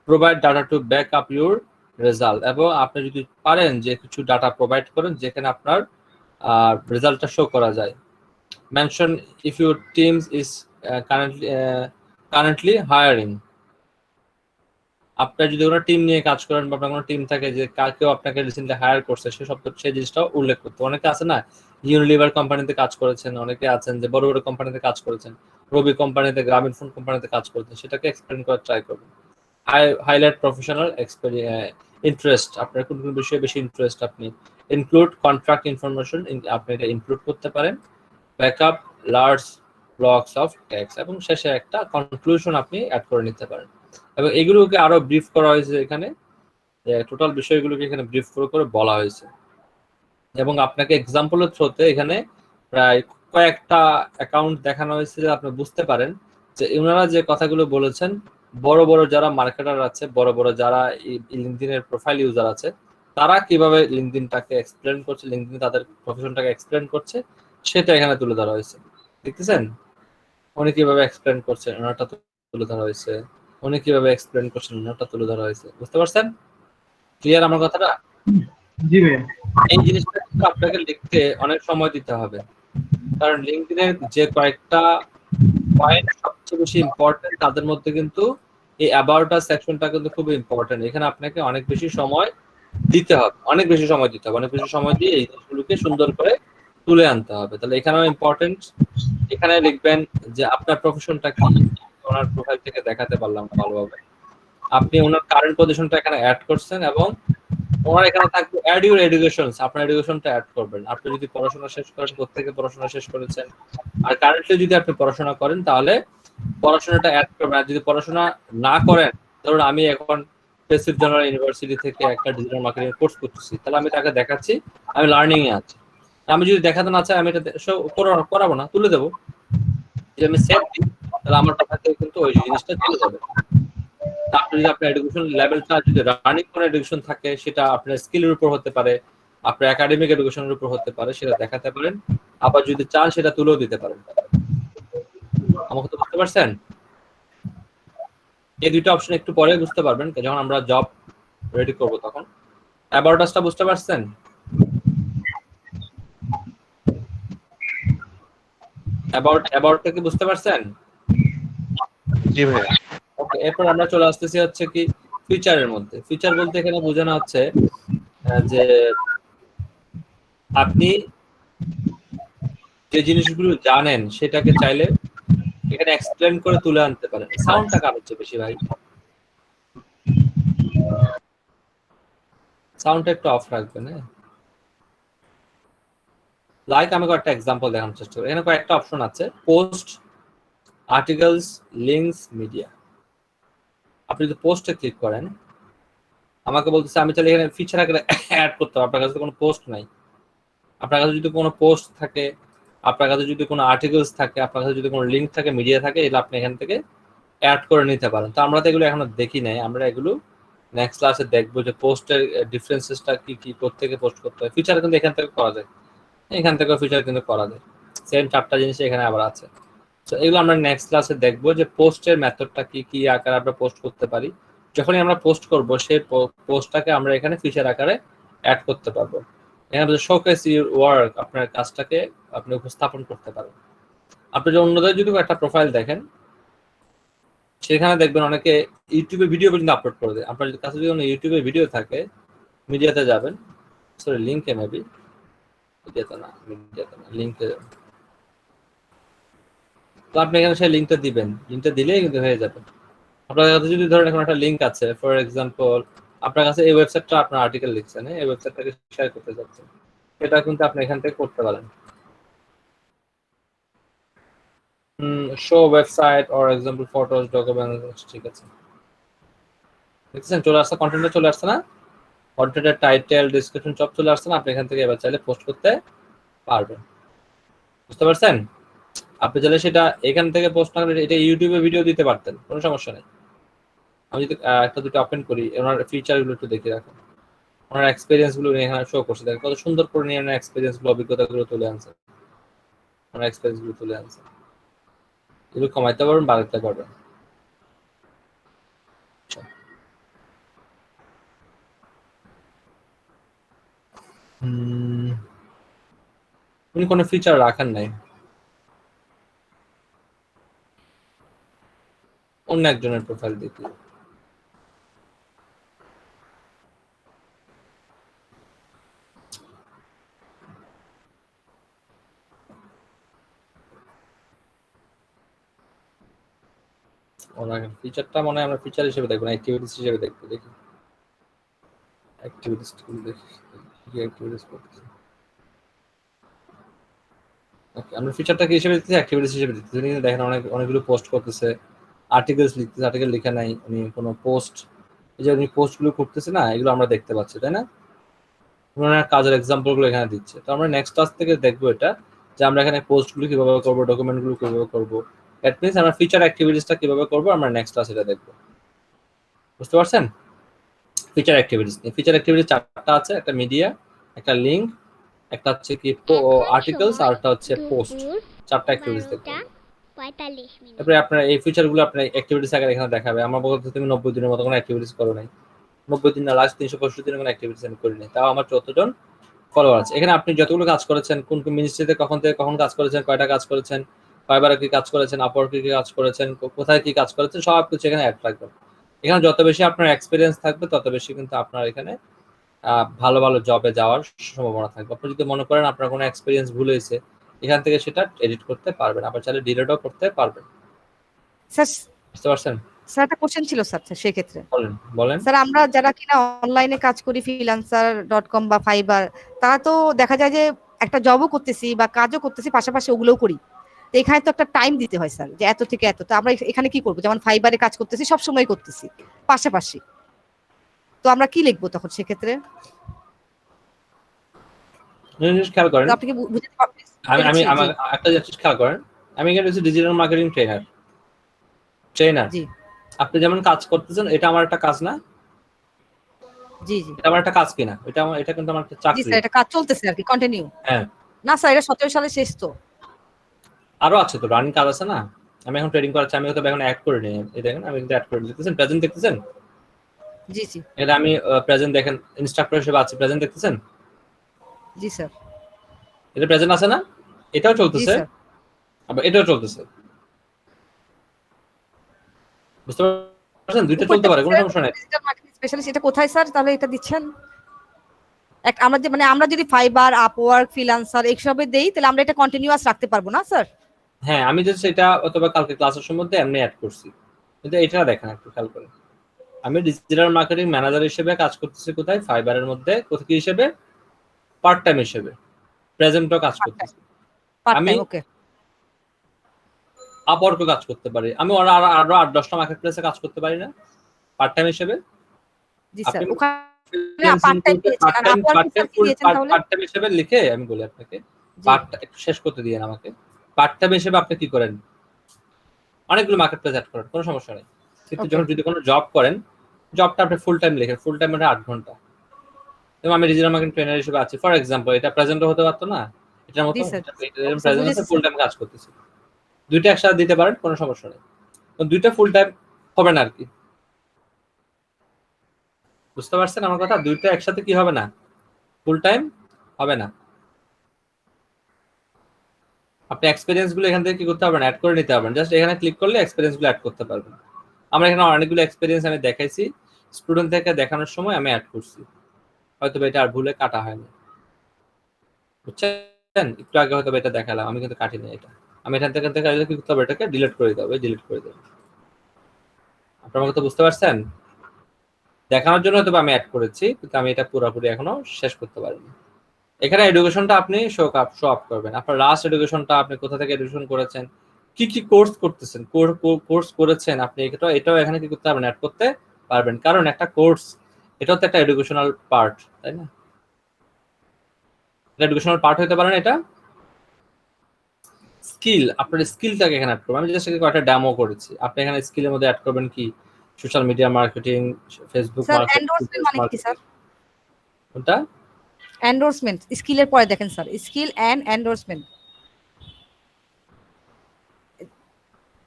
Provide data to back up your result, এবং আপনি যদি পারেন যে কিছু ডাটা প্রোভাইড করেন যেখানে আপনার রেজাল্টটা শো করা যায়। Mention if your teams is currently hiring, আপনার যদি কোনো টিম নিয়ে কাজ করেন বা আপনার কোনো টিম থাকে যে কেউ আপনাকে রিসেন্টলি হায়ার করছে, সেই জিনিসটাও উল্লেখ করতে। অনেকে আছে না, ইউনিলিভার কোম্পানিতে কাজ করেছেন, অনেকে আছেন যে বড় বড় কোম্পানিতে কাজ করেছেন, রবি কোম্পানিতে, গ্রামীণ ফোন কোম্পানিতে কাজ করেছেন, সেটাকে এক্সপ্লেন করার ট্রাই করবেন। হাইলাইট প্রফেশনাল ইন্টারেস্ট, আপনার কোন কোন বিষয়ে বেশি ইন্টারেস্ট, আপনি ইনক্লুড কন্ট্রাক্ট ইনফরমেশন, আপনি এটা ইনক্লুড করতে পারেন। Backup large blocks of text, এবং শেষে একটা কনক্লুশন আপনি অ্যাড করে নিতে পারেন। এবং এগুলোকে আরো ব্রিফ করা হয়েছে এখানে, টোটাল বিষয়গুলোকে এখানে ব্রিফ করে বলা হয়েছে। এবং আপনাকে এক্সাম্পলের থ্রুতে এখানে প্রায় কয়েকটা অ্যাকাউন্ট দেখানো হয়েছে যে আপনি বুঝতে পারেন যে ওনারা যে কথাগুলো বলেছেন, বড় বড় যারা মার্কেটার আছে, বড় বড় যারা লিঙ্কডইনের প্রোফাইল ইউজার আছে, তারা কিভাবে লিঙ্কডইনটাকে এক্সপ্লেন করছে, লিঙ্কডইন তাদের প্রফেশনটাকে এক্সপ্লেন করছে, সেটা এখানে তুলে ধরা হয়েছে। দেখতেছেন উনি কিভাবে এক্সপ্লেন করছেন, ওনারটা তুলে ধরা হয়েছে। উনি কিভাবে এক্সপ্লেন করছেন, ওনারটা তুলে ধরা হয়েছে। বুঝতে পারছেন? ক্লিয়ার আমার কথাটা? জি ভাই। এই জিনিসটা কিন্তু আপনাকে লিখতে অনেক সময় দিতে হবে, কারণ লিঙ্কডইনের যে কয়েকটা পয়েন্ট সবচেয়ে বেশি ইম্পর্টেন্ট, তাদের মধ্যে কিন্তু এই অ্যাবাউট আস সেকশনটা কিন্তু খুব ইম্পর্টেন্ট। এখানে আপনাকে অনেক বেশি সময় দিতে হবে, অনেক বেশি সময় দিয়ে এই জিনিসগুলোকে সুন্দর করে তুলে আনতে হবে। তাহলে এখানেও ইম্পর্টেন্ট, এখানে লিখবেন যে আপনার প্রফেশনটা কি, ওনার প্রোফাইল থেকে দেখাতে পারলাম ভালোভাবে। আপনি ওনার কারেন্ট পজিশনটা এখানে অ্যাড করছেন, এবং ওনার এখানে থাকবে অ্যাড ইউর এডুকেশন, আপনার এডুকেশনটা অ্যাড করবেন। আপনি যদি পড়াশোনা শেষ করেন, কোত্থেকে পড়াশোনা শেষ করেছেন, আর কারেন্টলি যদি আপনি পড়াশোনা করেন তাহলে পড়াশোনাটা অ্যাড করবেন। আর যদি পড়াশোনা না করেন, ধরুন আমি এখন প্রেসিড জেনারেল ইউনিভার্সিটি থেকে একটা ডিজিটাল মার্কেটিং কোর্স করতেছি, তাহলে আমি তাকে দেখাচ্ছি আমি লার্নিং এ আছি। আমি যদি দেখাতে না চাই, আমি এটা করাবো না, তুলে দেবো। যদি আমি সেভ দিই তাহলে আমার কথা থেকে কিন্তু ওই জিনিসটা চলে যাবে। তারপরে যদি আপনার এডুকেশন লেভেলটা যদি রানিং কোনো এডুকেশন থাকে সেটা আপনার স্কিলের উপর হতে পারে, আপনার একাডেমিক এডুকেশনের উপর হতে পারে, সেটা দেখাতে পারেন। আবার যদি চান সেটা তুলেও দিতে পারেন। আমাকে তো বুঝতে পারছেন? এই দুইটা অপশন একটু পরে বুঝতে পারবেন যখন আমরা জব রেডি করব তখন। অ্যাবাউটাসটা বুঝতে পারছেন? অ্যাবাউটটা কি বুঝতে পারছেন? জি ভাই। ওকে, এরপর আমরা চলে আসতেছি হচ্ছে কি ফিচারের মধ্যে। ফিচার বলতে এখানে বোঝানো হচ্ছে যে আপনি যে জিনিসগুলো জানেন সেটাকে চাইলে এখানে এক্সপ্লেন করে তুলে আনতে পারেন। সাউন্ডটা কার হচ্ছে বেশি ভাই? সাউন্ডটা একটু অফ রাখবেন। হ্যাঁ, লাইক আমি কয়েকটা এক্সাম্পল দেখানোর চেষ্টা করি। এখানে কয়েকটা অপশন আছে, পোস্ট, আর্টিকেলস, লিঙ্কস, মিডিয়া। আপনি যদি পোস্টে ক্লিক করেন, আমাকে বলতেছে আমি চাইলে এখানে ফিচার আকারে অ্যাড করতে হবে। আপনার কাছে কোনো পোস্ট নাই, আপনার কাছে যদি কোনো পোস্ট থাকে, আপনার কাছে যদি কোনো আর্টিকেলস থাকে, আপনার কাছে যদি কোনো লিঙ্ক থাকে, মিডিয়া থাকে, এগুলো আপনি এখান থেকে অ্যাড করে নিতে পারেন। তো আমরা তো এগুলো এখনো দেখি নাই, আমরা এগুলো নেক্সট ক্লাসে দেখবো যে পোস্টের ডিফারেন্সেসটা কি কি, কোত্থেকে পোস্ট করতে হয়। ফিচার কিন্তু এখান থেকে করা যায়, এখান থেকে ফিচার কিন্তু করা যায়। সেম 4টা জিনিস এখানে আবার আছে। তো এগুলো আমরা নেক্সট ক্লাসে দেখবো যে পোস্টের মেথডটা কি কি আকারে আমরা পোস্ট করতে পারি। যখনই আমরা পোস্ট করব সেই পোস্টটাকে আমরা এখানে ফিচার আকারে অ্যাড করতে পারবো। এখানে শোকেস ইউর ওয়ার্ক, আপনার কাজটাকে আপনি উপস্থাপন করতে পারেন। আপনি যে অন্যদের যদি একটা প্রোফাইল দেখেন, সেখানে দেখবেন অনেকে ইউটিউবে ভিডিও পর্যন্ত আপলোড করে দেয়। আপনার কাছে যদি কোনো ইউটিউবে ভিডিও থাকে, মিডিয়াতে যাবেন, সরি লিঙ্কে মেবি, মিডিয়াতে না লিঙ্কে যাবেন। তো আপনি এখানে সেই লিঙ্কটা দিবেন, লিঙ্কটা দিলেই কিন্তু হয়ে যাবে। আপনার কাছে যদি ধরেন এখন একটা লিঙ্ক আছে, ফর এক্সাম্পল আপনার কাছে এই ওয়েবসাইটটা আপনার আর্টিকেল লিখছেন, এই ওয়েবসাইটটাকে শেয়ার করতে যাচ্ছেন, এটা কিন্তু আপনি এখান থেকে করতে পারেন। Show website or example photos, documents, ঠিক আছে, দেখছেন চলে আসছে, কন্টেন্টে চলে আসছে না, কন্টেন্টের টাইটেল, ডেসক্রিপশন সব চলে আসছে না। আপনি এখান থেকে এবার চাইলে পোস্ট করতে পারবেন। বুঝতে পারছেন? আপনি চাইলে সেটা এখান থেকে পোস্ট না করে এটা ইউটিউবে ভিডিও দিতে পারতেন, কোনো সমস্যা নেই। আমি যদি একটা দুটো ওপেন করি, ওনার ফিচারগুলো একটু দেখে রাখুন, ওনার এক্সপিরিয়েন্স গুলো এখানে শো করছে, দেখেন কত সুন্দর করে নিয়ে ওনার এক্সপিরিয়েন্স গুলো, অভিজ্ঞতাগুলো তুলে আনছে, ওনার এক্সপিরিয়েন্স গুলো তুলে আনছে। এগুলো কমাইতে পারবেন, বাড়াতে পারবেন। উনি কোনো ফিচার রাখেন নাই, অন্য একজনের প্রোফাইল দেখি। ওনার ফিচারটা মনে হয় আমরা ফিচার হিসেবে দেখবো না, অ্যাক্টিভিটিস হিসেবে দেখবো। দেখি অ্যাক্টিভিটিস দেখি কি অ্যাক্টিভিটিস করতেছে। ওকে, আমরা ফিচারটাকে হিসেবে দিতেছি, অ্যাক্টিভিটিস হিসেবে দিতেছি। উনি দেখেন অনেকগুলো পোস্ট করতেছে, আর্টিকেলস লিখতেছে, আর্টিকেল লেখা নাই, উনি কোনো পোস্ট, এই যে উনি পোস্টগুলো করতেছে না, এগুলো আমরা দেখতে পাচ্ছি, তাই না? ওনার কাজের এক্সাম্পলগুলো এখানে দিচ্ছে। তো আমরা নেক্সট ক্লাস থেকে দেখবো এটা, যে আমরা এখানে পোস্টগুলো কিভাবে করবো, ডকুমেন্টগুলো কিভাবে করবো। দ্যাট মিনস আমরা ফিচার অ্যাক্টিভিটিসটা কিভাবে করবো, আমরা নেক্সট ক্লাস এটা দেখবো। বুঝতে পারছেন? ফিচার অ্যাক্টিভিটিস নিয়ে, ফিচার অ্যাক্টিভিটিস 4টা আছে, একটা মিডিয়া, একটা লিঙ্ক, একটা হচ্ছে কি আর্টিকেলস, আর একটা হচ্ছে পোস্ট। 4টা অ্যাক্টিভিটিস দেখবো। তারপরে আপনার এই ফিচারগুলো আপনার অ্যাক্টিভিটিস আকারে এখানে দেখাবে। আমার বলতে তুমি 90 দিনের মতো কোনো অ্যাক্টিভিটিস করো নাই, 90 দিন না, লাস্ট 365 দিনের কোনো অ্যাক্টিভিটিস আমি করি নাই, তাও আমার 14 জন ফলোয়ার আছে। এখানে আপনি যতগুলো কাজ করেছেন, কোন কোন মিনিস্ট্রিতে কখন থেকে কখন কাজ করেছেন, কয়টা কাজ করেছেন, ফাইবারে কি কাজ করেছেন, আপওয়ার্কে কি কাজ করেছেন, কোথায় কি কাজ করেছেন, সব কিছু এখানে অ্যাড থাকবে। এখানে যত বেশি আপনার এক্সপিরিয়েন্স থাকবে, তত বেশি কিন্তু আপনার এখানে ভালো ভালো জবে যাওয়ার সম্ভাবনা থাকবে। আপনি যদি মনে করেন আপনার কোনো এক্সপিরিয়েন্স ভুল হয়েছে, এখান থেকে সেটা এডিট করতে পারবেন, আবার চাইলে ডিলিটও করতে পারবেন। স্যার, বুঝতে পারছেন? স্যার একটা কোশ্চেন ছিল স্যার, সেই ক্ষেত্রে বলেন। স্যার, আমরা যারা কিনা অনলাইনে কাজ করি, freelancer.com বা ফাইবার, তারা তো দেখা যায় যে একটা জবও করতেছি বা কাজও করতেছি, পাশাপাশি ওগুলোও করি। তো এখানে তো একটা টাইম দিতে হয় স্যার, যে এত থেকে এত। তো আমরা এখানে কি করবো? যেমন ফাইবারে কাজ করতেছি, সব সময় করতেছি পাশাপাশি, তো আমরা কি লিখবো তখন সেক্ষেত্রে? খেয়াল করেন, আপনি কি বুঝতে পারবেন? আমি একটা জিনিস খেয়াল করেন, আমি এখানে হচ্ছে ডিজিটাল মার্কেটিং ট্রেনার। আপনি যেমন কাজ করতেছেন, এটা আমার একটা কাজ না? জি জি এটা আমার একটা কাজ কিনা? এটা কিন্তু আমার একটা জি চাকরি। স্যার, এটা কাজ চলতেছে আর কি, কন্টিনিউ। হ্যাঁ, না স্যার, এটা 17 সালে শেষ তো। আরো আছে তো, রানিং কাজ আছে না? আমি এখন ট্রেডিং করাচ্ছি, আমি হয়তো এখন অ্যাড করে নিই। এই দেখেন আমি কিন্তু অ্যাড করে দেখতেছেন, প্রেজেন্ট দেখতেছেন? জি জি এটা আমি প্রেজেন্ট দেখেন, ইনস্ট্রাক্টর হিসেবে আছি, প্রেজেন্ট দেখতেছেন? জি স্যার। এটা প্রেজেন্ট আছে না? এটাও জি চলতেছে, স্যার। আবার এটাও চলতেছে। বুঝতে পারছেন? দুইটা চলতে উপরটা পারে, কি কোনো স্যার, সমস্যা নাই। ডিজিটাল মার্কেটিং স্পেশালিস্ট, এটা কোথায় স্যার তাহলে এটা দিচ্ছেন? আমরা যে মানে আমরা যদি ফাইবার, আপওয়ার্ক, ফ্রিল্যান্সার এইসবে দেই, তাহলে আমরা এটা কন্টিনিউয়াস রাখতে পারবো না স্যার? হ্যাঁ, আমি জাস্ট এটা অথবা কালকে ক্লাসের সম্বন্ধে এমনি অ্যাড করছি, কিন্তু এটা দেখেন একটু খেয়াল করে। আমি ডিজিটাল মার্কেটিং ম্যানেজার হিসেবে কাজ করতেছি কোথায়? ফাইবারের মধ্যে। কোথায় কি হিসেবে? পার্ট টাইম হিসেবে। প্রেজেন্টও কাজ করতেছি। পার্ট আমি টাইম, ওকে। আপওয়ার্কও কাজ করতে পারি। আমি আরো 8-10টা মার্কেট প্লেসে কাজ করতে পারি না পার্ট টাইম হিসেবে? জি স্যার, আপনি ওখানে ফ্রিল্যান্সিং পার্ট টাইম করতে দিয়েছেন, আর আপওয়ার্কে স্যার কি দিয়েছেন তাহলে? পার্ট টাইম হিসেবে লিখে আমি বলি আপনাকে, জি একটু শেষ করতে দিয়েন আমাকে। পার্ট টাইম হিসেবে আপনি কি করেন? অনেকগুলো মার্কেট প্লেস অ্যাড করেন, কোনো সমস্যা নেই। কিন্তু ওকে। যখন যদি কোনো জব করেন, জবটা আপনি ফুল টাইম লিখেন, ফুল টাইম মানে 8 ঘন্টা। এবং আমি ডিজিটাল মার্কেটিং ট্রেনার হিসেবে আছি, ফর এক্সাম্পল। এটা প্রেজেন্টও হতে পারতো না এটার মতো? জি স্যার, ওকে স্যার, প্রেজেন্ট বুঝেছি ফুল স্যার। টাইম কাজ করতেছি। দুইটা একসাথে দিতে পারেন, কোনো সমস্যা নেই। দুইটা ফুল টাইম হবে না আর কি। বুঝতে পারছেন আমার কথা? দুইটা একসাথে কি হবে না? ফুল টাইম হবে না। আপনি এক্সপেরিয়েন্স গুলো এখান থেকে কি করতে পারবেন? অ্যাড করে নিতে পারবেন। জাস্ট এখানে ক্লিক করলে এক্সপেরিয়েন্স গুলো অ্যাড করতে পারবেন। আমরা এখানে অনেকগুলো এক্সপেরিয়েন্স আমি দেখাইছি, স্টুডেন্ট থেকে দেখানোর সময় আমি অ্যাড করছি। হয়তো এটা আর ভুলে কাটা হয়নি, বুঝছেন? একটু আগে হয়তো এটা দেখালাম, আমি কিন্তু কাটিনি এটা। আমি এখান থেকে কি করতে হবে? এটাকে ডিলিট করে দিতে হবে, ডিলিট করে দেবো। আপনার কথা বুঝতে পারছেন? দেখানোর জন্য হয়তো আমি অ্যাড করেছি, কিন্তু আমি এটা পুরোপুরি এখনো শেষ করতে পারিনি। এখানে এডুকেশনটা আপনি শো আপ করবেন। আপনার লাস্ট এডুকেশনটা, আপনি কোথা থেকে এডুকেশন করেছেন, কি কি কোর্স করতেছেন, কোর্স করেছেন, আপনি এটাও এখানে কি করতে পারবেন? অ্যাড করতে পারবেন। কারণ একটা কোর্স, এটাও তো একটা এডুকেশনাল পার্ট, তাই না? এটা এডুকেশনাল পার্ট হতে পারে না এটা? স্কিল, আপনার স্কিলটাকে এখানে অ্যাড করবেন। আমি জাস্ট কয়েকটা ডেমো করেছি। আপনি এখানে স্কিলের মধ্যে অ্যাড করবেন কি? Social media marketing, Facebook sir marketing, endorsement মানে কি স্যার? কোনটা? এন্ডোর্সমেন্ট স্কিলের পরে দেখেন sir, skill and endorsement.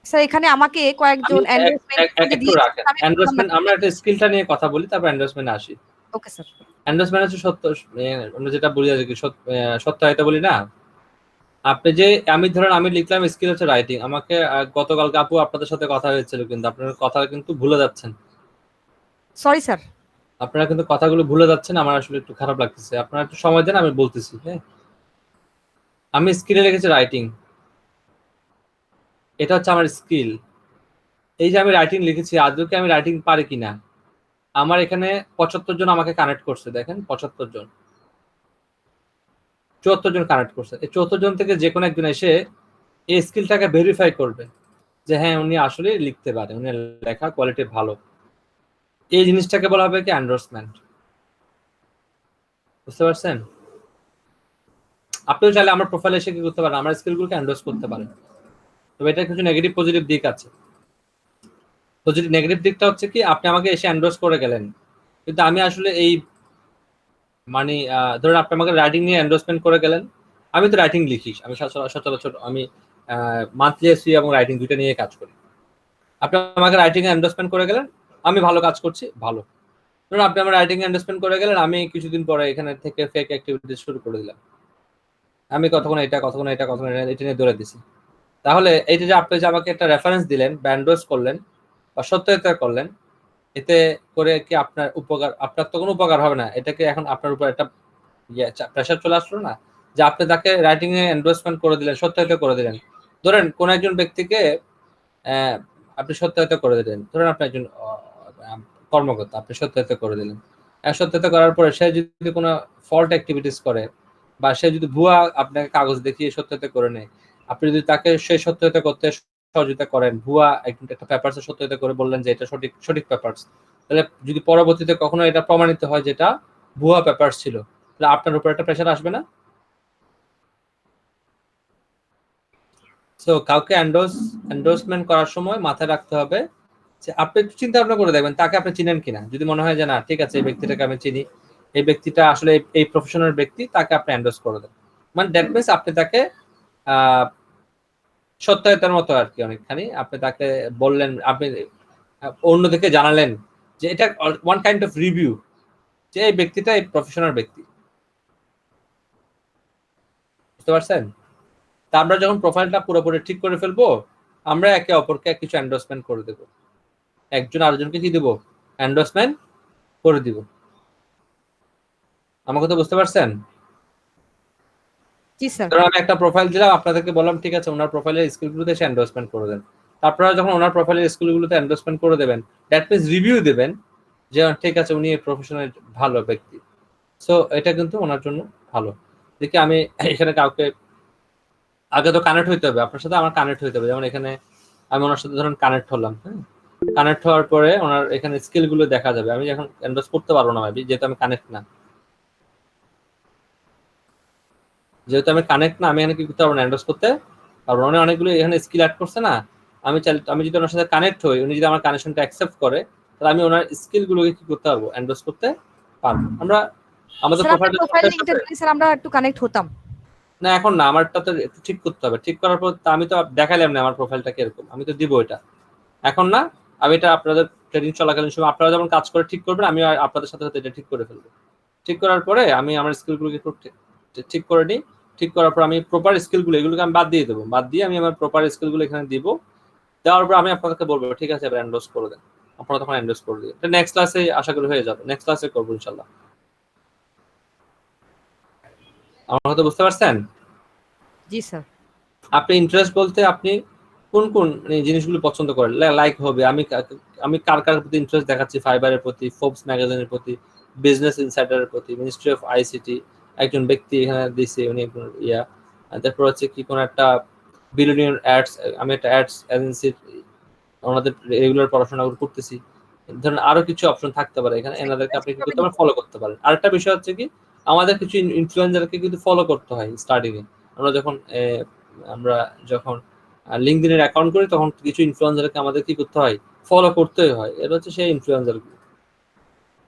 Sir এখানে আমাকে কয়েকজন এন্ডোর্সমেন্ট একটু দিয়ে রাখেন। এন্ডোর্সমেন্ট, আমরা একটা স্কিলটা নিয়ে কথা বলি, তারপর এন্ডোর্সমেন্টে আসি। Okay sir. এন্ডোর্সমেন্ট হচ্ছে আমরা যেটা বলি আর কি, সত্যায়িত বলি না? আপনি যে, আমি ধরেন আমি লিখলাম স্কিল হচ্ছে রাইটিং। আমাকে গতকালকে আপু আপনাদের সাথে কথা হয়েছিল, কিন্তু আপনারা কথা কিন্তু ভুলে যাচ্ছেন। Sorry sir. আপনারা কিন্তু কথাগুলো ভুলে যাচ্ছেন, আমার আসলে একটু খারাপ লাগতেছে। আপনারা একটু সময় দেন, আমি বলতেছি। হ্যাঁ, আমি স্কিলে লিখেছি রাইটিং, এটা হচ্ছে আমার স্কিল। এই যে আমি রাইটিং লিখেছি, আদৌ কি আমি রাইটিং পারি কিনা? আমার এখানে 75 জন আমাকে কানেক্ট করছে, দেখেন 75 জন, 74 জন কানেক্ট করছে। এই 74 জন থেকে যে কোনো একজন এসে এই স্কিলটাকে ভেরিফাই করবে যে হ্যাঁ উনি আসলে লিখতে পারে, উনি লেখা কোয়ালিটি ভালো। এই জিনিসটাকে বলা হবে কি? এন্ডোর্সমেন্ট। বুঝতে পারছেন? আপনিও চাইলে আমার প্রোফাইলে এসে কি করতে পারেন? আমার স্কিলগুলোকে এন্ডোর্স করতে পারেন। তবে এটা কিছু নেগেটিভ পজিটিভ দিক আছে। পজিটিভ নেগেটিভ দিকটা হচ্ছে কি, আপনি আমাকে এসে এন্ডোর্স করে গেলেন, কিন্তু আমি আসলে এই মানে ধরুন আপনি আমাকে রাইটিং নিয়ে এন্ডোর্সমেন্ট করে গেলেন। আমি তো রাইটিং লিখি, আমি সচরাচর আমি মান্থলি এসি এবং রাইটিং দুইটা নিয়ে কাজ করি। আপনি আমাকে রাইটিং এ এন্ডোর্সমেন্ট করে গেলেন, আমি ভালো কাজ করছি, ভালো। ধরুন আপনি আমার রাইটিং এ এন্ডোর্সমেন্ট করে গেলেন, আমি কিছুদিন পরে এখানে থেকে ফেক অ্যাক্টিভিটি শুরু করে দিলাম। আমি কতক্ষণ এটা নিয়ে দৌড়ে দিছি। তাহলে এইটা যে আপনি যে আমাকে একটা রেফারেন্স দিলেন বা এন্ডোর্স করলেন বা সত্যতা করলেন, এতে করে কি আপনার উপকার? আপনার তো কোনো উপকার হবে না। এটাকে এখন আপনার উপর একটা প্রেশার চলে আসলো না, যে আপনি তাকে রাইটিং এ এন্ডোর্সমেন্ট করে দিলেন, সত্যতা করে দিলেন। ধরেন কোন একজন ব্যক্তিকে আপনি সত্যতা করে দিলেন, ধরেন আপনি একজন কর্মকর্তা, আপনি সত্যতা করে দিলেন। সত্যতা করার পরে সে যদি কোনো ফল্ট অ্যাক্টিভিটিস করে বা সে যদি ভুয়া আপনাকে কাগজ দেখিয়ে সত্যতা করে নেয়, আপনি যদি তাকে সেই সত্যতা করতে সহযোগিতা করেন, ভুয়া একটা পেপারস সত্যতা করে বললেন যে এটা সঠিক পেপারস, তাহলে যদি পরবর্তীতে কখনো এটা প্রমাণিত হয় যেটা ভুয়া পেপারস ছিল, তাহলে আপনার উপর একটা প্রেশার আসবে না? সো কাউকে এন্ডোর্সমেন্ট করার সময় মাথায় রাখতে হবে যে আপনি একটু চিন্তা ভাবনা করে দেখবেন তাকে আপনি চিনেন কিনা। যদি মনে হয় যে না ঠিক আছে এই ব্যক্তিটাকে আমি চিনি, এই ব্যক্তিটা আসলে এই প্রফেশনাল ব্যক্তি, তাকে আপনি এন্ডোর্স করে দেন। মানে দ্যাট মিনস আপনি তাকে সত্যায়তার মতো আর কি অনেকখানি আপনি তাকে বললেন, আপনি অন্যদিকে জানালেন যে এটা ওয়ান কাইন্ড অফ রিভিউ যে এই ব্যক্তিটা এই প্রফেশনাল ব্যক্তি। বুঝতে পারছেন? তা আমরা যখন প্রোফাইলটা পুরোপুরি ঠিক করে ফেলবো, আমরা একে অপরকে কিছু এন্ডোর্সমেন্ট করে দেব, একজন আরেকজনকে কি দেব, এন্ডোর্সমেন্ট করে দিব। আমার কথা বুঝতে পারছেন? জি স্যার। ধরো আমি একটা প্রোফাইল দিলাম, আপনাদেরকে বললাম ঠিক আছে ওনার প্রোফাইলের স্কিলগুলোতে এসে এন্ডোর্সমেন্ট করে দেন। তারপরে যখন ওনার প্রোফাইলের স্কিলগুলোতে এন্ডোর্সমেন্ট করে দেবেন, দ্যাট মিনস রিভিউ দেবেন যে ঠিক আছে উনি প্রফেশনাল ভালো ব্যক্তি। সো এটা কিন্তু ওনার জন্য ভালো। দেখি আমি এখানে কাউকে আগে তো কানেক্ট হইতে হবে, আপনার সাথে আমার কানেক্ট হইতে হবে। যেমন এখানে আমি ওনার সাথে ধরুন কানেক্ট হলাম, হ্যাঁ, কানেক্ট হওয়ার পরে ওনার এখানে স্কিল গুলো দেখা যাবে। আমি এখন এন্ডোর্স করতে পারবো না ভাবি, যেহেতু আমি কানেক্ট না, আমি এখানে কি করতে পারবো না, এন্ডোর্স করতে পারবো না। অনেকগুলো এখানে স্কিল অ্যাড করছে না, আমি যদি ওনার সাথে কানেক্ট হই, উনি যদি আমার কানেকশনটা অ্যাকসেপ্ট করে, তাহলে আমি ওনার স্কিল গুলোকে কি করতে পারবো, এন্ডোর্স করতে পারবো। আমরা আমাদের প্রোফাইল লিংকটা দিলে স্যার আমরা একটু কানেক্ট হতাম না, এখন না, আমারটা তো একটু ঠিক করতে হবে। ঠিক করার পর আমি তো দেখাইলাম না আমার প্রোফাইলটা কিরকম, আমি তো দিব এটা এখন না। আমি এটা আপনাদের ট্রেনিং চলাকালীন সময় আপনারা যখন কাজ করে ঠিক করবেন, আমি আপনাদের সাথে সাথে এটা ঠিক করে ফেলবো। ঠিক করার পরে আমি আমার স্কিলগুলোকে ঠিক করে নিই। ঠিক করার পর আমি প্রপার স্কিলগুলো এগুলোকে আমি বাদ দিয়ে দেবো, বাদ দিয়ে আমি আমার প্রপার স্কিলগুলো এখানে দিব। দেওয়ার পর আমি আপনাদেরকে বলবো ঠিক আছে এবার এন্ডোর্স করে দেন, আপনারা তখন এন্ডোর্স করে দিন। এটা নেক্সট ক্লাসে আশা করি হয়ে যাবে, নেক্সট ক্লাসে করবো ইনশাল্লাহ। আমার কথা বুঝতে পারছেন? জি স্যার। আপনি ইন্টারেস্ট বলতে আপনি কোন কোন জিনিসগুলো পছন্দ করেন, লাইক হবে আমি কার কার প্রতি ইন্টারেস্ট দেখাচ্ছি, ফাইবারের প্রতি, ফোর্বস ম্যাগাজিনের প্রতি, বিজনেস ইনসাইডারের প্রতি, মিনিস্ট্রি অফ আইসিটি একজন ব্যক্তি এখানে দিয়েছে উনি একজন তারপর হচ্ছে কি কোন একটা বিলিয়নিয়ার অ্যাডস, আমি একটা অ্যাডস এজেন্সির ওনাদের রেগুলার পড়াশোনা করতেছি। ধরুন আরো কিছু অপশন থাকতে পারে এখানে, এনাদেরকে আপনি কি করতে পারেন, ফলো করতে পারেন। আরেকটা বিষয় হচ্ছে কি আমাদের কিছু ইনফ্লুয়েন্সারকে কিন্তু ফলো করতে হয় স্টার্টিং এ। আমরা যখন লিঙ্কডইনের অ্যাকাউন্ট করি তখন কিছু ইনফ্লুয়েন্সারকে আমাদের কি করতে হয়, ফলো করতেই হয়। এটা হচ্ছে সেই ইনফ্লুয়েন্সার।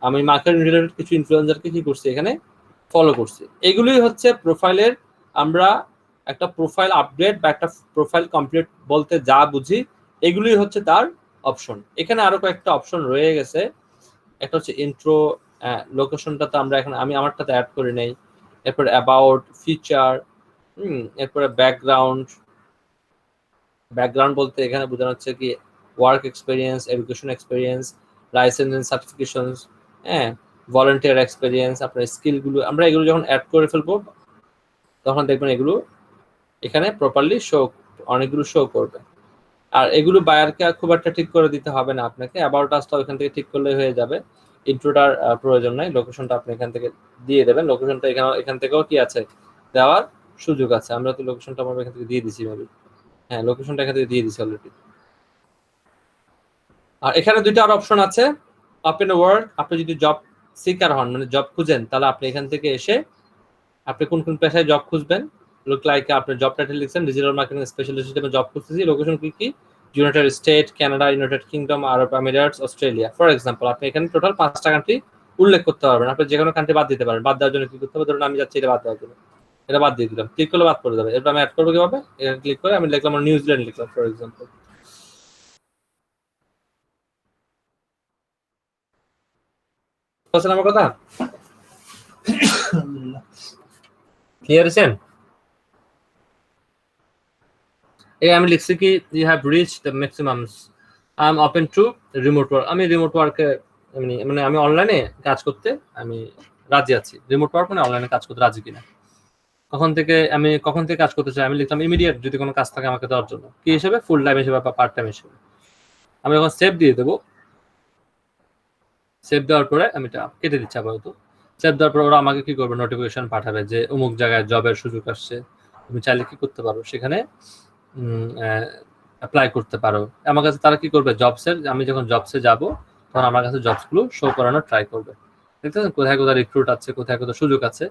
আমি মার্কেটিং রিলেটেড কিছু ইনফ্লুয়েন্সারকে কি করছি এখানে ফলো করছি। এগুলোই হচ্ছে প্রোফাইলের, আমরা একটা প্রোফাইল আপডেট বা একটা প্রোফাইল কমপ্লিট বলতে যা বুঝি এগুলোই হচ্ছে তার অপশন। এখানে আরো কয়েকটা অপশন রয়ে গেছে। একটা হচ্ছে ইন্ট্রো, লোকেশনটা তো আমরা এখন আমি আমারটাতে অ্যাড করে নেই। এরপরে অ্যাবাউট, ফিচার, এরপরে ব্যাকগ্রাউন্ড বলতে এখানে বোঝানো হচ্ছে কি work experience, education experience, licence and certifications, হ্যাঁ, ভলান্টিয়ার এক্সপিরিয়েন্স, আপনার স্কিলগুলো আমরা এগুলো যখন অ্যাড করে ফেলবো তখন দেখবেন এগুলো এখানে প্রপারলি অনেকগুলো শো করবে। আর এগুলো বায়ারকে খুব একটা ঠিক করে দিতে হবে না আপনাকে, অ্যাবাউট আসটা ওইখান থেকে ঠিক করলে হয়ে যাবে। ইন্ট্রোটার প্রয়োজন নাই, লোকেশনটা আপনি এখান থেকে দিয়ে দেবেন। লোকেশনটা এখান থেকেও কি আছে, দেওয়ার সুযোগ আছে। আমরা তো লোকেশনটা আমরা এখান থেকে দিয়ে দিছি ভাবি, হ্যাঁ লোকেশনটা এখান থেকে দিয়ে দিছি অলরেডি। আর এখানে দুইটা আর অপশন আছে, ওপেন ওয়ার্ক। আপনি যদি জব সিকার হন, মানে জব খুঁজেন, তাহলে আপনি এখান থেকে এসে আপনি কোন কোন পেশায় জব খুঁজবেন, লুক লাইক আপনার জব টাইটেল লিখছেন ডিজিটাল মার্কেটিং স্পেশালিস্ট হিসেবে জব খুঁজতেছি, লোকেশন কি United state, Canada, United kingdom, Arab Emirates, Australia for example. আপনি এখানে টোটাল 5টা কান্ট্রি উল্লেখ করতে পারবেন। আপনি যে কোনো কান্ট্রি বাদ দিতে পারেন। বাদ দেওয়ার জন্য কি করতে হবে, ধরুন আমি যাচ্ছি এটা বাদ দেওয়ার জন্য, এটা বাদ দিয়ে দিলাম, ক্লিক করলে বাদ করে যাবে। এরপর আমি অ্যাড করবো কিভাবে, এখানে ক্লিক করে আমি লিখলাম নিউজিল্যান্ড লিখলাম ফর এক্সাম্পল। বুঝছেন আমার কথা? ক্লিয়ার আছেন? এই আমি লিখছি কি you have reach the maximums, I am open to remote work. আমি রিমোট ওয়ার্কে মানে আমি অনলাইনে কাজ করতে আমি রাজি আছি। রিমোট ওয়ার্ক মানে অনলাইনে কাজ করতে রাজি কিনা, কখন থেকে কাজ করতে চাই। আমি লিখলাম ইমিডিয়েট, যদি কোনো কাজ থাকে আমাকে দেওয়ার জন্য, কি হিসেবে, ফুল টাইম হিসেবে বা পার্ট টাইম হিসেবে। আমি এখন সেভ দিয়ে দেবো। সেভ দেওয়ার পরে আমি এটা কেটে দিচ্ছি আপাতত। সেভ দেওয়ার পর ওরা আমাকে কি করবে, নোটিফিকেশন পাঠাবে যে অমুক জায়গায় জবের সুযোগ আসছে, তুমি চাইলে কি করতে পারো, সেখানে অ্যাপ্লাই করতে পারো। আমার কাছে তারা কি করবে, জবসের, আমি যখন জবসে যাব তখন আমার কাছে জবসগুলো শো করানোর ট্রাই করবে। দেখতে কোথায় কোথায় রিক্রুট আছে, কোথায় কোথায় সুযোগ আছে।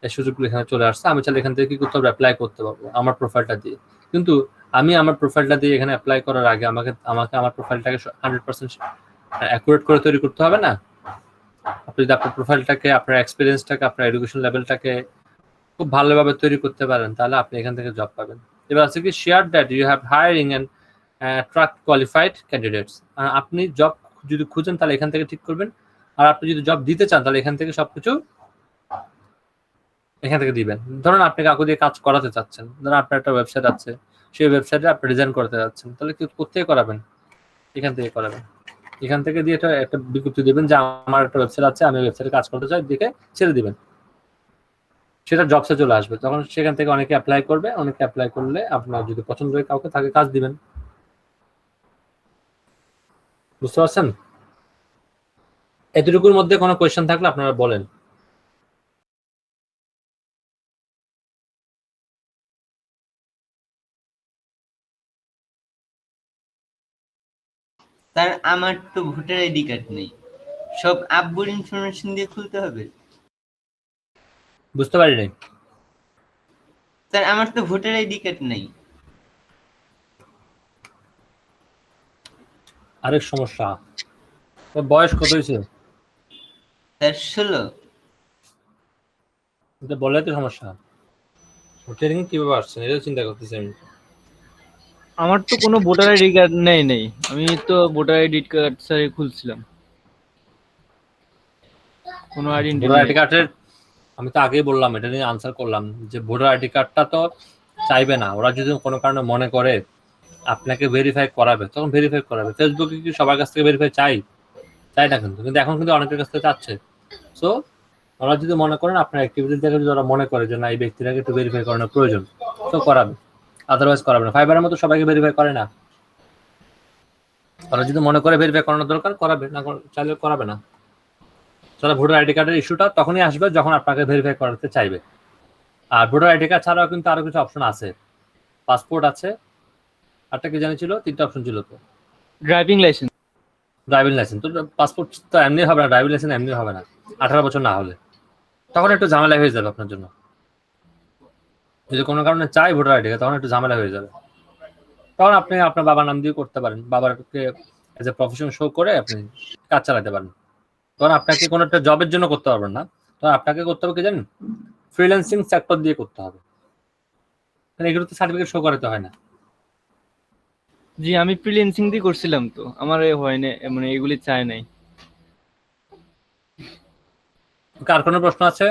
এই সুযোগগুলো এখানে চলে আসছে। আমি চাইলে এখান থেকে কি করতে পারবো, অ্যাপ্লাই করতে পারবো আমার প্রোফাইলটা দিয়ে। কিন্তু আমি আমার প্রোফাইলটা দিয়ে এখানে অ্যাপ্লাই করার আগে আমাকে আমার প্রোফাইলটাকে 100% অ্যাকুরেট করে তৈরি করতে হবে না? আপনি যদি আপনার প্রোফাইলটাকে, আপনার এক্সপিরিয়েন্সটাকে, আপনার এডুকেশন লেভেলটাকে খুব ভালোভাবে তৈরি করতে পারেন, তাহলে আপনি এখান থেকে জব পাবেন। এবার আছে কি, share that you have hiring and track qualified candidates. আপনি জব যদি খুঁজেন তাহলে এখান থেকে ঠিক করবেন, আর আপনি যদি জব দিতে চান তাহলে এখান থেকে সবকিছু এখান থেকে দিবেন। ধরুন আপনি কাউকে দিয়ে কাজ করাতে চাচ্ছেন, ধরুন আপনার একটা ওয়েবসাইট আছে, সেই ওয়েবসাইটে আপনি ডিজাইন করতে যাচ্ছেন, তাহলে কি কোথায় করাবেন? এখান থেকে করাবেন। এখান থেকে দিয়ে একটা বিজ্ঞপ্তি দিবেন যে আমার একটা ওয়েবসাইট আছে, আমি ওয়েবসাইটে কাজ করতে চাই, দেখে ছেড়ে দিবেন, সেটা জবসে চলে আসবে। তখন সেখান থেকে অনেকে অ্যাপ্লাই করবে, অনেকে অ্যাপ্লাই করলে আপনার যদি পছন্দ হয় কাউকে, তাকে কাজ দিবেন। বুঝতে পারছেন? এতটুকুর মধ্যে কোনো কোয়েশ্চেন থাকলে আপনারা বলেন। স্যার আমার তো ভোটার আইডি কার্ড নেই, সব আব্বুর ইনফরমেশন দিয়ে খুলতে হবে। বুঝতে পারি নাই। স্যার আমার তো ভোটার আইডি কার্ড নেই। আরেক সমস্যা, বয়স কত হয়েছে? স্যার 16। এটা বলে তো সমস্যা। ট্রেনিং কিভাবে আসছেন এটা চিন্তা করতেছি আমি। আমার তো কোনো ভোটার আইডি কার্ড নেই। আমি তো ভোটার আইডি কার্ড স্যার খুলছিলাম, কোনো আইডেন্টি ভোটার আইডি কার্ডের আমি তো আগেই বললাম, এটা নিয়ে আনসার করলাম যে ভোটার আইডি কার্ডটা তো চাইবে না। ওরা যদি কোনো কারণে মনে করে আপনাকে ভেরিফাই করাবে, তখন ভেরিফাই করাবে। ফেসবুকে কি সবার কাছ থেকে ভেরিফাই চাই না, কিন্তু এখন কিন্তু অনেকের কাছ থেকে চাচ্ছে। সো ওরা যদি মনে করেন আপনার অ্যাক্টিভিটি দেখে, যদি ওরা মনে করে যে না এই ব্যক্তিটাকে একটু ভেরিফাই করানোর প্রয়োজন, তো করাবে, আদারওয়াইজ করাবে না। ফাইবারের মতো সবাইকে ভেরিফাই করে না। ওরা যদি মনে করে ভেরিফাই করানোর দরকার, করাবে, না চাইলে করাবে না। তাহলে ভোটার আইডি কার্ডের ইস্যুটা তখনই আসবে যখন আপনাকে ভেরিফাই করাতে চাইবে। আর ভোটার আইডি কার্ড ছাড়াও কিন্তু আরো কিছু অপশন আছে। পাসপোর্ট আছে, আরটা কি জানি ছিল, 3টা অপশন ছিল তো। Driving licence. তো পাসপোর্ট তো এমনি হবে না, ড্রাইভিং লাইসেন্স এমনি হবে না 18 বছর না হলে। তখন একটু ঝামেলা হয়ে যাবে আপনার জন্য। যদি কোনো কারণে চাই ভোটার আইডি কার্ড, তখন একটু ঝামেলা হয়ে যাবে। তখন আপনি আপনার বাবার নাম দিয়ে করতে পারেন, বাবারকে এজ এ প্রফেশন শো করে আপনি কাজ চালাতে পারেন। তখন আপনাকে কোনো একটা জবের জন্য করতে পারবেন না, তখন আপনাকে করতে হবে কি জানেন, ফ্রিল্যান্সিং সেক্টর দিয়ে করতে হবে। এগুলো তো সার্টিফিকেট শো করাতে হয় না। জি আমি ফ্রিল্যান্সিং দিয়ে করছিলাম, তো আমার হয় না, মানে এগুলি চাই নাই। কার কোনো প্রশ্ন আছে?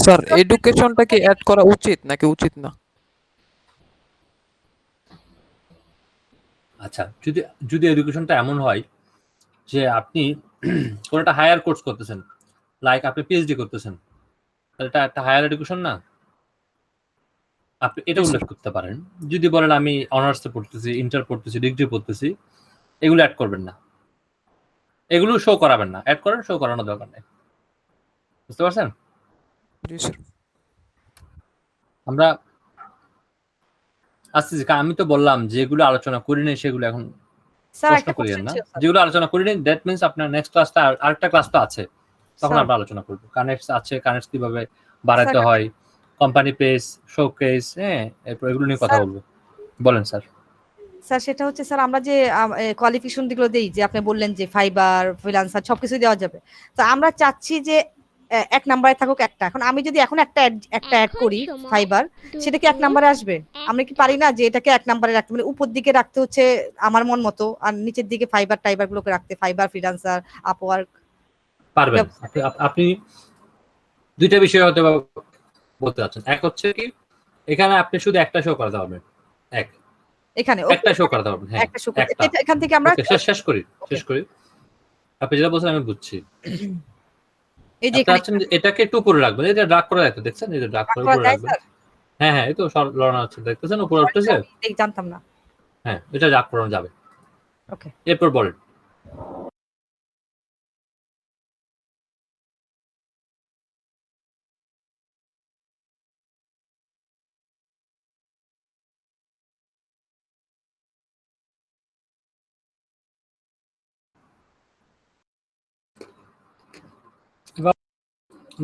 স্যার এডুকেশনটা কি অ্যাড করা উচিত নাকি উচিত না? আচ্ছা, যদি এডুকেশনটা এমন হয় যে আপনি কোনো একটা হায়ার কোর্স করতেছেন, লাইক আপনি পিএইচডি করতেছেন, এটা একটা হায়ার এডুকেশন না? আপনি এটা উল্লেখ করতে পারেন। যদি বলেন আমি অনার্সে পড়তেছি, ইন্টার পড়তেছি, ডিগ্রি পড়তেছি, এগুলো অ্যাড করবেন না, এগুলো শো করাবেন না। অ্যাড করেন, শো করানোর দরকার নেই। বুঝতে পারছেন? আমরা আসতেছি, আমি তো বললাম যেগুলো আলোচনা করি নাই সেগুলো এখন স্যার প্রশ্ন একটা করিয়েন কোশ্চেন না। ছিল স্যার। যেগুলো আলোচনা করি নাই দ্যাট মিন্স আপনার নেক্সট ক্লাসটা, আরেকটা ক্লাস তো আছে, তখন স্যার আমরা আলোচনা করবো। কানেক্টস আছে, কানেক্টস কিভাবে বাড়াতে স্যার হয়, কোম্পানি পেজ, শোকেস, হ্যাঁ, এরপর এগুলো নিয়ে কথা স্যার বলবো। বলেন স্যার। স্যার সেটা হচ্ছে স্যার আমরা যে কোয়ালিফিকেশন যেগুলো দেই, যে আপনি বললেন যে ফাইবার ফ্রিল্যান্সার সবকিছু দেওয়া যাবে, তো আমরা চাচ্ছি যে এক নাম্বারে থাকুক একটা। এখন আমি যদি এখন একটা অ্যাড করি ফাইবার, সেটা কি এক নাম্বারে আসবে? আমরা কি পারি না যে এটাকে এক নাম্বারে রাখতে, মানে উপর দিকে রাখতে হচ্ছে আমার মন মতো, আর নিচের দিকে ফাইবার টাইবার গুলোকে রাখতে, ফাইবার ফ্রিল্যান্সার আপওয়ার্ক? পারবেন। আপনি দুইটা বিষয় হতে বলতে চাচ্ছেন। এক হচ্ছে কি, এখানে আপনি শুধু একটা শো করাতে পারবেন, এখানে একটা শো করাতে পারবেন। হ্যাঁ, একটা শো একটা। এখান থেকে আমরা ওকে, শেষ করি। আপনি যেটা বলছেন আমি বুঝছি। এই যে আপনি চাচ্ছেন যে এটাকে একটু উপরে রাখবেন, এটা ড্রাগ করে রাখতে দেখছেন, এই যে ড্রাগ করে উপরে রাখবেন। হ্যাঁ হ্যাঁ, এই তো লড়ানো হচ্ছে, দেখতেছেন উপরে উঠতেছে। জানতাম না। হ্যাঁ, এটা ড্রাগ করানো যাবে। ওকে, এরপর বলেন।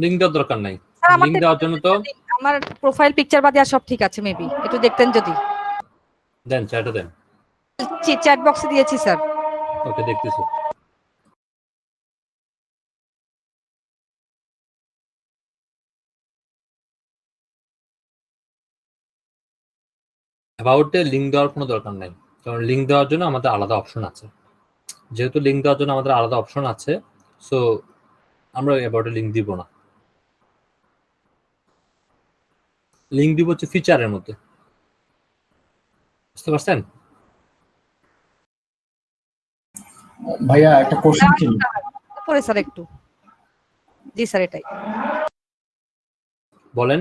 লিঙ্ক দেওয়ার দরকার নাই। স্যার আমার লিঙ্ক দেওয়ার জন্য তো আমার প্রোফাইল পিকচার বাদে আর সব ঠিক আছে, মেবি একটু দেখতেন যদি। দেন, চ্যাটে দেন। চ্যাট বক্সে দিয়েছি স্যার। ওকে, দেখতেছি। অ্যাবাউটে লিঙ্ক দেওয়ার কোনো দরকার নাই, কারণ লিঙ্ক দেওয়ার জন্য আমাদের আলাদা অপশন আছে। যেহেতু লিঙ্ক দেওয়ার জন্য আমাদের আলাদা অপশন আছে, সো আমরা অ্যাবাউটে লিঙ্ক দিব না। লিঙ্ক দিব হচ্ছে ফিচারের মধ্যে, বুঝতে পারছেন? ভাইয়া একটা কোশ্চেন ছিল। পরে স্যার একটু। জি স্যার, এটাই বলেন।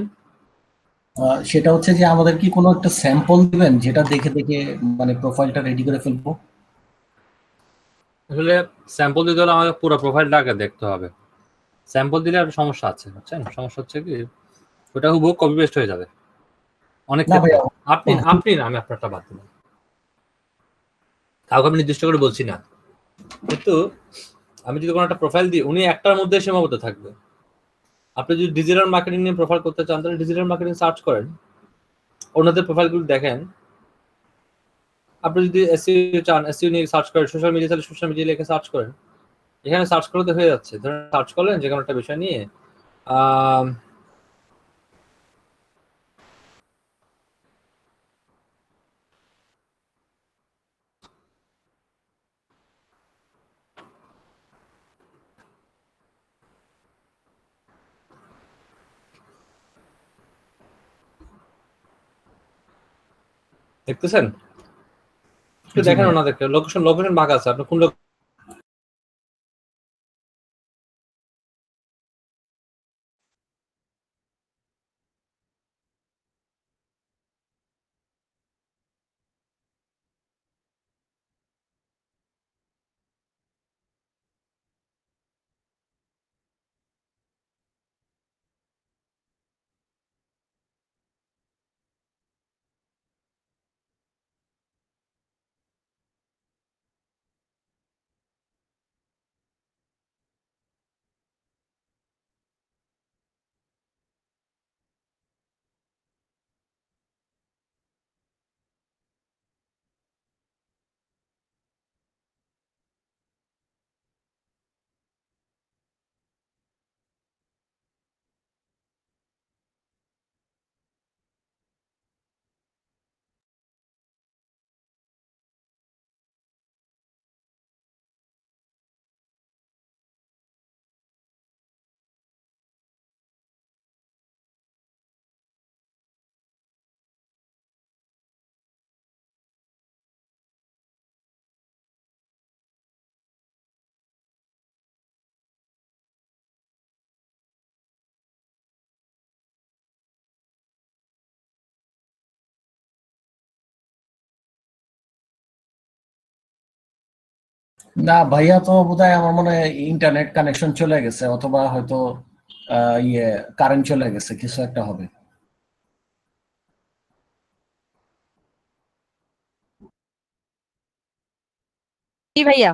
সেটা হচ্ছে যে আমাদের কি কোনো একটা স্যাম্পল দিবেন যেটা দেখে দেখে মানে প্রোফাইলটা রেডি করে ফেলবো? আসলে স্যাম্পল দিতে হলে আমাদের পুরো প্রোফাইলটা আগে দেখতে হবে। স্যাম্পল দিলে একটা সমস্যা আছে, বুঝছেন? সমস্যা হচ্ছে কি, ওটা হুবহু কপি পেস্ট হয়ে যাবে অনেক না ক্ষেত্রে। ভাইয়া, আপনি না, আমি আপনারটা বাদ দিলাম, কাউকে আমি নির্দিষ্ট করে বলছি না। কিন্তু আমি যদি কোনো একটা প্রোফাইল দিই, উনি একটার মধ্যে সীমাবদ্ধ থাকবে। আপনি যদি ডিজিটাল মার্কেটিং নিয়ে প্রোফাইল করতে চান, তাহলে ডিজিটাল মার্কেটিং সার্চ করেন, ওনাদের প্রোফাইলগুলো দেখেন। আপনি যদি এসইও চান, এসইও নিয়ে সার্চ করেন, সোশ্যাল মিডিয়া তাহলে সোশ্যাল মিডিয়া লিখে সার্চ করেন। এখানে সার্চ করতে হয়ে যাচ্ছে। ধরেন সার্চ করলেন যে কোনো একটা বিষয় নিয়ে, দেখতেছেন? একটু দেখেন ওনাদেরকে, লোকেশন ভাগ আছে, আপনি কোন না ভাইয়া, তো বোধহয় আমার মনে হয় ইন্টারনেট কানেকশন চলে গেছে, অথবা হয়তো কারেন্ট চলে গেছে, কিছু একটা হবে। কি ভাইয়া?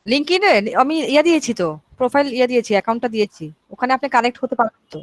লিঙ্কডইনে আমি দিয়েছি তো, প্রোফাইল দিয়েছি, অ্যাকাউন্টটা দিয়েছি, ওখানে আপনি কানেক্ট হতে পারবেন তো।